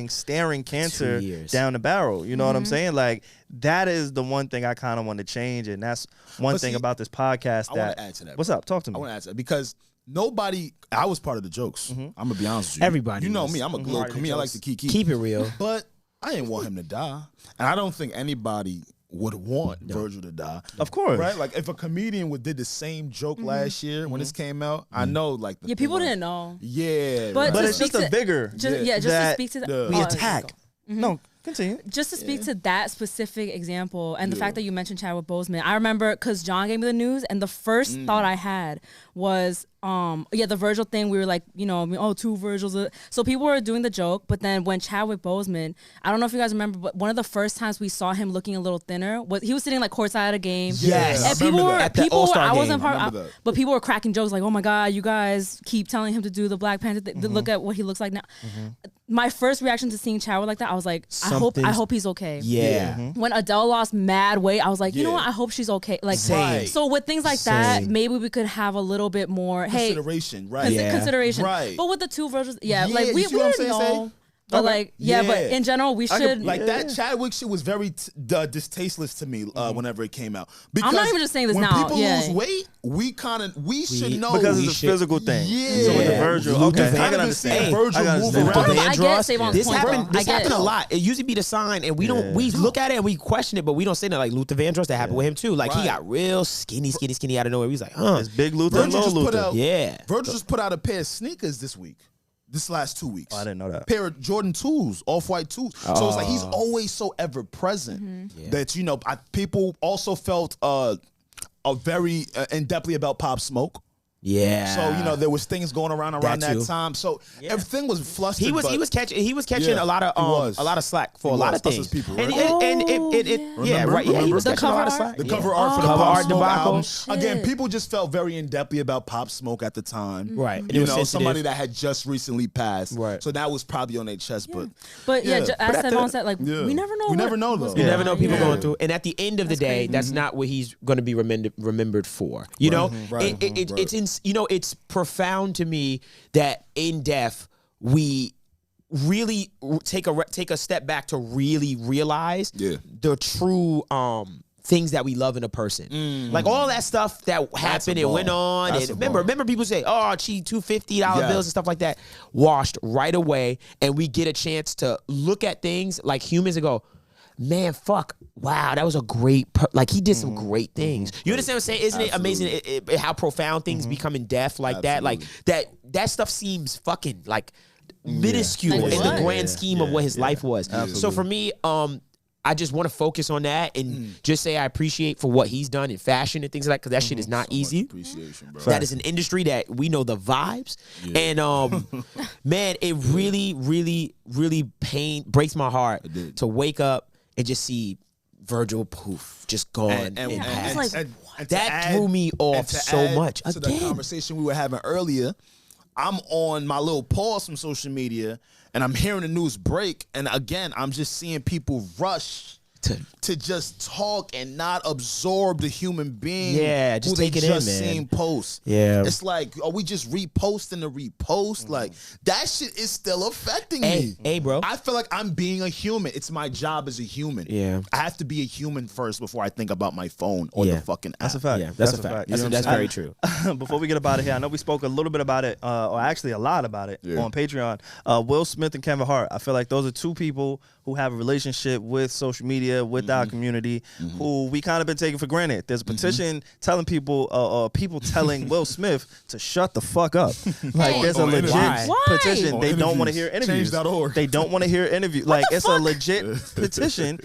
staring cancer down the barrel. You know what I'm saying? Like, that is the one thing I kind of want to change, and that's one thing about this podcast. I want to add to that. What's up? Talk to me. I want to add to that because nobody. I was part of the jokes. I'm gonna be honest with you. Everybody, you know me. I'm a little comedian. I like to keep it real. But I didn't want him to die, and I don't think anybody would want Virgil to die. Of course, right? Like if a comedian did the same joke last year when this came out, I know like people didn't know. Yeah, but it's just a vigor. Just to speak to that, we attack. No. Continue. Just to speak to that specific example and the fact that you mentioned Chadwick Boseman, I remember because John gave me the news and the first thought I had was, the Virgil thing. We were like, 2 Virgils. So people were doing the joke, but then when Chadwick Boseman, I don't know if you guys remember, but one of the first times we saw him looking a little thinner was he was sitting like courtside at a game. Yes, and people were I wasn't part, but people were cracking jokes like, oh my God, you guys keep telling him to do the Black Panther thing. Look at what he looks like now. My first reaction to seeing Chadwick like that, I was like, I hope he's okay. Yeah. When Adele lost mad weight, I was like, you know what? I hope she's okay. Like, so with things like that, maybe we could have a little bit more consideration, right? Consideration, right? But with the 2 Virgils, like we didn't know. But but in general, we should that Chadwick shit was very distasteless to me whenever it came out. Because I'm not even just saying this when now. people lose weight, we should know because it's a physical thing. Yeah. So with the Virgil, okay, I can understand. Virgil move around. I get Savon's this point, happened. bro. This happened a lot. It used to be the sign, and we don't. We look at it and we question it, but we don't say that. Like Luther Vandross, that happened with him too. Like he got real skinny out of nowhere. He was like, It's big Luther and little Luther. Virgil just put out a pair of sneakers this week. This last 2 weeks. Oh, I didn't know that. Pair of Jordan 2s, off-white 2s. So it's like he's always so ever present that, you know, people also felt very in-depthly about Pop Smoke. Yeah. So, you know, there was things going around that time. So everything was flustered. He was catching a lot of slack for a lot of things. People, right? And he was catching a lot of slack. The cover art for the Pop Smoke album. Again, people just felt very in-depthly about Pop Smoke at the time. Right. You know, somebody that had just recently passed. Right. So that was probably on their chest. But as Savon said, like, we never know. We never know, though. You never know people going through. And at the end of the day, that's not what he's going to be remembered for. You know? It's profound to me that in death we really take a step back to really realize the true things that we love in a person. Like all that stuff that happened and went on. And remember people say, oh, she $250 bills and stuff like that. Washed right away. And we get a chance to look at things like humans and go, man, fuck, wow, that was a great, like he did some great things. You understand what I'm saying? Isn't it amazing how profound things become in death like that? Like that stuff seems fucking like minuscule in the grand scheme of what his life was. Absolutely. So for me, I just want to focus on that and just say I appreciate for what he's done in fashion and things like that, because that shit is not easy. Appreciation, bro. That is an industry that we know the vibes. And man, it really, really, really breaks my heart to wake up and just see Virgil poof, just gone. And that threw me off so much. To the conversation we were having earlier, I'm on my little pause from social media and I'm hearing the news break. And again, I'm just seeing people rush to just talk and not absorb the human being just who take they it just in, man. seen post. Yeah. It's like, are we just reposting the repost? Like, that shit is still affecting me. Hey, bro. I feel like I'm being a human. It's my job as a human. Yeah. I have to be a human first before I think about my phone or the fucking app. That's a fact. Yeah, that's a fact. That's very true. Before we get up out of here, I know we spoke a little bit about it, or actually a lot about it on Patreon. Will Smith and Kevin Hart. I feel like those are two people who have a relationship with social media, with our community, who we kind of been taking for granted. There's a petition telling people, people telling Will Smith to shut the fuck up. Like there's a legit petition. They don't want to hear interviews. Change.org. They don't want to hear interviews. Like it's a legit petition.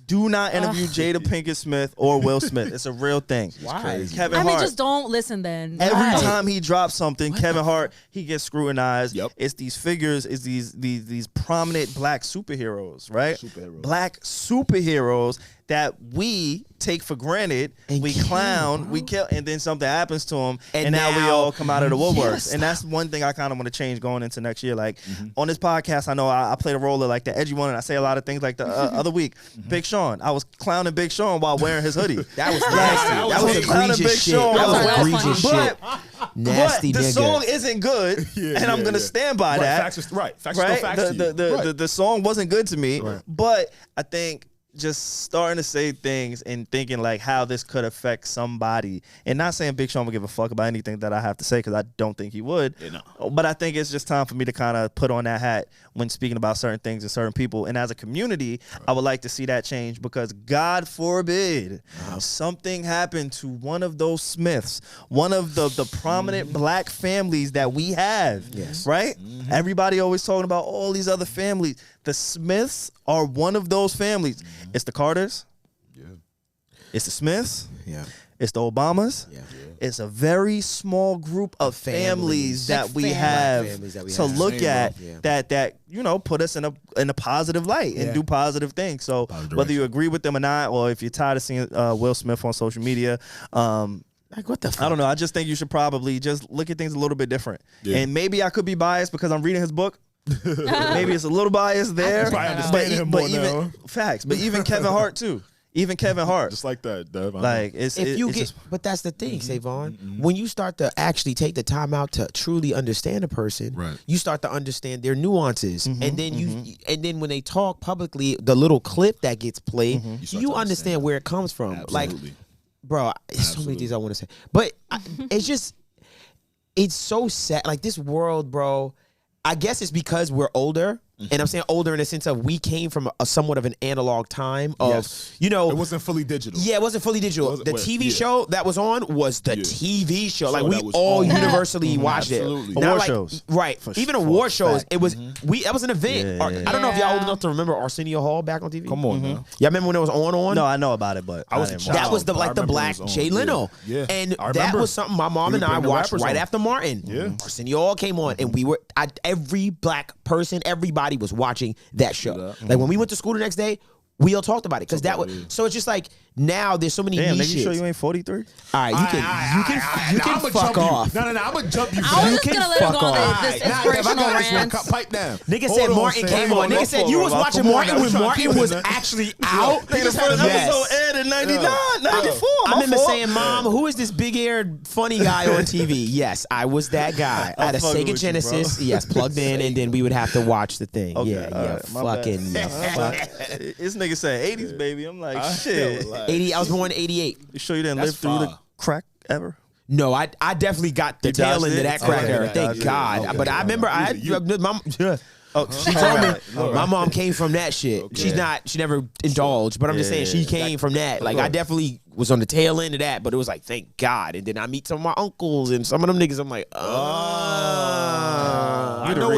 Do not interview Jada Pinkett Smith or Will Smith. It's a real thing. Why? Kevin Hart. just don't listen then. Every time he drops something, Kevin Hart, he gets scrutinized. Yep. It's these figures, it's these prominent black superheroes, right? Black superheroes that we take for granted, and we clown, we kill, and then something happens to them, and now we all come out of the woodworks. And that's one thing I kind of want to change going into next year. Like on this podcast, I know I played a role of like the edgy one, and I say a lot of things like the other week. Big Sean, I was clowning Big Sean while wearing his hoodie. That was nasty. That was egregious shit. That was egregious shit. Nasty but the nigga. song isn't good, and I'm gonna stand by that. Facts to you. The song wasn't good to me, but I think just starting to say things and thinking like how this could affect somebody, and not saying Big Sean would give a fuck about anything that I have to say, because I don't think he would. But I think it's just time for me to kind of put on that hat when speaking about certain things and certain people. And as a community, I would like to see that change, because God forbid something happened to one of those Smiths, one of the prominent black families that we have. Right? Everybody always talking about all these other families. The Smiths are one of those families. It's the Carters. It's the Smiths. It's the Obamas. It's a very small group of families that we have to look at that you know put us in a positive light and do positive things. So whether you agree with them or not, or if you're tired of seeing Will Smith on social media, like what the fuck? I don't know. I just think you should probably just look at things a little bit different. And maybe I could be biased because I'm reading his book. Maybe it's a little biased there. But even facts. But even Kevin Hart too. Even Kevin Hart. Just like that, Dev. Like But that's the thing, Savon. When you start to actually take the time out to truly understand a person, you start to understand their nuances, and then when they talk publicly, the little clip that gets played, you understand where it comes from. Absolutely. Like, bro, there's so many things I want to say, but it's so sad. Like this world, bro. I guess it's because we're older. And I'm saying older in the sense of we came from a somewhat of an analog time of, you know. It wasn't fully digital. Yeah, it wasn't fully digital. The TV show that was on was the TV show. Like, we all universally watched it. Award shows. Right. Even award shows, it was, that was an event. I don't know if y'all old enough to remember Arsenio Hall back on TV. Come on now. Y'all remember when it was on? No, I know about it, but I was that was the black Jay Leno. Yeah. And that was something my mom and I watched right after Martin. Yeah. Arsenio Hall came on, and every black person, everybody was watching that show. Like when we went to school the next day, we all talked about it because that was. So it's just like now there's so many. Damn, niches. nigga, you sure you ain't 43? All right, you can fuck off. No, I'm gonna jump you. I was just gonna let him go on this inspirational rant. Pipe down. Nigga said Martin came on. Nigga said you was watching Martin when Martin was actually out. Nigga, the first episode aired in 99, 94. I remember saying, "Mom, who is this big-eared funny guy on TV?" Yes, I was that guy. I had a Sega Genesis. Yes, plugged in, and then we would have to watch the thing. Yeah, fucking. This nigga said 80s, baby. I'm like, shit. 80. I was born in 88. You sure you didn't live through the crack ever? No, I definitely got the tail end of that crack era. Thank God. But I remember I had she told me my mom came from that shit. Okay. She never indulged, but I'm just saying she came from that. Like I definitely was on the tail end of that, but it was like, thank God. And then I meet some of my uncles and some of them niggas. I'm like, you the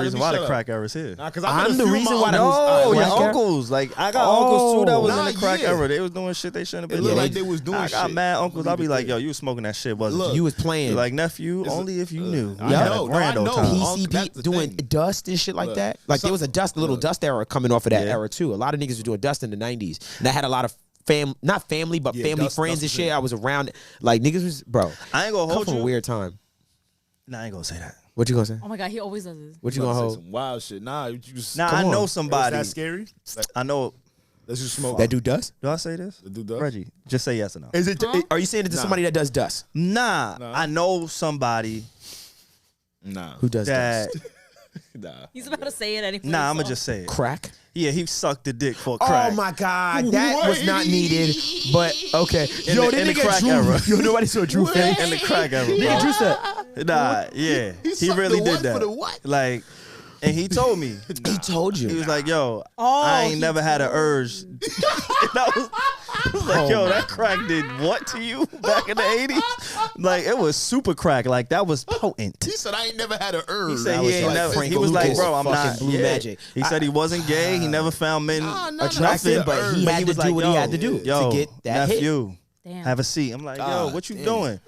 reason why the crack era's here. I'm the reason why. No, your uncles. Like I got uncles too that was in the crack era. They was doing shit they shouldn't have been. It looked like they was doing shit. I got mad uncles. I'll be like, yo, you was smoking that shit, wasn't you? You was playing. Like nephew, only if you knew. I know. PCP doing dust and shit like that. Like there was a little dust era coming off of that era too. A lot of niggas were doing dust in the 90s. And I had a lot of not family, but family friends and shit. I was around, like niggas was, bro. I ain't gonna hold you. From a weird time. Nah, I ain't gonna say that. What you gonna say? Oh my God, he always does this. What you gonna hold? Some wild shit. Nah, I know somebody. Is that scary? I know. Let's just smoke. That do dust? Do I say this? The dude does? Reggie, just say yes or no. Is it? Are you saying it to somebody that does dust? Nah, I know somebody. Nah, who does dust? Nah. He's about to say it anyway. Nah, I'm gonna just say it. Crack? Yeah, he sucked the dick for crack. Oh my God, that was not needed. But okay, in the crack era. Yo, nobody saw Drew face in the crack era. Nigga, Drew said, nah, yeah, he really did that. For the what? Like, and he told me. He told you. He was like, "Yo, I ain't never had an urge." And I was like, "Yo, that crack did what to you back in the '80s? Like, it was super crack. Like that was potent." He said, "I ain't never had an urge." He said he ain't never. He was like, "Bro, I'm not blue magic." He said he wasn't gay. He never found men attractive, but he had to do what he had to do to get that hit. Nephew, have a seat. I'm like, "Yo, what you doing?"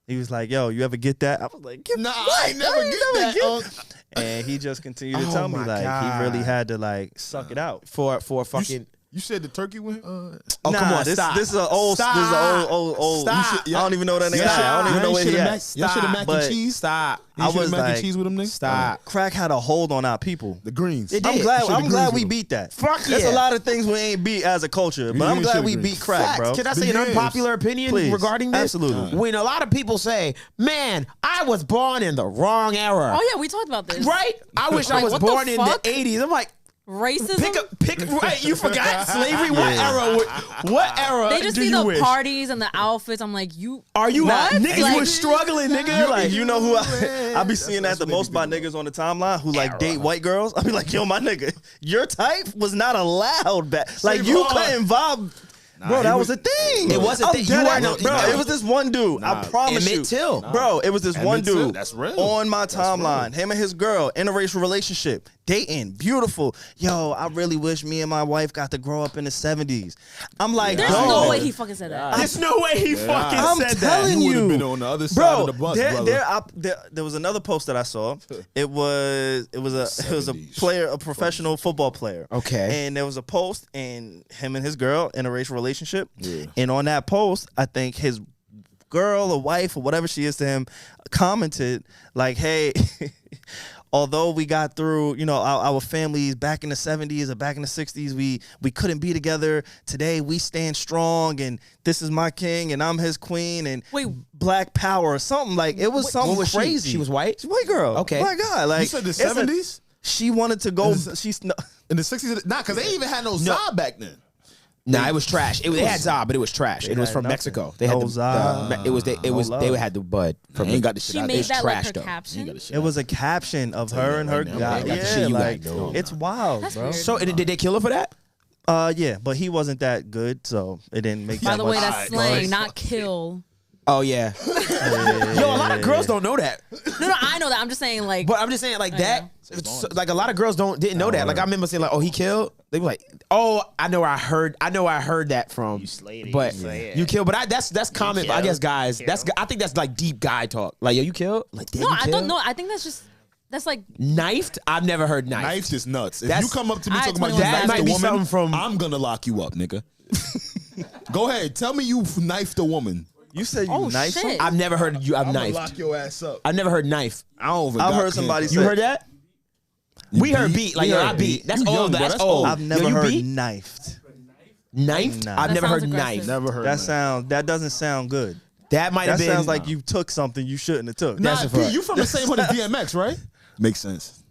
He was like, "Yo, you ever get that?" I was like, "Nah, I ain't never get that." And he just continued to tell me like he really had to like suck it out for a fucking. You said the turkey went. Oh, come on! This is an old. Stop. This is an old. I don't even know that nigga. I don't even know where he at. Y'all should have mac and cheese. Stop. I was mac and cheese with them niggas. Stop. Crack had a hold on our people. The greens. I'm glad we beat that. Fuck yeah. There's a lot of things we ain't beat as a culture, but I'm glad we beat crack, bro. Can I say an unpopular opinion regarding this? Absolutely. When a lot of people say, "Man, I was born in the wrong era." Oh yeah, we talked about this. Right? I wish I was born in the '80s. I'm like. Racism? Pick right. You forgot slavery. What era? What era? They just see the parties and the outfits. I'm like, you are you what? Niggas like, was struggling, nigga. Like you know who I be seeing that the most by niggas on the timeline who like date white girls. I be like, yo, my nigga, your type was not allowed back. Like you couldn't vibe. Bro, that was a thing. It was a thing. It was this one dude. I promise you. Till. Bro, it was this one dude. That's real. On my timeline. Him and his girl, interracial relationship, dating, beautiful. Yo, I really wish me and my wife got to grow up in the 70s. I'm like, there's no way he fucking said that. There's no way he fucking said that. I'm telling you. Been on the other side of the bus, there was another post that I saw. It was a player, a professional football player. Okay. And there was a post and him and his girl interracial relationship. Yeah. And on that post, I think his girl or wife or whatever she is to him commented like, hey, although we got through, our families back in the 70s or back in the 60s, we couldn't be together. Today we stand strong, and this is my king and I'm his queen, and Black Power or something like it was something what was crazy. She was white. She's a white girl. Okay, black guy. Like you said the 70s. She wanted to go. She's in the 60s. Nah, because they ain't even had no Zod back then. Nah, it was trash. They had Zod, but it was trash. It was from Mexico. They had Zod. They had the bud from. Ain't got the shit She out. made that like trash, her though. caption. It was a caption of her and her guy. Yeah, like it's wild, That's bro. weird. So did they kill her for that? Yeah, but he wasn't that good, so it didn't make. By that the much way, that's noise. slang, not kill. Oh yeah. Yo, a lot of girls don't know that. No, I know that. I'm just saying, like. But I'm just saying, like that. Like a lot of girls didn't know that. Like I remember saying, like, "Oh, he killed." They were like, "Oh, I know where I heard that from." You slayed it. But you slay it. you killed. But that's common. killed. I guess guys. I think that's like deep guy talk. Like, yo, you killed. Like, damn, No, you I killed? don't know. I think that's just. That's like. Knifed. I've never heard knifed. Knifed is nuts. If That's- you come up to me I talking about you 21 That knifed might a be woman, something from. I'm gonna lock you up, nigga. Go ahead. Tell me you knifed a woman. You said you Oh, knifed shit. him? I've never heard you. I've I'm gonna knifed. lock your ass up. I've never heard knife. I've heard somebody say. You heard that? We heard beat. Like, We yo, heard I beat. That's You old. young, bro. That's That's old. old. I've never Yo, you heard beat? knifed. Knifed? Nah. I've That never heard sounds knifed. aggressive. Never heard That doesn't sound good. That might That have been. sounds like you took something you shouldn't have took. Nah, That's a P, fact. you from the same hood as DMX, right? Makes sense.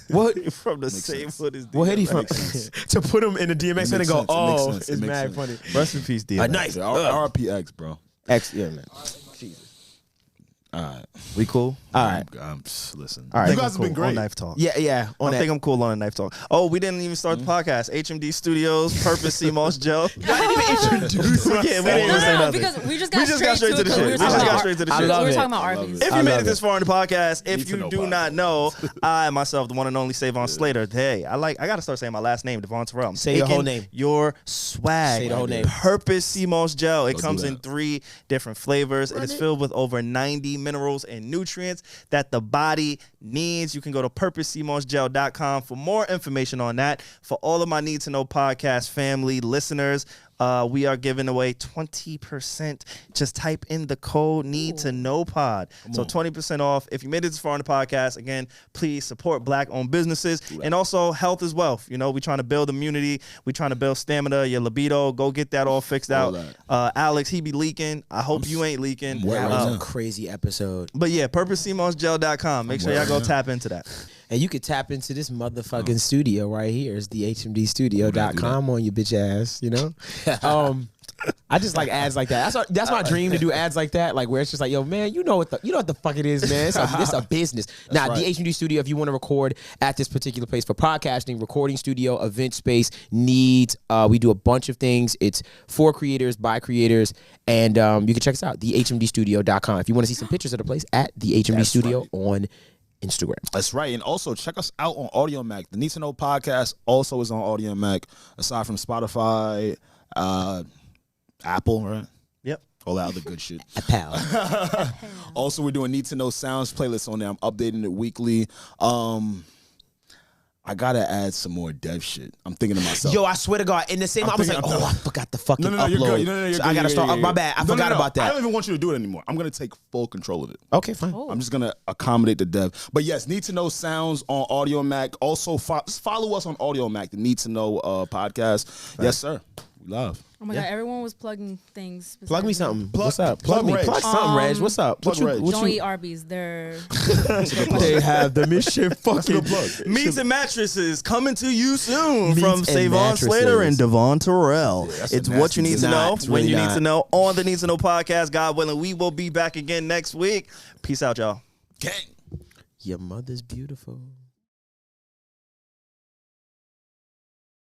What? From the same sense. hood as What hit he from? Makes sense. To put him in the DMX and Makes go, sense. It makes oh, sense. It it's makes mad sense. funny. Rest in peace, DMX. A knife. RPX, bro. X, yeah, man. All right. We cool? All right. Listen. All right. You guys have been On great. Knife Talk. Yeah. I think I'm cool on Knife Talk. Oh, we didn't even start the podcast. HMD Studios, Purpose CMOS Gel. introduce Yeah, we didn't even say nothing. Because we just got straight to the it 'cause shit. we We were just talking got about- straight to the I shit. love We were it. talking about Arby's. If I you made love it this far in the podcast, Need if to you know do pod. not know, I myself, the one and only Savon Slater. Hey, I gotta start saying my last name, Devon Terrell. I'm Say your whole taking name. Your swag. Say the whole name. Purpose CMOS Gel. It Go comes do in that. 3 different flavors. It is filled with over 90 minerals and nutrients that the body needs. You can go to purposecmosgel.com for more information on that. For all of my Need to Know podcast family listeners, we are giving away 20%. Just type in the code Need to Know Pod. So 20% off. If you made it this far in the podcast, again, please support Black-owned businesses and also health is wealth. You know, we're trying to build immunity. We're trying to build stamina, your libido. Go get that all fixed out. Alex, he be leaking. I hope you ain't leaking. That was a crazy episode. But yeah, purposecmosgel.com. Make sure y'all go tap into that. And you could tap into this motherfucking studio right here. It's the HMDstudio.com on your bitch ass, you know? I just like ads like that. That's my dream, to do ads like that, like where it's just like, yo, man, you know what the fuck it is, man. It's a business. Now, the HMD studio, if you want to record at this particular place for podcasting, recording studio, event space, needs, we do a bunch of things. It's for creators, by creators, and you can check us out, thehmdstudio.com. If you want to see some pictures of the place, at the HMD studio on Instagram. That's right. And also check us out on Audio Mac. The Need to Know podcast also is on Audio Mac, aside from Spotify, Apple, right? Yep. All that other good shit. Pal. Also, we're doing Need to Know Sounds playlist on there. I'm updating it weekly. I gotta add some more dev shit. I'm thinking to myself. Yo, I swear to God, in the same, I was like, oh, I forgot the fucking No, upload. you're good. You're So good. I gotta start. My bad. I forgot about that. I don't even want you to do it anymore. I'm gonna take full control of it. Okay, fine. Oh. I'm just gonna accommodate the dev. But yes, Need to Know Sounds on Audio Mac. Also, just follow us on Audio Mac, the Need to Know podcast. Right. Yes, sir. We love. Oh my God, everyone was plugging things. Plug me besides something. Plug- What's up? plug Plug me. Reg. Plug something, Reg. What's up? Plug Reg. Don't eat Arby's. They're They have the mission fucking Meats and Mattresses coming to you soon Meats from and Savon Mattresses. Slater and Devon Terrell. that's It's a what you nasty need to deal. know It's when really you need not. to know on the Need to Know podcast. God willing, we will be back again next week. Peace out, y'all. Gang. Your mother's beautiful.